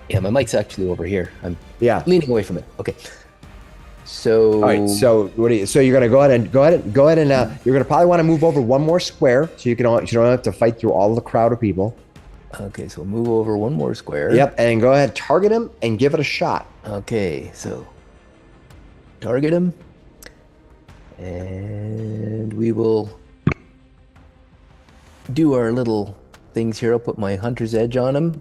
Yeah, my mic's actually over here. I'm Yeah. leaning away from it. Okay. So All right. So what do you? So you're gonna go ahead and you're gonna probably want to move over one more square so you don't have to fight through all the crowd of people. Okay, so move over one more square. Yep. And go ahead, target him, and give it a shot. Okay, so target him, and we will do our little things here. I'll put my hunter's edge on him.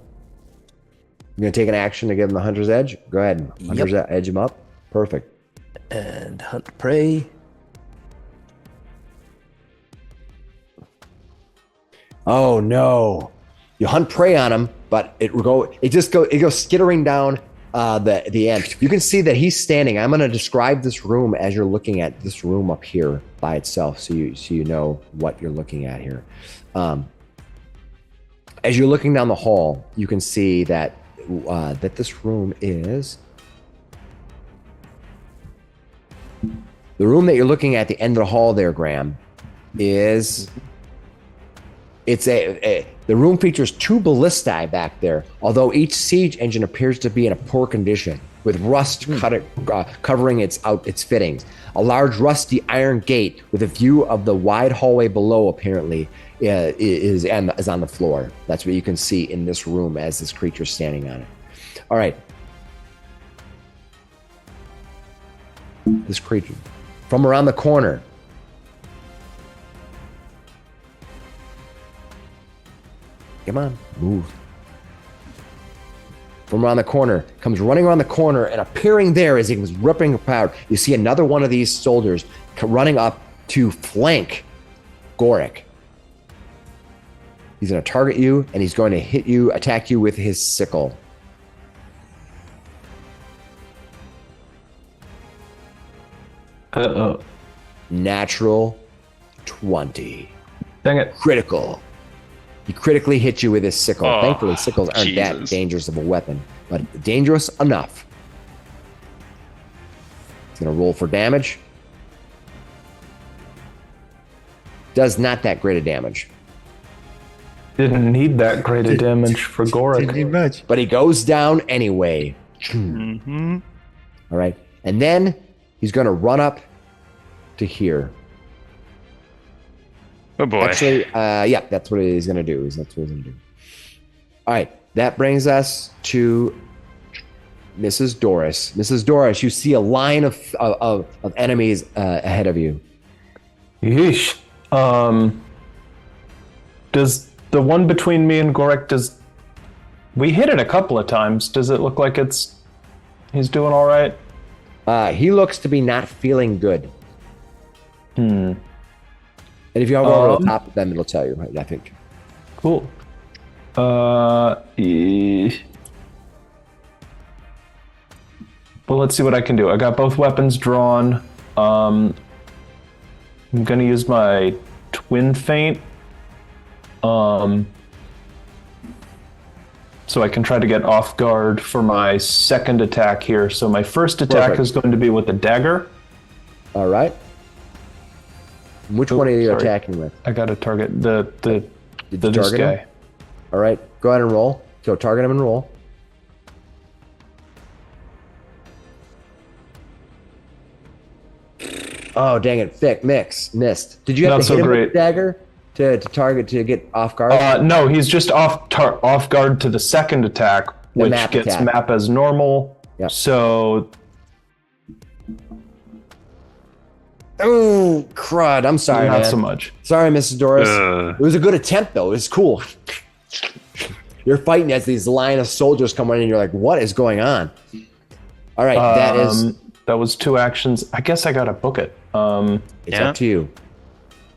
You're gonna take an action to give him the hunter's edge. Go ahead, hunter's edge him up. Perfect. And hunt prey. Oh no! You hunt prey on him, but it goes skittering down the end. You can see that he's standing. I'm going to describe this room as you're looking at this room up here by itself, so you know what you're looking at here. As you're looking down the hall, you can see that this room is. The room that you're looking at the end of the hall there, Graham, is the room features 2 ballistae back there, although each siege engine appears to be in a poor condition, with rust covering its fittings. A large rusty iron gate with a view of the wide hallway below apparently is on the floor. That's what you can see in this room as this creature's standing on it. All right. This creature. From around the corner. Come on, move. From around the corner, comes running around the corner and appearing there as he was ripping apart. You see another one of these soldiers running up to flank Goric. He's going to target you and he's going to attack you with his sickle. Uh-oh. Natural 20. Dang it. Critical. He critically hit you with his sickle. Oh, Thankfully, sickles aren't that dangerous of a weapon, but dangerous enough. He's going to roll for damage. Does not that great a damage. Didn't need that great a damage for Didn't need Goric. much. But he goes down anyway. Mm-hmm. All right. And then he's going to run up to here. Oh boy. Actually, yeah, that's what he's going to do. All right. That brings us to Mrs. Doris. Mrs. Doris, you see a line of enemies ahead of you. Yeesh. Does the one between me and Goric, we hit it a couple of times. Does it look like he's doing all right? He looks to be not feeling good. And if you have over the top of them, it'll tell you, I think. Cool. Well, let's see what I can do. I got both weapons drawn. I'm going to use my twin feint. So I can try to get off guard for my second attack here. So my first attack Perfect. is going to be with the dagger. All right. Which one are you sorry. attacking with? I got to target this target guy. him? All right. Go ahead and roll. So target him and roll. Oh, dang it. Missed. Did you have Not to so hit him with great. the dagger to target to get off guard? No, he's just off guard to the second attack, which map gets attack. map as normal. Yep. So Oh, crud. I'm sorry, not man. so much. Sorry, Mrs. Doris. It was a good attempt, though. It was cool. you're fighting as these line of soldiers come in, and you're like, what is going on? All right, that was 2 actions. I guess I gotta book it. It's up to you.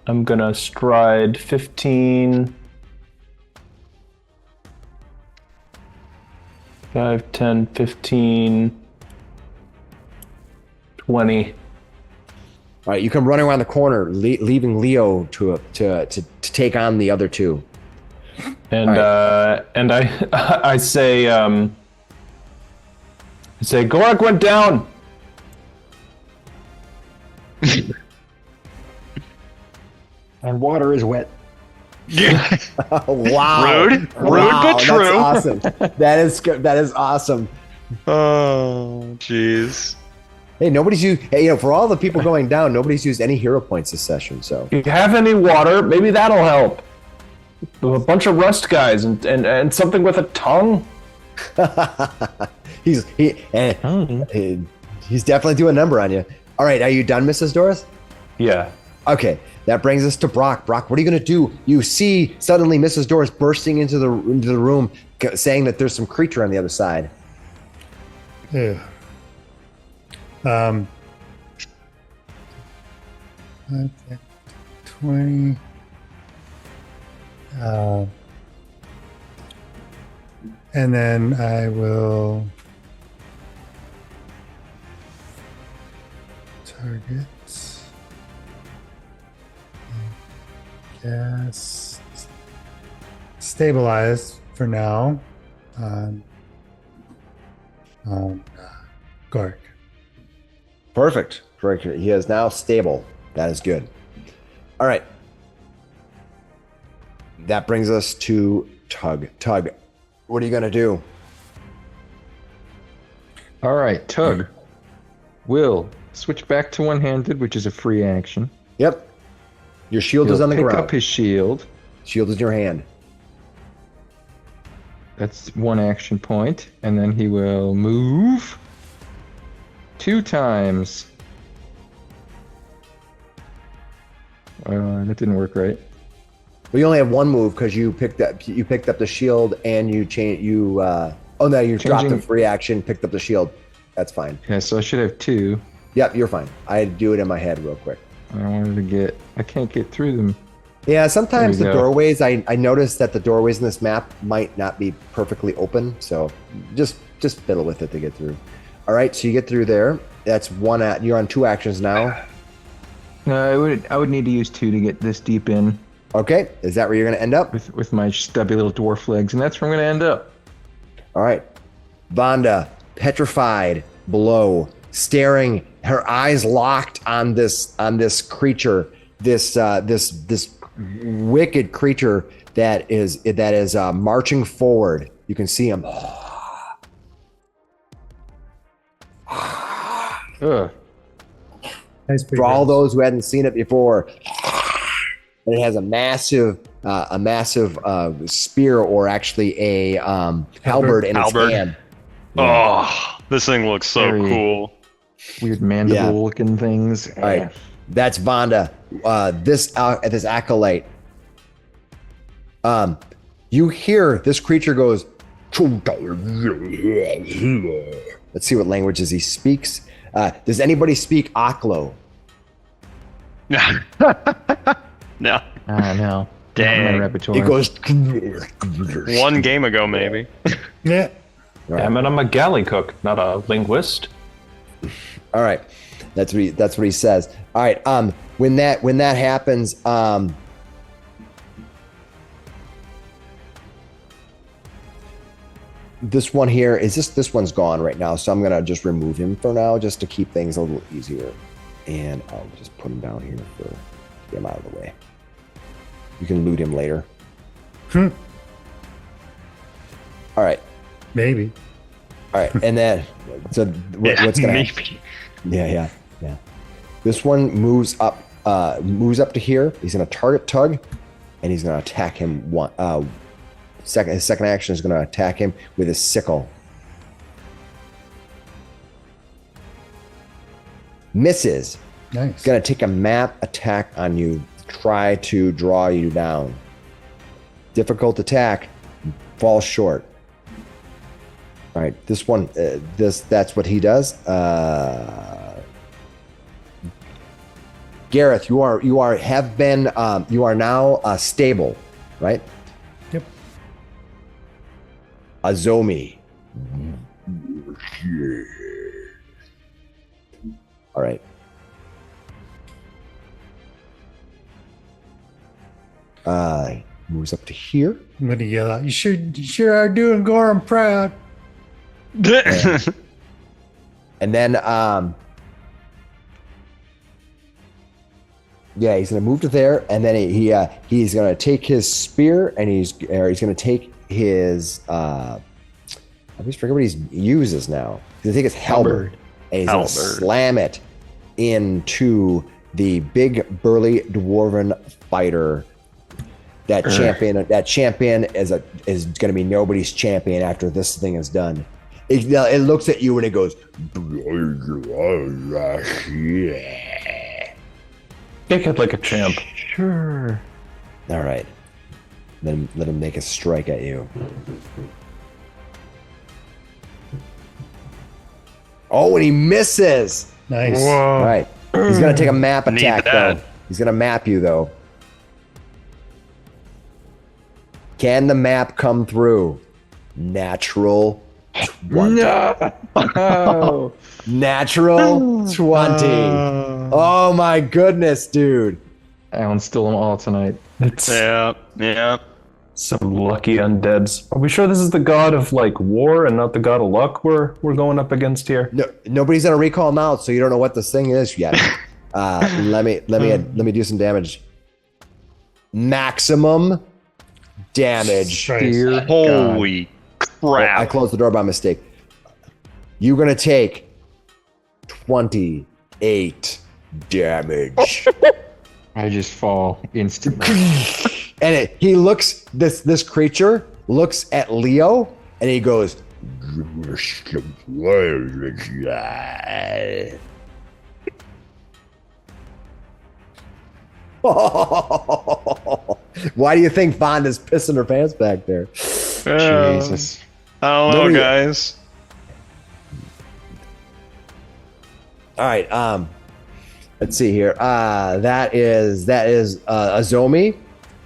I'm gonna stride 15. 5, 10, 15, 20. All right, you come running around the corner, leaving Leo to take on the other 2. And and I say Gorak went down. And water is wet. Yeah. Wow. Rude, but true. That's awesome. That is awesome. Oh, jeez. Hey, nobody's used. Hey, for all the people going down, nobody's used any hero points this session. So, If you have any water, maybe that'll help. A bunch of rust guys and something with a tongue. he's definitely doing a number on you. All right, are you done, Mrs. Doris? Yeah. Okay, that brings us to Brock. Brock, what are you going to do? You see suddenly Mrs. Doris bursting into the room, saying that there's some creature on the other side. Yeah. Okay. 20. And then I will target. Yes. Stabilize for now on Gork. Perfect. He is now stable. That is good. All right. That brings us to Tug. Tug, what are you going to do? All right, Tug will switch back to one-handed, which is a free action. Yep. Your shield is on the He'll ground. pick up his shield. Shield is in your hand. That's 1 action point, and then he will move 2 times. That didn't work right. Well, you only have 1 move because you picked up the shield and you dropped the free action, picked up the shield. That's fine. Yeah, so I should have 2. Yep, you're fine. I had to do it in my head real quick. I can't get through them. Yeah, sometimes the There we go. doorways, I noticed that the doorways in this map might not be perfectly open, so just fiddle with it to get through. All right, so you get through there. That's you're on 2 actions now. No, I would need to use 2 to get this deep in Okay, is that where you're going to end up? with my stubby little dwarf legs, and that's where I'm going to end up. All right. Vonda, petrified below, staring, her eyes locked on this creature, this wicked creature that is marching forward. You can see him. Ugh. For all those who hadn't seen it before, and it has a massive spear, or actually a halberd in its Halberd. hand. Oh, this thing looks so Very cool. Weird mandible looking things. All right, that's Vonda. This acolyte. You hear this creature goes. Let's see what languages he speaks. Does anybody speak Aklo? No. No. Dang. My repertoire. He goes. 1 game ago, maybe. Yeah. Damn it, I'm a galley cook, not a linguist. All right, that's what he says. All right, when that happens, this one here is this one's gone right now, so I'm gonna just remove him for now, just to keep things a little easier, and I'll just put him down here for get him out of the way. You can loot him later. All right. Maybe. All right, and then what's gonna happen? Yeah. This one moves up to here. He's gonna target Tug, and he's gonna attack him. His second action is gonna attack him with his sickle. Misses. Nice. He's gonna take a map attack on you. Try to draw you down. Difficult attack. falls short. All right, this one, that's what he does. Gareth, you are now stable, right? Yep. Azomi. All right. Moves up to here. I'm gonna yell out, you sure are doing Gorham proud. And then he's gonna move to there, and then he's gonna take his spear, and he's gonna take his I always forget what he uses now. He's gonna take his halberd, and he's gonna slam it into the big burly dwarven fighter. That champion is gonna be nobody's champion after this thing is done. It looks at you and it goes. Kick it like a champ. Sure. All right. Then let him make a strike at you. Oh, and he misses. Nice. Whoa. All right. He's gonna take a map Need attack that. though. He's gonna map you though. Can the map come through? Natural 20. No. Natural 20. Oh my goodness, dude. Alan stole them all tonight. It's Yeah. some lucky undeads. Are we sure this is the god of like war and not the god of luck we're going up against here? No, nobody's gonna recall him out, so you don't know what this thing is yet. Let me do some damage. Maximum damage. Dear Holy crap. I closed the door by mistake. You're gonna take 28 damage. I just fall instantly. And he looks, this creature looks at Leo and he goes, why do you think Vonda's pissing her pants back there? Jesus. I don't know, Nobody- guys. All right, let's see here. That is Azomi.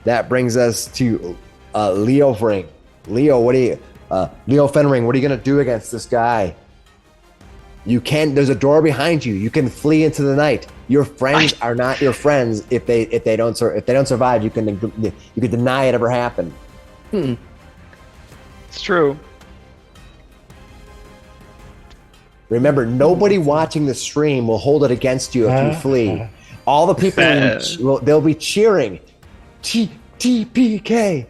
That brings us to Leo Fenring. Leo, Leo Fenring, what are you gonna do against this guy? There's a door behind you. You can flee into the night. Your friends are not your friends if they don't survive. You can deny it ever happened. It's true. Remember, nobody watching the stream will hold it against you if you flee. All the people they'll be cheering. TPK.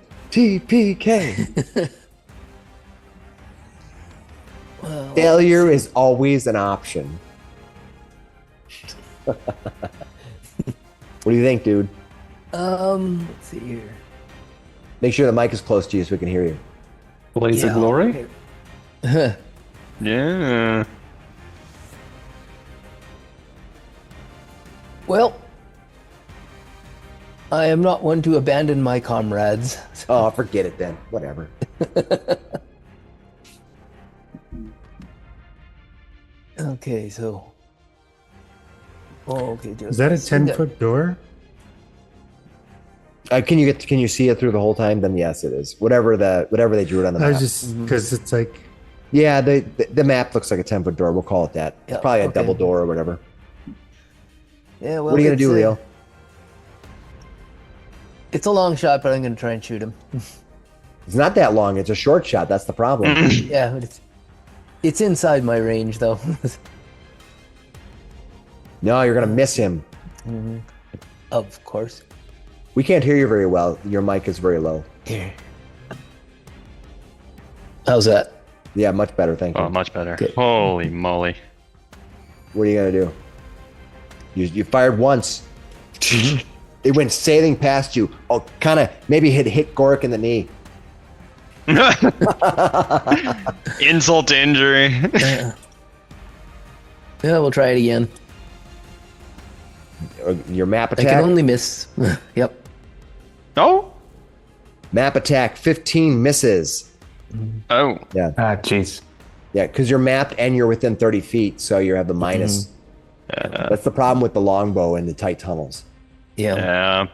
Well, Failure is always an option. What do you think, dude? let's see here. Make sure the mic is close to you so we can hear you. Blaze of glory? Yeah. Well, I am not one to abandon my comrades. Oh, forget it then. Whatever. Okay, so. Oh, okay. Is that a 10-foot door? Can you see it through the whole time? Then yes, it is. Whatever they drew it on the I map. was just because it's like Yeah, the map looks like a 10-foot door. We'll call it that. Yeah, Probably a okay. double door or whatever. Yeah, well, What are you gonna do, it's, Leo? It's a long shot, but I'm gonna try and shoot him. It's not that long. It's a short shot. That's the problem. Yeah, but it's inside my range though. No, you're gonna miss him. Of course. We can't hear you very well. Your mic is very low. Here. How's that? Yeah, much better. Thank you. Oh, much better. Okay. Holy moly. What are you gonna do? You fired once. It went sailing past you. Oh, kind of maybe hit Gorik in the knee. Insult to injury. Yeah, we'll try it again. Your map I can attack. only miss. Yep. Oh? Map attack 15 misses. Oh. Yeah. Ah, jeez. Yeah, because you're mapped and you're within 30 feet, so you have the minus. That's the problem with the longbow and the tight tunnels. Yeah. Yeah.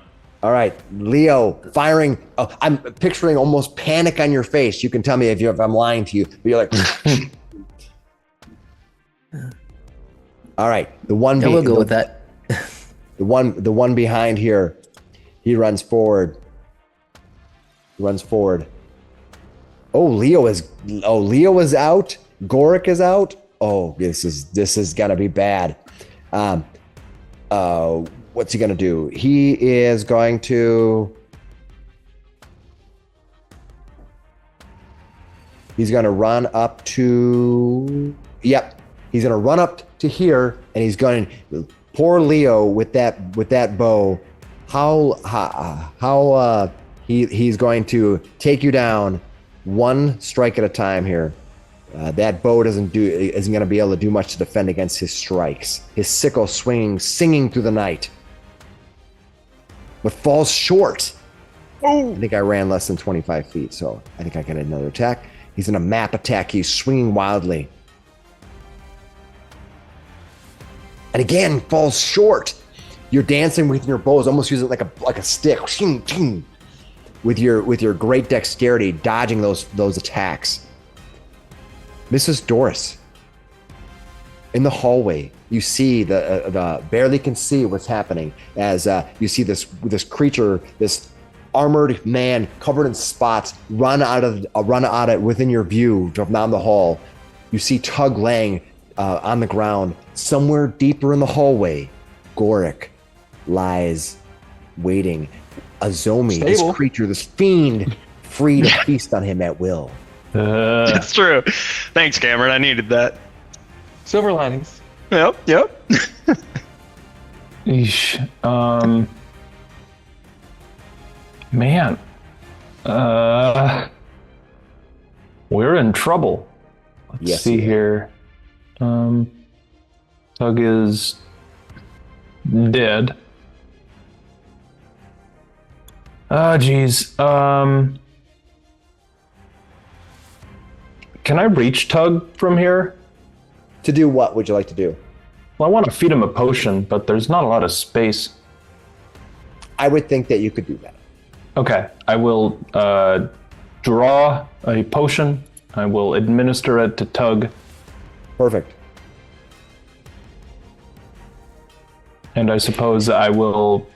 All right, Leo, firing. Oh, I'm picturing almost panic on your face. You can tell me if I'm lying to you, but you're like. All right, the one. Yeah, we'll go with that. The one behind here, he runs forward. Oh, Leo is out. Goric is out. Oh, this is gonna be bad. What's he gonna do? He is going to. He's gonna run up to. Yep, he's gonna run up to here, and he's going. Poor Leo with that bow. He's going to take you down one strike at a time here. That bow isn't going to be able to do much to defend against his strikes. His sickle swinging, singing through the night, but falls short. Oh! I think I ran less than 25 feet, so I think I get another attack. He's in a map attack. He's swinging wildly, and again falls short. You're dancing with your bows, almost using it like a stick, with your great dexterity, dodging those attacks. Mrs. Doris, in the hallway, you see the barely can see what's happening as you see this creature, this armored man covered in spots, run out of within your view down the hall. You see Tug laying on the ground. Somewhere deeper in the hallway, Goric lies waiting. Azomi, this creature, this fiend, free to feast on him at will. That's true. Thanks, Cameron. I needed that. Silver linings. Yep. Eesh. Man. We're in trouble. Let's see here. Tug is dead. Oh, geez. Can I reach Tug from here? To do what would you like to do? Well, I want to feed him a potion, but there's not a lot of space. I would think that you could do that. Okay, I will draw a potion. I will administer it to Tug. Perfect. And I suppose I'll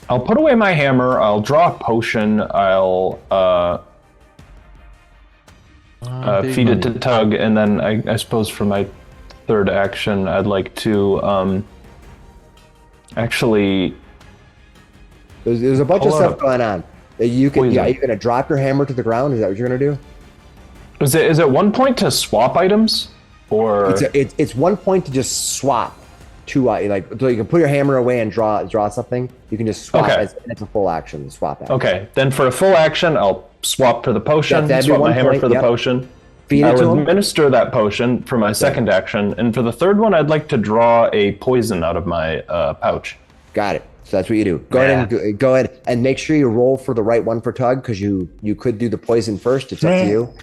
put away my hammer, I'll draw a potion, I'll feed it to Tug, and then I suppose for my third action, I'd like to actually... There's a bunch of stuff going on. Are you going to drop your hammer to the ground? Is that what you're going to do? Is it 1 point to swap items? Or it's 1 point to just swap two, so you can put your hammer away and draw something. You can just swap it, and it's a full action to swap that. Okay, then for a full action, I'll swap for the potion, swap my hammer for the potion. Feed it to him. I'll administer that potion for my second action, and for the third one, I'd like to draw a poison out of my pouch. Got it. So that's what you do. Go ahead and make sure you roll for the right one for Tug, because you could do the poison first. It's up to you.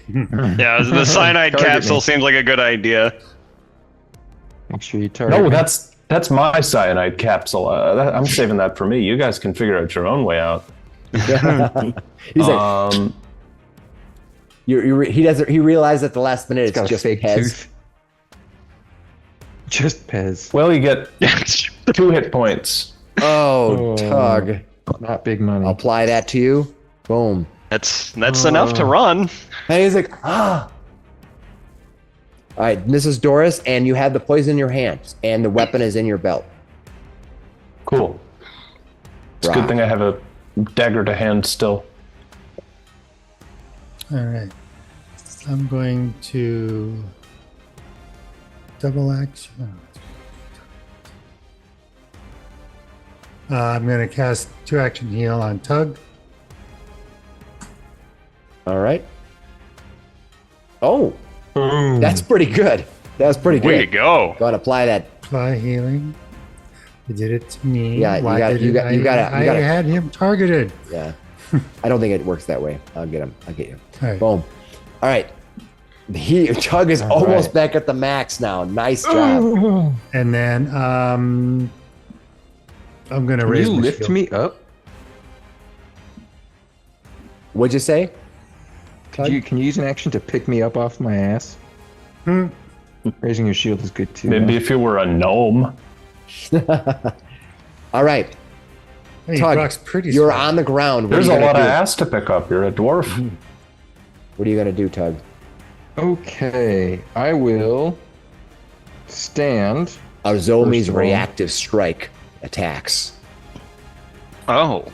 Yeah, the cyanide capsule seems like a good idea. Make sure you target. No, that's my cyanide capsule. I'm saving that for me. You guys can figure out your own way out. He's like, he realized at the last minute it's just fake Pez. tooth. Just Pez. Well, you get 2 hit points. Oh, Tug. Not big money. I'll apply that to you. Boom. That's enough to run. And he's like, All right, Mrs. Doris, and you have the poison in your hands, and the weapon is in your belt. Cool. It's a good thing I have a dagger to hand still. All right. I'm going to double action. I'm going to cast 2 action heal on Tug. All right. Oh, that's pretty good. That was pretty good. Way to go. Go ahead, apply that. Apply healing. He did it to me. Yeah, I had him targeted. Yeah. I don't think it works that way. I'll get him. I'll get you. All right. Boom. All right. Tug is almost back at the max now. Nice job. And then I'm gonna Can raise you my lift shield. me up? What'd you say? Can you use an action to pick me up off my ass? Raising your shield is good too. Maybe if you were a gnome. All right. Hey, Tug, Brock's pretty you're strong. on the ground. What There's are you a gonna lot of do? ass to pick up. You're a dwarf. What are you going to do, Tug? Okay, I will stand. Azomi's First of all- reactive strike attacks. Oh.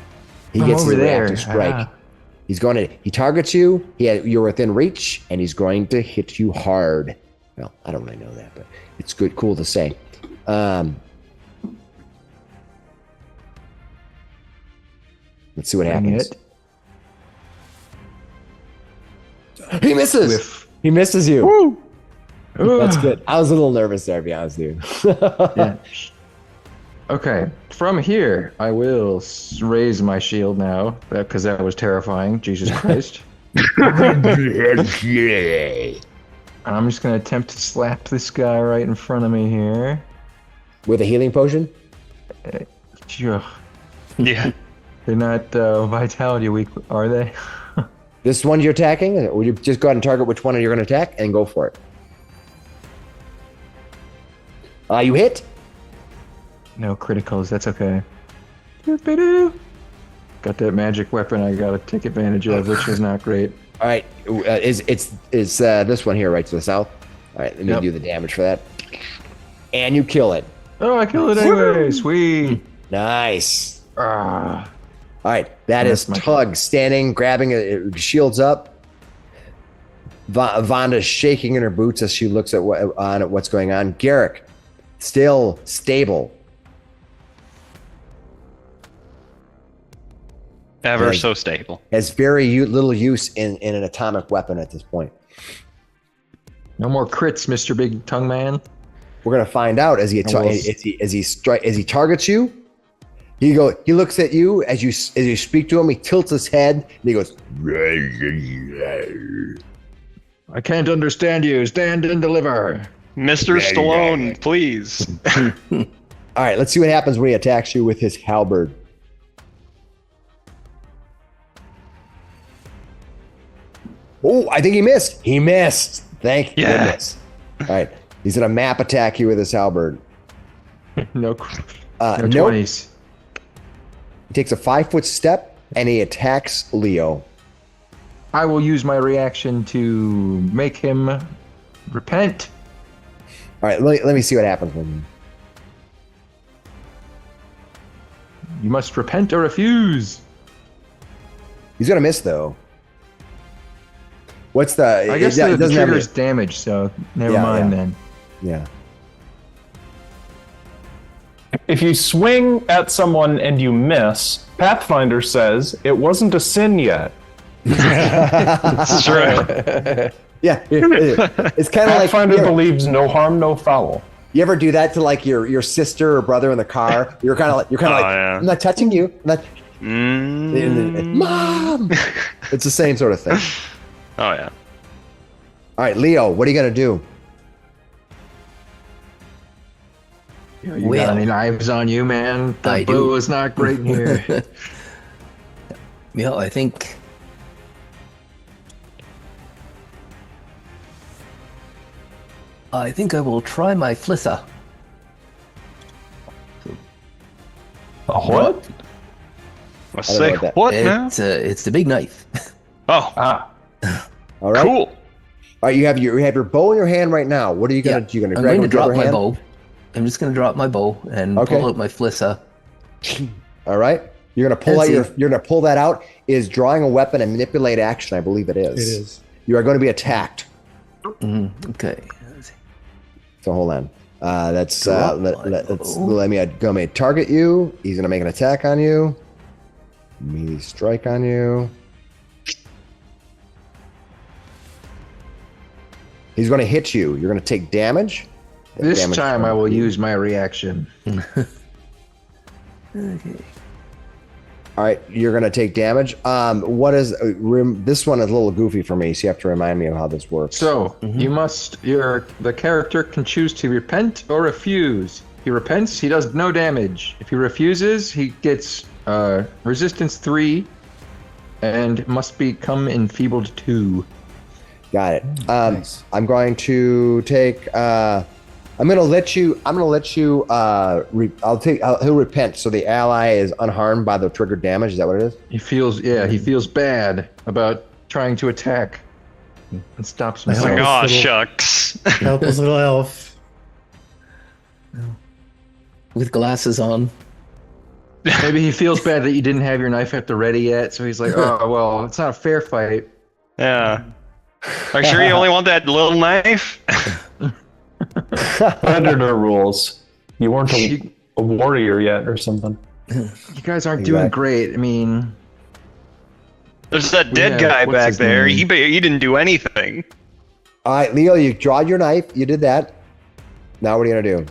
He I'm gets his over there. reactive strike. He targets you. You're within reach, and he's going to hit you hard. Well, I don't really know that, but it's cool to say. Let's see what Dang happens. it. He misses. Whiff. He misses you. That's Ugh. good. I was a little nervous there, to be honest with you. Yeah. Okay, from here, I will raise my shield now, because that was terrifying. Jesus Christ. And I'm just going to attempt to slap this guy right in front of me here. With a healing potion? Ugh. Yeah. They're not vitality weak, are they? This one you're attacking? Or you just go ahead and target which one you're going to attack and go for it. You hit? No criticals, that's okay. Doop-a-doo. Got that magic weapon I gotta take advantage of, which is not great. All right. It's this one here right to the south. All right, let me Yep. do the damage for that. And you kill it. Oh, I killed it anyway! Sweet! Nice. Ah. All right, that is That's my Tug standing, grabbing shields up. Vonda's shaking in her boots as she looks at what's going on. Garrick, still stable. Ever Yes. so stable. Has very little use in an atomic weapon at this point. No more crits, Mr. Big Tongue Man. We're gonna find out as he targets you. He looks at you as you speak to him. He tilts his head and he goes. I can't understand you. Stand and deliver. Mr. Stallone, please. All right, let's see what happens when he attacks you with his halberd. Oh, I think he missed. He missed. Thank goodness. All right, he's gonna map attack you with his halberd. No, no Nope. 20s. He takes a 5-foot step and he attacks Leo. I will use my reaction to make him repent. All right, let me see what happens with him. You must repent or refuse. He's gonna miss though. What's the? I guess it the doesn't have trigger's damage, so never Yeah, mind yeah. then. Yeah. If you swing at someone and you miss, Pathfinder says it wasn't a sin yet. It's true. Yeah, it's kind of like Pathfinder believes no harm, no foul. you ever do that to like your sister or brother in the car? You're kind of like yeah. I'm not touching you. I'm not, Mm. Mom. It's the same sort of thing. Oh, yeah. All right, Leo, what are you gonna do? You Well, got any knives on you, man? The I bow do. is not great here. Yeah, I think I will try my flisser. A what? Let's I don't know say what that- what now? It's the big knife. Oh, Ah, All right. cool. All right, you have your bow in your hand right now. What are you gonna do? You gonna I'm grab going to it with drop your my hand? bow. I'm just going to drop my bow and Okay. pull out my flisser. All right. You're gonna pull Let's out see. you're gonna pull that out. Is drawing a weapon and manipulate action? I believe it is. It is. You are going to be attacked. Okay. So hold on. That's Drop let my me target you. He's gonna make an attack on you. Melee strike on you. He's gonna hit you. You're gonna take damage. This Damage time I from will you. use my reaction. Okay. All right, you're gonna take damage. What is this one is a little goofy for me, so you have to remind me of how this works. So you must. The character can choose to repent or refuse. He repents, he does no damage. If he refuses, he gets resistance 3, and must become enfeebled 2. Got it. Nice. I'm going to take. I'm gonna let you. He'll repent, so the ally is unharmed by the triggered damage. Is that what it is? He feels bad about trying to attack and stops I It's himself. like, hope aw, this little- shucks. Helpless little elf. With glasses on. Maybe he feels bad that you didn't have your knife at the ready yet, so he's like, oh, well, it's not a fair fight. Yeah. Are you sure you only want that little knife? Predator rules. You weren't a warrior yet or something. You guys aren't doing great. I mean, There's that We dead have- guy what's back his there. name? He didn't do anything. All right, Leo, you draw your knife. You did that. Now what are you gonna do?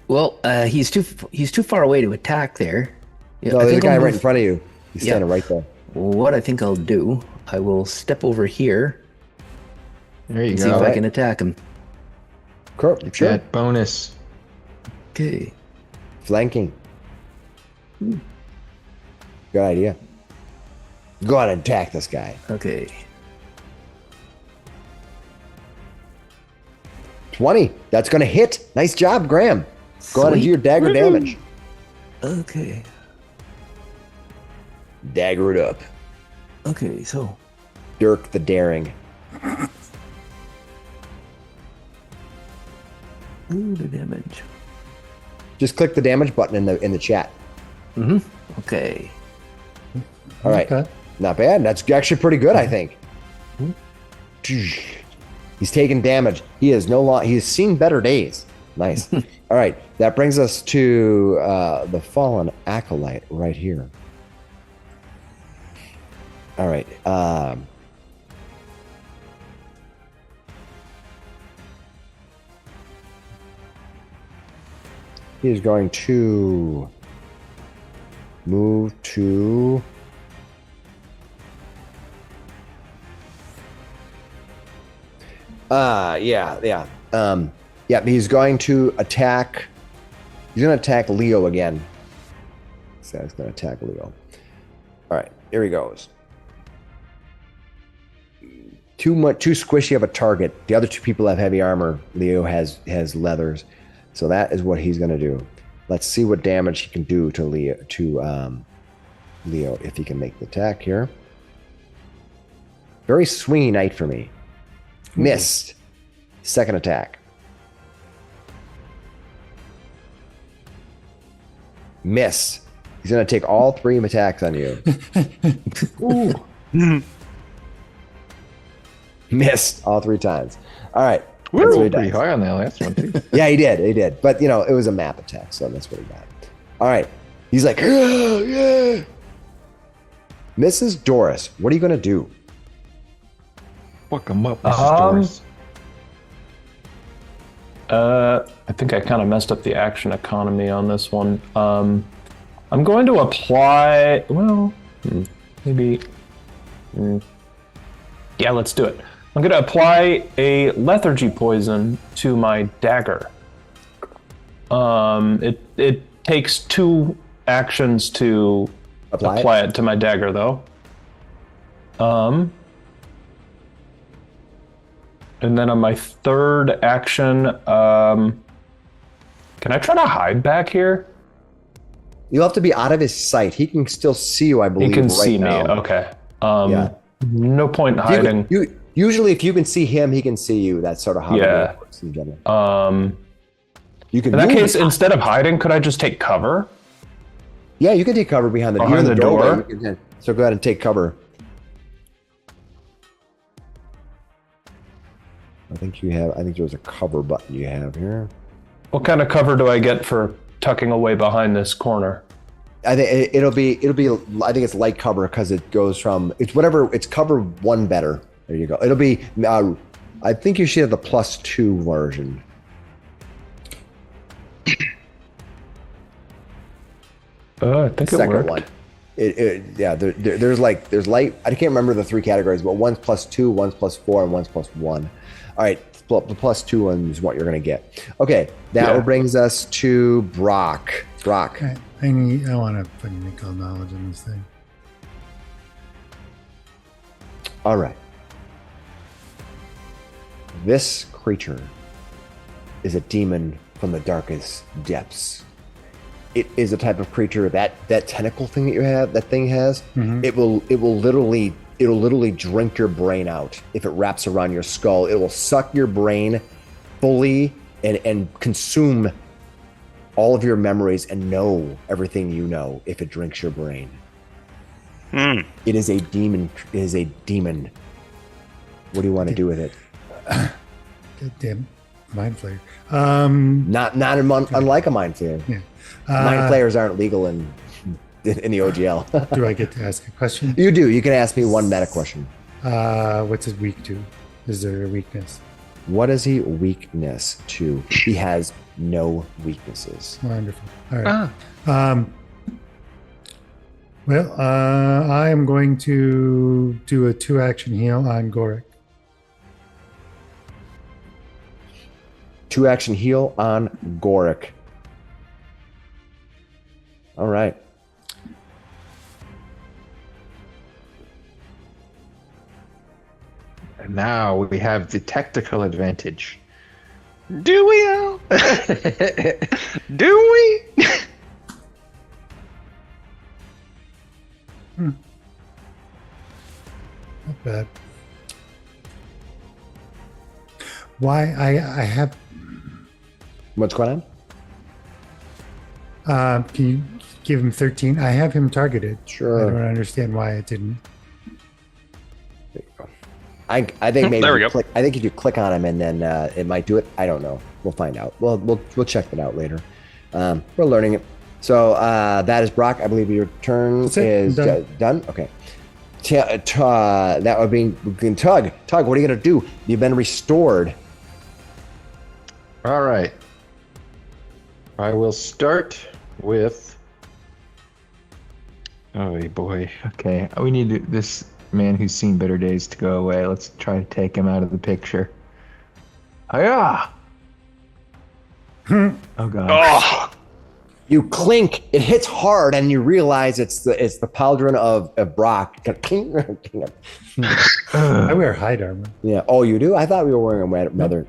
Well, he's too far away to attack there. Yeah, No, I there's a think guy I'll right in move- front of you. He's Yeah. standing right there. What I think I'll do, I will step over here there you and see go. if I Right. can attack him. Sure. That bonus. Okay. Flanking. Good idea. Go ahead and attack this guy. Okay. 20. That's gonna hit. Nice job, Graham. Go ahead and do Sweet. your dagger damage. Okay. Dagger it up. Okay, so Dirk the Daring. ooh, the damage. Just click the damage button in the chat. Okay. All right. Okay. Not bad. That's actually pretty good, I think. He's taking damage. He is no longer. He's seen better days. Nice. All right. That brings us to the fallen acolyte right here. All right. He is going to move to. Yeah. He's going to attack. He's going to attack Leo again. So he's going to attack Leo. All right, here he goes. Too squishy of a target. The other two people have heavy armor. Leo has leathers, so that is what he's going to do. Let's see what damage he can do to Leo. Leo, if he can make the attack here. Very swingy night for me. Missed. Second attack. Miss. He's going to take all 3 attacks on you. Missed all 3 times. All right. That's what he Pretty does. high on that last one, too. Yeah, he did. But, it was a map attack, so that's what he got. All right. He's like, yeah. Mrs. Doris, what are you going to do? Fuck him up, Mrs. Doris. I think I kind of messed up the action economy on this one. I'm going to apply. Well, maybe. Yeah, let's do it. I'm going to apply a lethargy poison to my dagger. It takes 2 actions to apply it to my dagger, though. And then on my third action, can I try to hide back here? You'll have to be out of his sight. He can still see you, I believe. He can right see now. me. Okay. Yeah. No point in hiding. Usually, if you can see him, he can see you. That's sort of how Yeah. it works in general. In You can that move. case, instead of hiding, could I just take cover? Yeah, you can take cover behind the Behind the doorway. door? You can- So go ahead and take cover. I think there's a cover button you have here. What kind of cover do I get for tucking away behind this corner? I think it'll be. I think it's light cover because it goes from it's cover 1 better. There you go. It'll be. I think you should have the +2 version. I think it Second worked. one. There's light. I can't remember the 3 categories, but one's +2, one's +4, and one's +1. All right, the +2 one is what you're gonna get. Okay, that brings us to Brock. Brock. I want to put nickel knowledge in this thing. All right. This creature is a demon from the darkest depths. It is a type of creature that tentacle thing that thing has. Mhm. It'll literally drink your brain out if it wraps around your skull. It will suck your brain fully and consume all of your memories and know everything you know if it drinks your brain. It is a demon. It is a demon. What do you want to do with it? Goddamn mind flayer. Unlike a mind flayer. Yeah. Mind flayers aren't legal in the OGL. Do I get to ask a question? You do. You can ask me one meta question. What's his weak to? Is there a weakness? What is he weakness to? He has no weaknesses. Wonderful. All right. Well, I am going to do a 2-action heal on Goric. 2-action heal on Goric. All right. And now we have the tactical advantage. Do we now? Do we? Not bad. Why I have? What's going Can you give him 13? I have him targeted. Sure. I don't understand why it didn't. There you go. I think maybe There we go. I think if you click on him and then it might do it. I don't know. We'll find out. We'll check that out later. We're learning it. So that is Brock. I believe your turn That's it. is I'm done. done. Okay. That would be Tug. Tug, what are you gonna do? You've been restored. All right. I will start with. Oh boy. Okay. We need this man who's seen better days to go away. Let's try to take him out of the picture. Hiya! Oh god. Oh, You clink. It hits hard, and you realize it's the pauldron of Brock. I wear hide armor. Yeah. Oh, you do? I thought we were wearing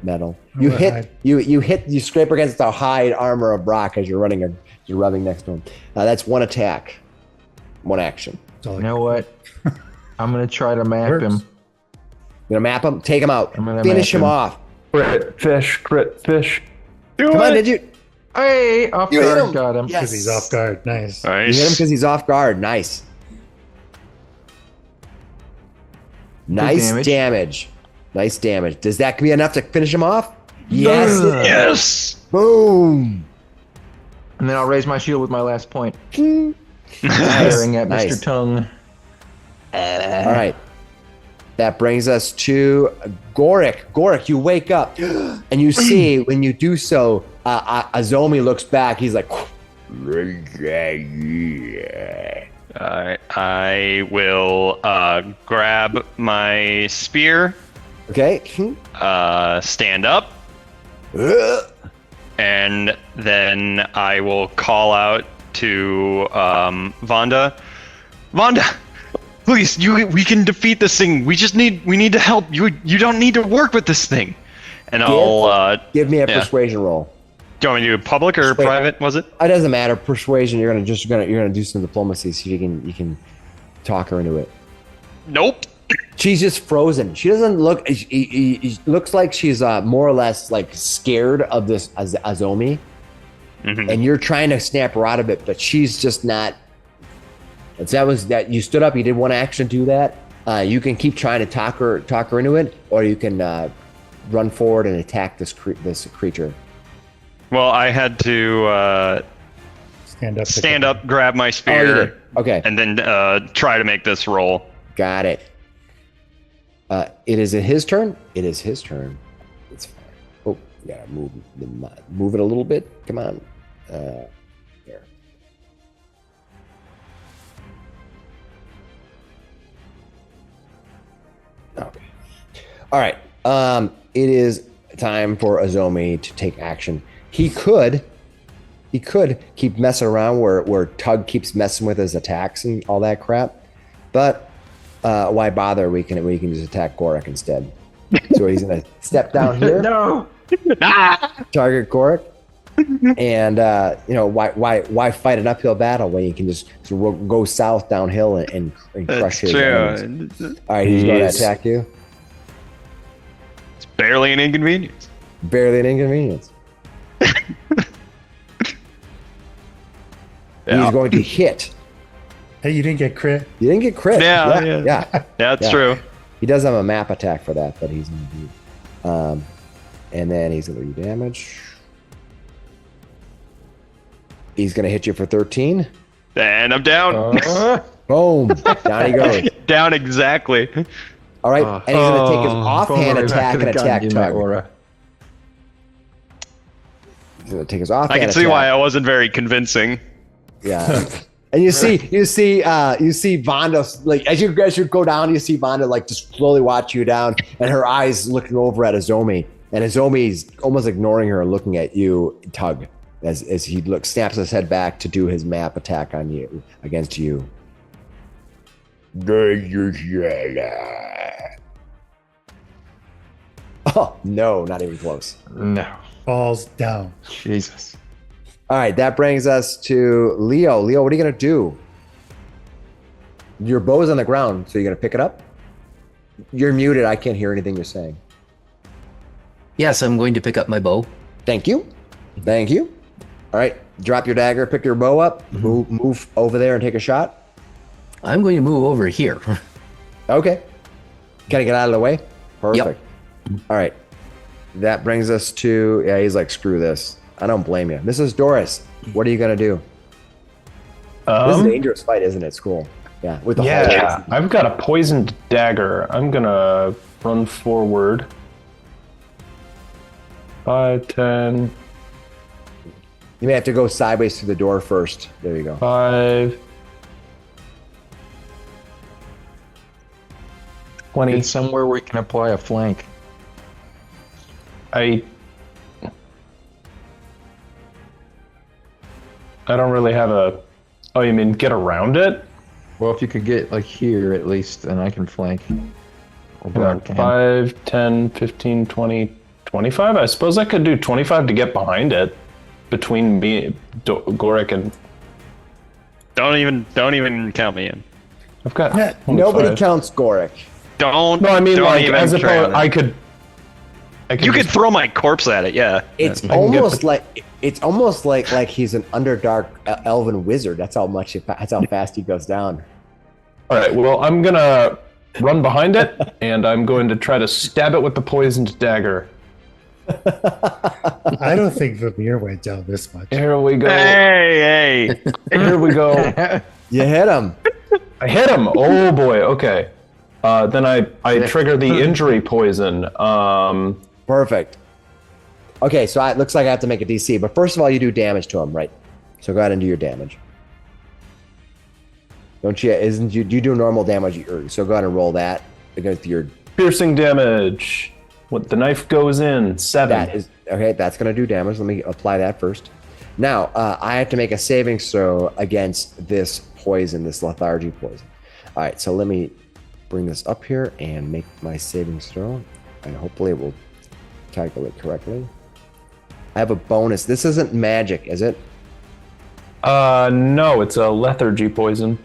metal. You wear hit. hide. You scrape against the hide armor of Brock as you're rubbing next to him. That's one attack, one action. That's all I You know what? I'm gonna try to map Works. him. You gonna map him? Take him out. I'm gonna Finish map him him. off. Crit fish. Do Come it. on, did you? Hey, off You hit guard, him. got him. Yes. Because he's off guard. Nice. You hit him nice. because he's off guard. Nice. Nice damage. damage. Nice damage. Does that be enough to finish him off? Yes. it is. Yes. Boom. And then I'll raise my shield with my last point. Nice. Firing at Nice. Mr. Tongue. All right. That brings us to Goric. Goric, you wake up and you see when you do so, Azomi looks back. He's like, Alright, I will grab my spear, okay. stand up, and then I will call out to Vonda. Vonda, please, we can defeat this thing. We need to help. You don't need to work with this thing. And I'll Give me a yeah. persuasion roll. Do you want me to do public or Persuade. private? Was it? It doesn't matter. Persuasion. You're gonna do some diplomacy. So you can talk her into it. Nope. She's just frozen. She doesn't look. It looks like she's more or less like scared of this Azomi, Mhm. and you're trying to snap her out of it, but she's just not. That you stood up. You did one action to do that. You can keep trying to talk her into it, or you can run forward and attack this creature. Well, I had to Stand up. grab my Oh, you spear, did. Okay. and then try to make this roll. Got it. It is his turn. It is his turn. It's fine. Oh, you gotta move it a little bit. Come on. There. All right. It is time for Azomi to take action. He could keep messing around where Tug keeps messing with his attacks and all that crap, but why bother? We can just attack Gorik instead. So he's gonna step down here. No. Target Gorik, and why fight an uphill battle when you can just go south downhill and crush his enemies? All right, he's going to attack you. It's barely an inconvenience. Barely an inconvenience. He's going to hit. Hey, you didn't get crit. You didn't get crit. Yeah, that's true. He does have a map attack for that, but he's going to do. And then he's going to do damage. He's going to hit you for 13. And I'm down. Boom. Down he goes. Down exactly. All right. And he's going to take his offhand attack and attack Tug. He's going to take his offhand I can see attack. why I wasn't very convincing. Yeah. And you see Vonda, like as you go down, you see Vonda like just slowly watch you down, and her eyes looking over at Azomi, and Azomi's almost ignoring her, looking at you, Tug, as he snaps his head back to do his map attack on you against you. Oh no, not even close. No. Falls down. Jesus. All right, that brings us to Leo. Leo, what are you going to do? Your bow's on the ground, so you're going to pick it up? You're muted. I can't hear anything you're saying. Yes, I'm going to pick up my bow. Thank you. Thank you. All right, drop your dagger, pick your bow up, move over there and take a shot. I'm going to move over here. Okay. Can I get out of the way? Perfect. Yep. All right. That brings us to, yeah, he's like, screw this. I don't blame you. Mrs. Doris, what are you going to do? This is a dangerous fight, isn't it? It's cool. Yeah. With the yeah, I've got a poisoned dagger. I'm going to run forward. 5, 10. You may have to go sideways through the door first. There you go. 5. 20. It's somewhere where we can apply a flank. I don't really have a... Oh, you mean get around it? Well, if you could get like here at least, then I can flank. About 5, 10, 15, 20, 25? I suppose I could do 25 to get behind it. Between me, Gorik, and... Don't even count me in. I've got... Nobody counts Gorik. Don't. No, I mean, don't like, even as try opposed... on it. I could You could just- throw my corpse at it, yeah. It's almost like he's an underdark elven wizard. That's how fast he goes down. All right, well, I'm going to run behind it, and I'm going to try to stab it with the poisoned dagger. I don't think Vermeer went down this much. Here we go. Hey. Here we go. You hit him. I hit him. Oh, boy. Okay. Then I trigger the injury poison. Perfect. Okay, so it looks like I have to make a DC, but first of all, you do damage to him, right? So go ahead and do your damage. Don't you? You do normal damage? So go ahead and roll that against your Piercing damage. What the knife goes in. 7. That is okay. That's going to do damage. Let me apply that first. Now I have to make a saving throw against this poison, this lethargy poison. All right, so let me bring this up here and make my saving throw, and hopefully it will calculate correctly. I have a bonus. This isn't magic, is it? No, it's a lethargy poison.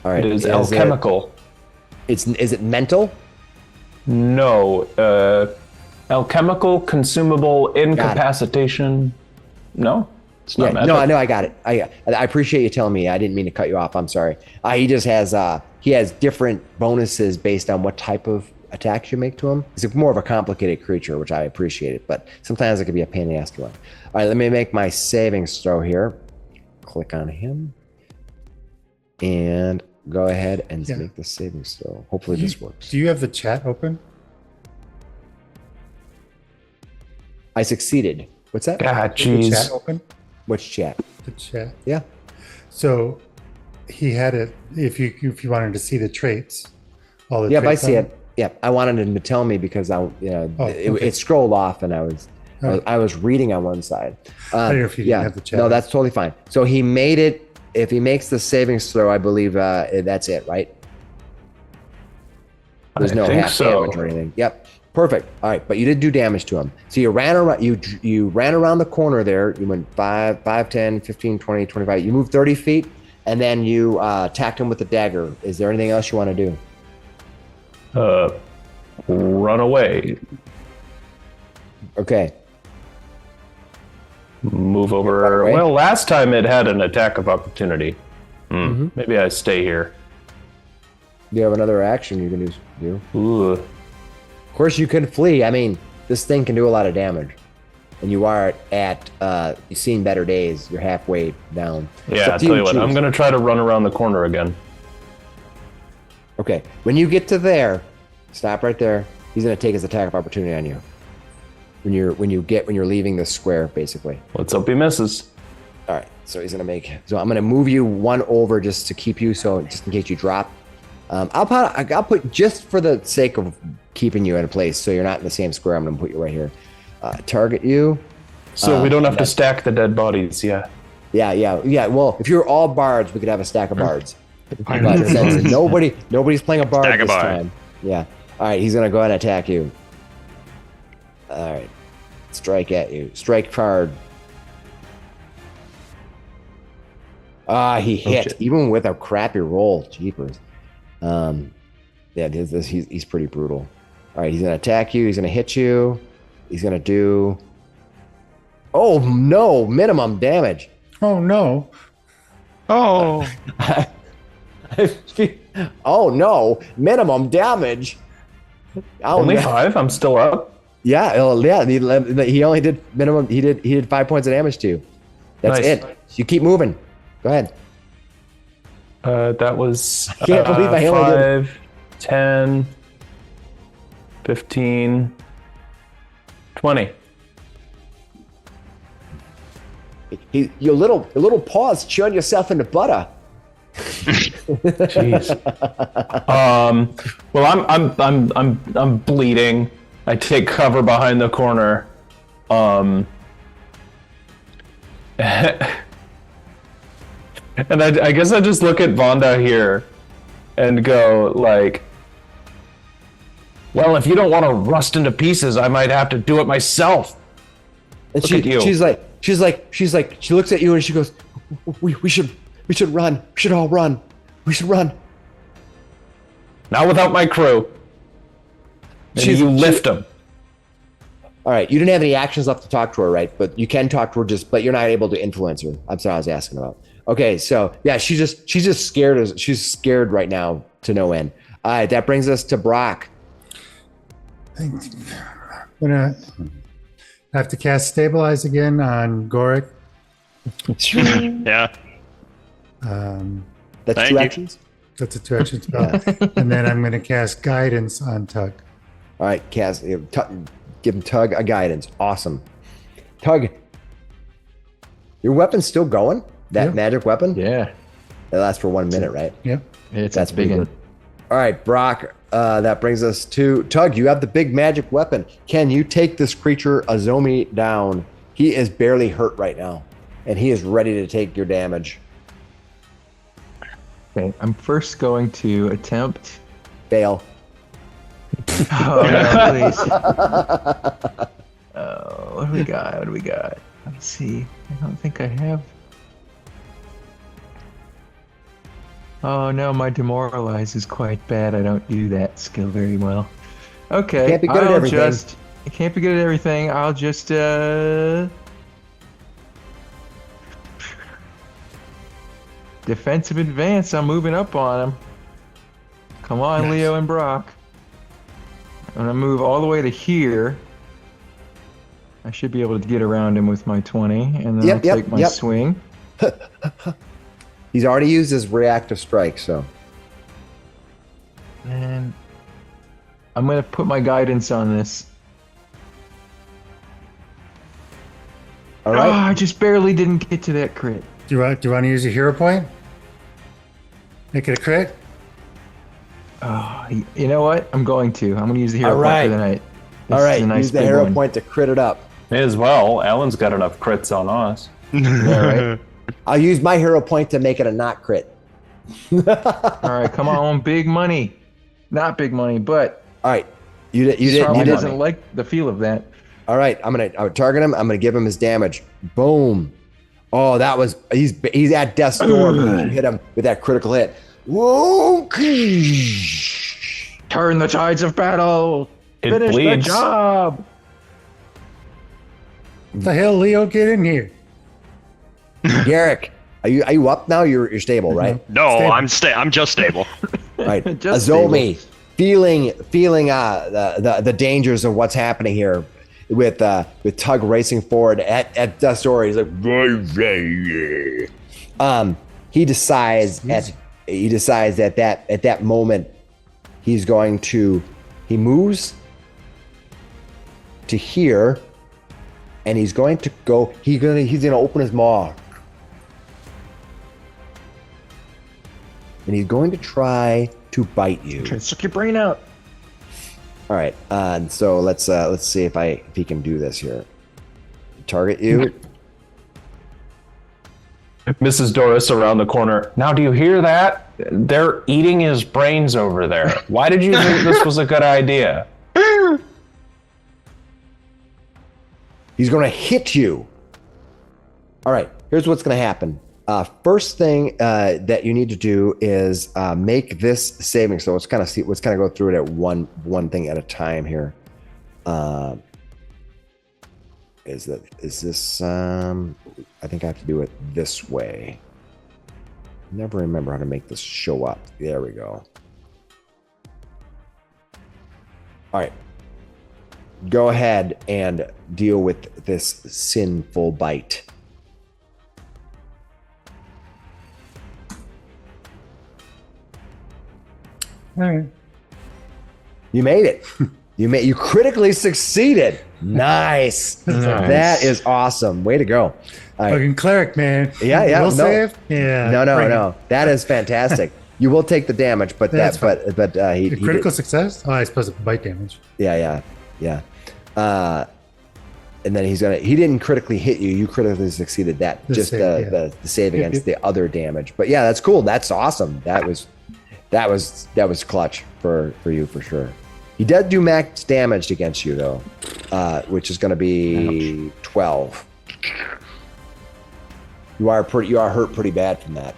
All right. It is alchemical. Is it mental? No. Alchemical, consumable, incapacitation. No, it's not magic. No, I know. I got it. I appreciate you telling me. I didn't mean to cut you off. I'm sorry. He just has different bonuses based on what type of attacks you make to him. It's more of a complicated creature, which I appreciate it, but sometimes it can be a pain in the ass to run. All right, let me make my savings throw here. Click on him and go ahead and make the savings throw. Hopefully this works. Do you have the chat open? I succeeded. What's that? Ah, The jeez. chat open? Which chat? The chat. Yeah. So he had it. If you wanted to see the traits, all the Yep, traits I see on it. I wanted him to tell me because okay. it scrolled off and I was All right. I was reading on one side. I don't know if you didn't have the chat. No, that's totally fine. So he made it. If he makes the savings throw, I believe that's it, right? There's no half damage or anything. Yep. Perfect. All right, but you did do damage to him. So you ran around. You ran around the corner there. You went 5, 10, 15, 20, 25. You moved 30 feet, and then you attacked him with the dagger. Is there anything else you want to do? Run away. Okay. Move over. Well, last time it had an attack of opportunity. Maybe I stay here. Do you have another action you can do? Ooh. Of course, you can flee. I mean, this thing can do a lot of damage. And you are at, you've seen better days. You're halfway down. Yeah, I'll tell you what. I'm going to try to run around the corner again. Okay. When you get to there, stop right there. He's going to take his attack of opportunity on you. When you're leaving the square, basically. Let's hope he misses. All right. So he's going to so I'm going to move you one over just to keep you, so just in case you drop. I'll put, just for the sake of keeping you in place, so you're not in the same square, I'm going to put you right here. Target you. So we don't have to stack the dead bodies, yeah. Yeah. Well, if you're all bards, we could have a stack of bards. But since nobody's playing a bard this time. Yeah. All right, he's going to go ahead and attack you. All right. Strike at you. Strike card. He hit, even with a crappy roll. Jeepers. He's pretty brutal. All right, he's going to attack you. He's going to hit you. He's going to do... Oh, no. Minimum damage. Oh, no. Oh. Oh, no. Minimum damage. Only 5? I'm still up. Yeah. He only did minimum. He did 5 points of damage to you. That's Nice. it. You keep moving. Go ahead. That was I can't believe I only did 5, 10, 15, 20. Your little paws churn yourself into butter. Jeez. Well, I'm bleeding. I take cover behind the corner. And I guess I just look at Vonda here and go like, well, if you don't want to rust into pieces, I might have to do it myself. And Look at you. she looks at you and she goes, we should run. We should all run. We should run. Not without my crew. Maybe you lift them. All right, you didn't have any actions left to talk to her, right? But you can talk to her, but you're not able to influence her. That's what I was asking about. Okay, so yeah, she's just scared. She's scared right now to no end. All right, that brings us to Brock. I'm gonna have to cast Stabilize again on Goric. Yeah. That's Thank two you. actions. That's a 2-action spell. And then I'm going to cast Guidance on Tug. All right, give him Tug a guidance. Awesome. Tug, your weapon's still going? That magic weapon? Yeah. It lasts for 1 minute, right? Yep. That's big pretty one. good. All right, Brock, that brings us to Tug. You have the big magic weapon. Can you take this creature, Azomi, down? He is barely hurt right now, and he is ready to take your damage. Okay, I'm first going to attempt. Fail. Oh, no, please. What do we got? What do we got? Let's see. I don't think I have. Oh no, my demoralize is quite bad. I don't do that skill very well. Okay, Can't be good at everything. I can't be good at everything. I'll just defensive advance. I'm moving up on him. Come on, Nice. Leo and Brock. I'm gonna move all the way to here. I should be able to get around him with my 20, and then I'll take my swing. He's already used his reactive strike, so. And I'm gonna put my guidance on this. All right. I just barely didn't get to that crit. Do you want to use your hero point? Make it a crit? Oh, You know what? I'm going to use the hero All point right. for the night. All This right, is a nice use the big hero one. point to crit it up. May as well. Alan's got enough crits on us. Yeah, right. I'll use my hero point to make it a not crit. All right, come on, big money. Not big money, but All right, you Charlie did. doesn't like the feel of that. All right, I'm gonna target him. I'm gonna give him his damage. Boom. Oh, that was he's at death's door. You hit him with that critical hit. Whoa. Turn the tides of battle. It Finish the bleeds. job. What the hell, Leo? Get in here. Garrick, are you up now? You're stable, right? No, Stable. I'm just stable. Right. Just Azomi, feeling the dangers of what's happening here with Tug racing forward at death's door. He's like, he decides at that moment he moves to here, and he's going to go. He's gonna open his maw, and he's going to try to bite you. Try to suck your brain out. All right, so let's see if he can do this here. Target you. Mrs. Doris around the corner. Now, do you hear that? They're eating his brains over there. Why did you think this was a good idea? He's going to hit you. All right, here's what's going to happen. First thing that you need to do is make this saving. So let's kind of go through it at one thing at a time here. Is this? I think I have to do it this way. Never remember how to make this show up. There we go. All right. Go ahead and deal with this sinful bite. All right. You made it. You critically succeeded. Nice. That is awesome. Way to go. All right. Fucking cleric, man. Yeah. Will No. save? Yeah. bring it. No. That is fantastic. You will take the damage, but That's he The critical success? Oh, I suppose it's bite damage. Yeah. And then he didn't critically hit you. You critically succeeded that. The Just save, the save against the other damage. But yeah, that's cool. That's awesome. That was clutch for you for sure. He does do max damage against you though, which is going to be 12. You are hurt pretty bad from that.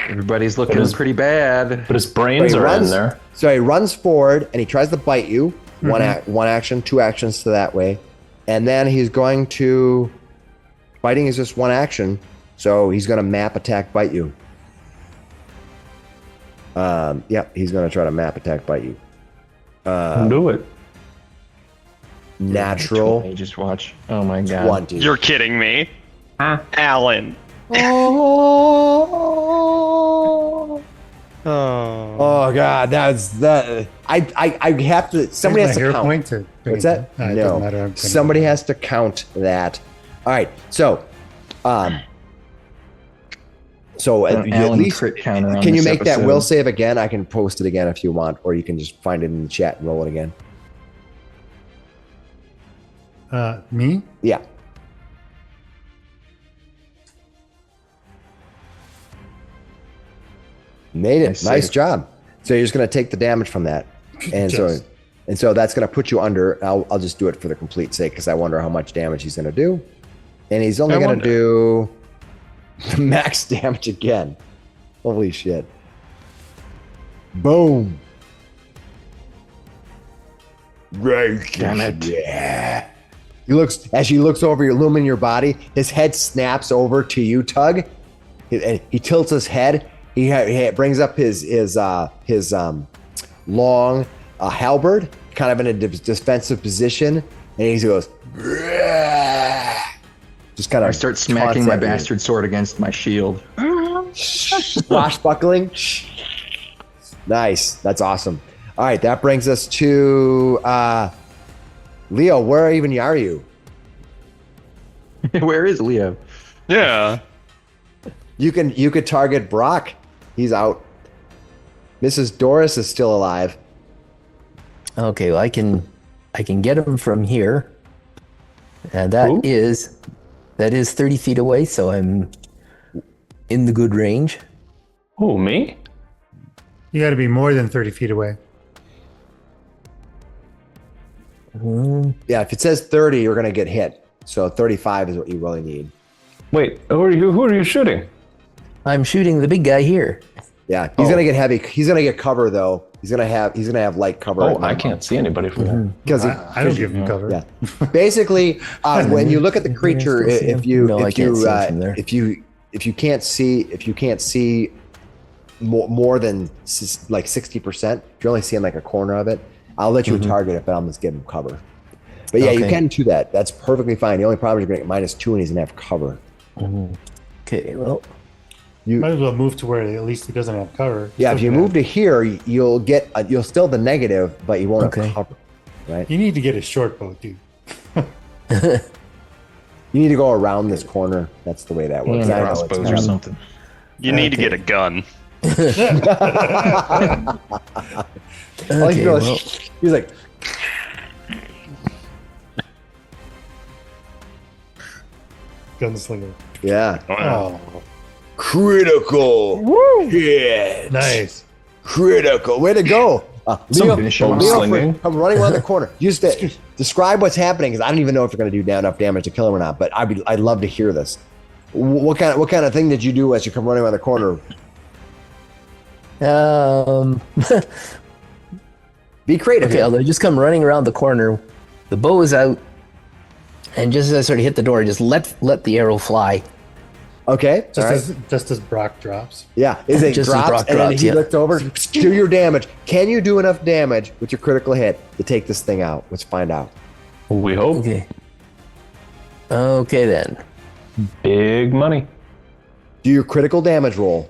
Everybody's looking pretty bad. But his brains are in there. So he runs forward and he tries to bite you. One action, 2 actions to that way, and then he's going to biting is just 1 action, so he's going to map attack bite you. He's going to try to map attack bite you. Do it. Natural Hey, just watch. Oh my god. 20. You're kidding me, Alan. Oh god, that's that. I have to. Somebody has Here's my to hero count. point to bring What's it that? down. It No. doesn't matter. I'm gonna- Somebody has to count that. All right. So, at Alan least crit counter on can you this make that episode. will save again? I can post it again if you want, or you can just find it in the chat and roll it again. Me? Yeah. Made it. Nice save. job. So you're just going to take the damage from that, and Yes. so that's going to put you under. I'll just do it for the complete sake because I wonder how much damage he's going to do, and he's only I going to wonder. do max damage again. Holy shit! Boom! Right. Damn it. Yeah. As he looks over, you illumine your body. His head snaps over to you, Tug. He tilts his head. He brings up his long halberd, kind of in a defensive position, and he goes, just kind of I start smacking my taunts at you. bastard sword against my shield. Swashbuckling. Nice. That's awesome. All right, that brings us to Leo. Where even are you? Where is Leo? Yeah. You could target Brock. He's out. Mrs. Doris is still alive. Okay, well, I can get him from here, and that Who? is 30 feet away, so I'm in the good range. Oh, me? You got to be more than 30 feet away. Yeah, if it says 30, you're going to get hit. So 35 is what you really need. Wait, who are you shooting? I'm shooting the big guy here. Yeah, he's gonna get heavy. He's gonna get cover though. He's gonna have light cover. Oh, I can't see anybody from there. because I don't give him cover. yeah. Basically, when you look at the creature, I still see him. No, I can't see him from there. if you can't see more than like 60%, if you're only seeing like a corner of it, I'll let you target it, but I'm just giving him cover. But yeah, you Okay. can do that. That's perfectly fine. The only problem is you're gonna get -2 and he's gonna have cover. Okay, well, Might as well move to where at least he doesn't have cover. Yeah, if you move to here, you'll still have the negative, but you won't Okay. have cover, right? You need to get a short bow, dude. You need to go around this corner. That's the way that works. I know it's Crossbows or kind of- something. You need to get a gun. All you okay, feel is- well, he's like, Gunslinger. yeah, Oh, critical hit, nice. critical. Way to go, Leo! finish him off. Leo, Slinging. come running around the corner. Just describe what's happening, because I don't even know if you're going to do enough damage to kill him or not. But I'd love to hear this. What kind of thing did you do as you come running around the corner? Be creative. okay, I'll just come running around the corner. The bow is out, and just as I sort of hit the door, just let the arrow fly. Okay. All right. Just as Brock drops. Yeah, is it Just as drops Brock and then drops, he yeah. looks over, do your damage. Can you do enough damage with your critical hit to take this thing out? Let's find out. We hope. Okay. Okay then. Big money. Do your critical damage roll,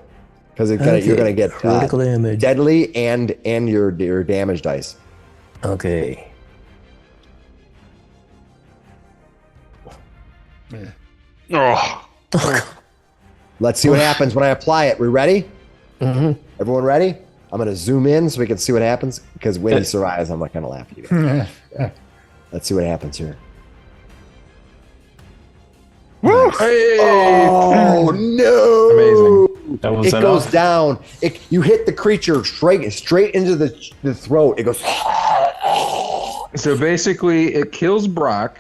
because you're gonna get critical damage. deadly and your damage dice. Okay. Oh, Let's see what happens when I apply it. We ready? Mm-hmm. Everyone ready? I'm gonna zoom in so we can see what happens, because when he survives, I'm not gonna laugh at you guys. Let's see what happens here. Oh no! Amazing. That was It enough. goes down. You hit the creature straight into the throat. It goes. So basically, it kills Brock,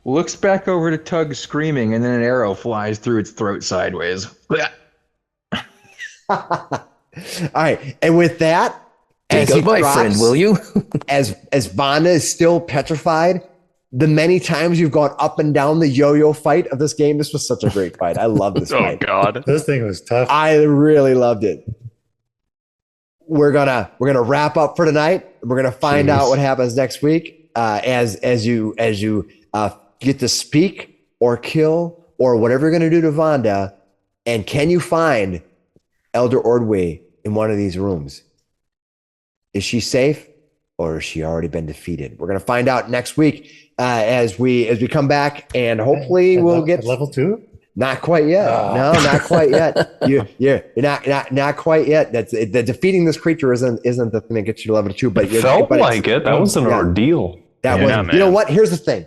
looks back over to Tug screaming, and then an arrow flies through its throat sideways. All right, and with that, Take as he out my friend, drops, will you? as Vonda is still petrified, the many times you've gone up and down the yo-yo fight of this game, this was such a great fight. I love this oh fight. God. This thing was tough. I really loved it. We're gonna wrap up for tonight. We're gonna find out what happens next week as you get to speak or kill or whatever you're gonna do to Vonda. And can you find Elder Ordway in one of these rooms? Is she safe, or has she already been defeated? We're gonna find out next week as we come back, and hopefully we'll get level 2. Not quite yet. No, not quite yet. You're not quite yet. That's the defeating this creature isn't the thing that gets you to level 2. But It felt but like it. That was an yeah. ordeal. That Yeah, was. man. You know what? Here's the thing.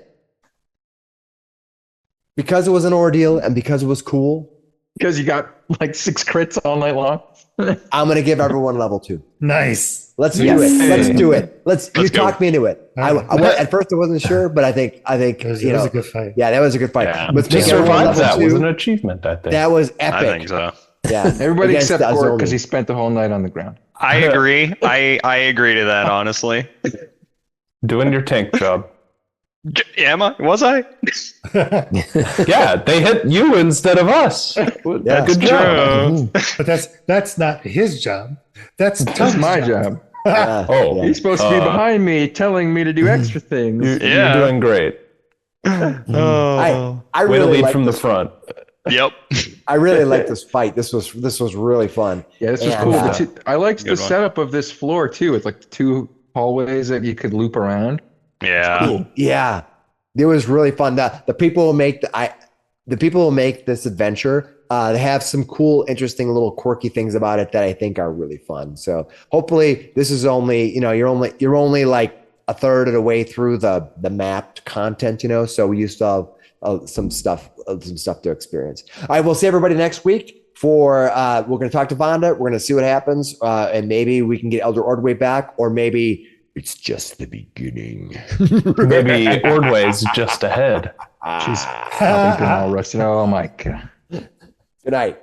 Because it was an ordeal and because it was cool, Because you got like 6 crits all night long. I'm gonna give everyone level 2. Nice. Let's do Yes. it. Let's do it. You go. talked me into it. All right. At first I wasn't sure, but I think It was you know. a good fight. Yeah, that was a good fight. Yeah. Let's To make everyone survive level that 2. was an achievement, I think. That was I epic. think so. Yeah, Everybody Against except Gork, Azomi. because he spent the whole night on the ground. I agree. I agree to that, honestly. Doing your tank job. Am I? Was I? Yeah, they hit you instead of us. Yeah. Good job. True. But that's not his job. That's That's Tug's my job. Yeah, Oh, yeah. He's supposed to be behind me, telling me to do extra things. Yeah. You're doing great. Oh. I Way to really lead like from the this. front. Yep. I really like this fight. This was really fun. Yeah, this was And, cool. uh, I liked the Good one. setup of this floor too. It's like 2 hallways that you could loop around. Yeah. Yeah, it was really fun. The people who make the people who make this adventure They have some cool, interesting little quirky things about it that I think are really fun. So hopefully this is only, you're only like a third of the way through the mapped content, so you still have some stuff to experience. All right, we'll see everybody next week. We're going to talk to Vonda. We're going to see what happens, and maybe we can get Elder Ordway back, or maybe it's just the beginning. Maybe Ordway's just ahead. She's probably been all rusted. Oh my god. Good night.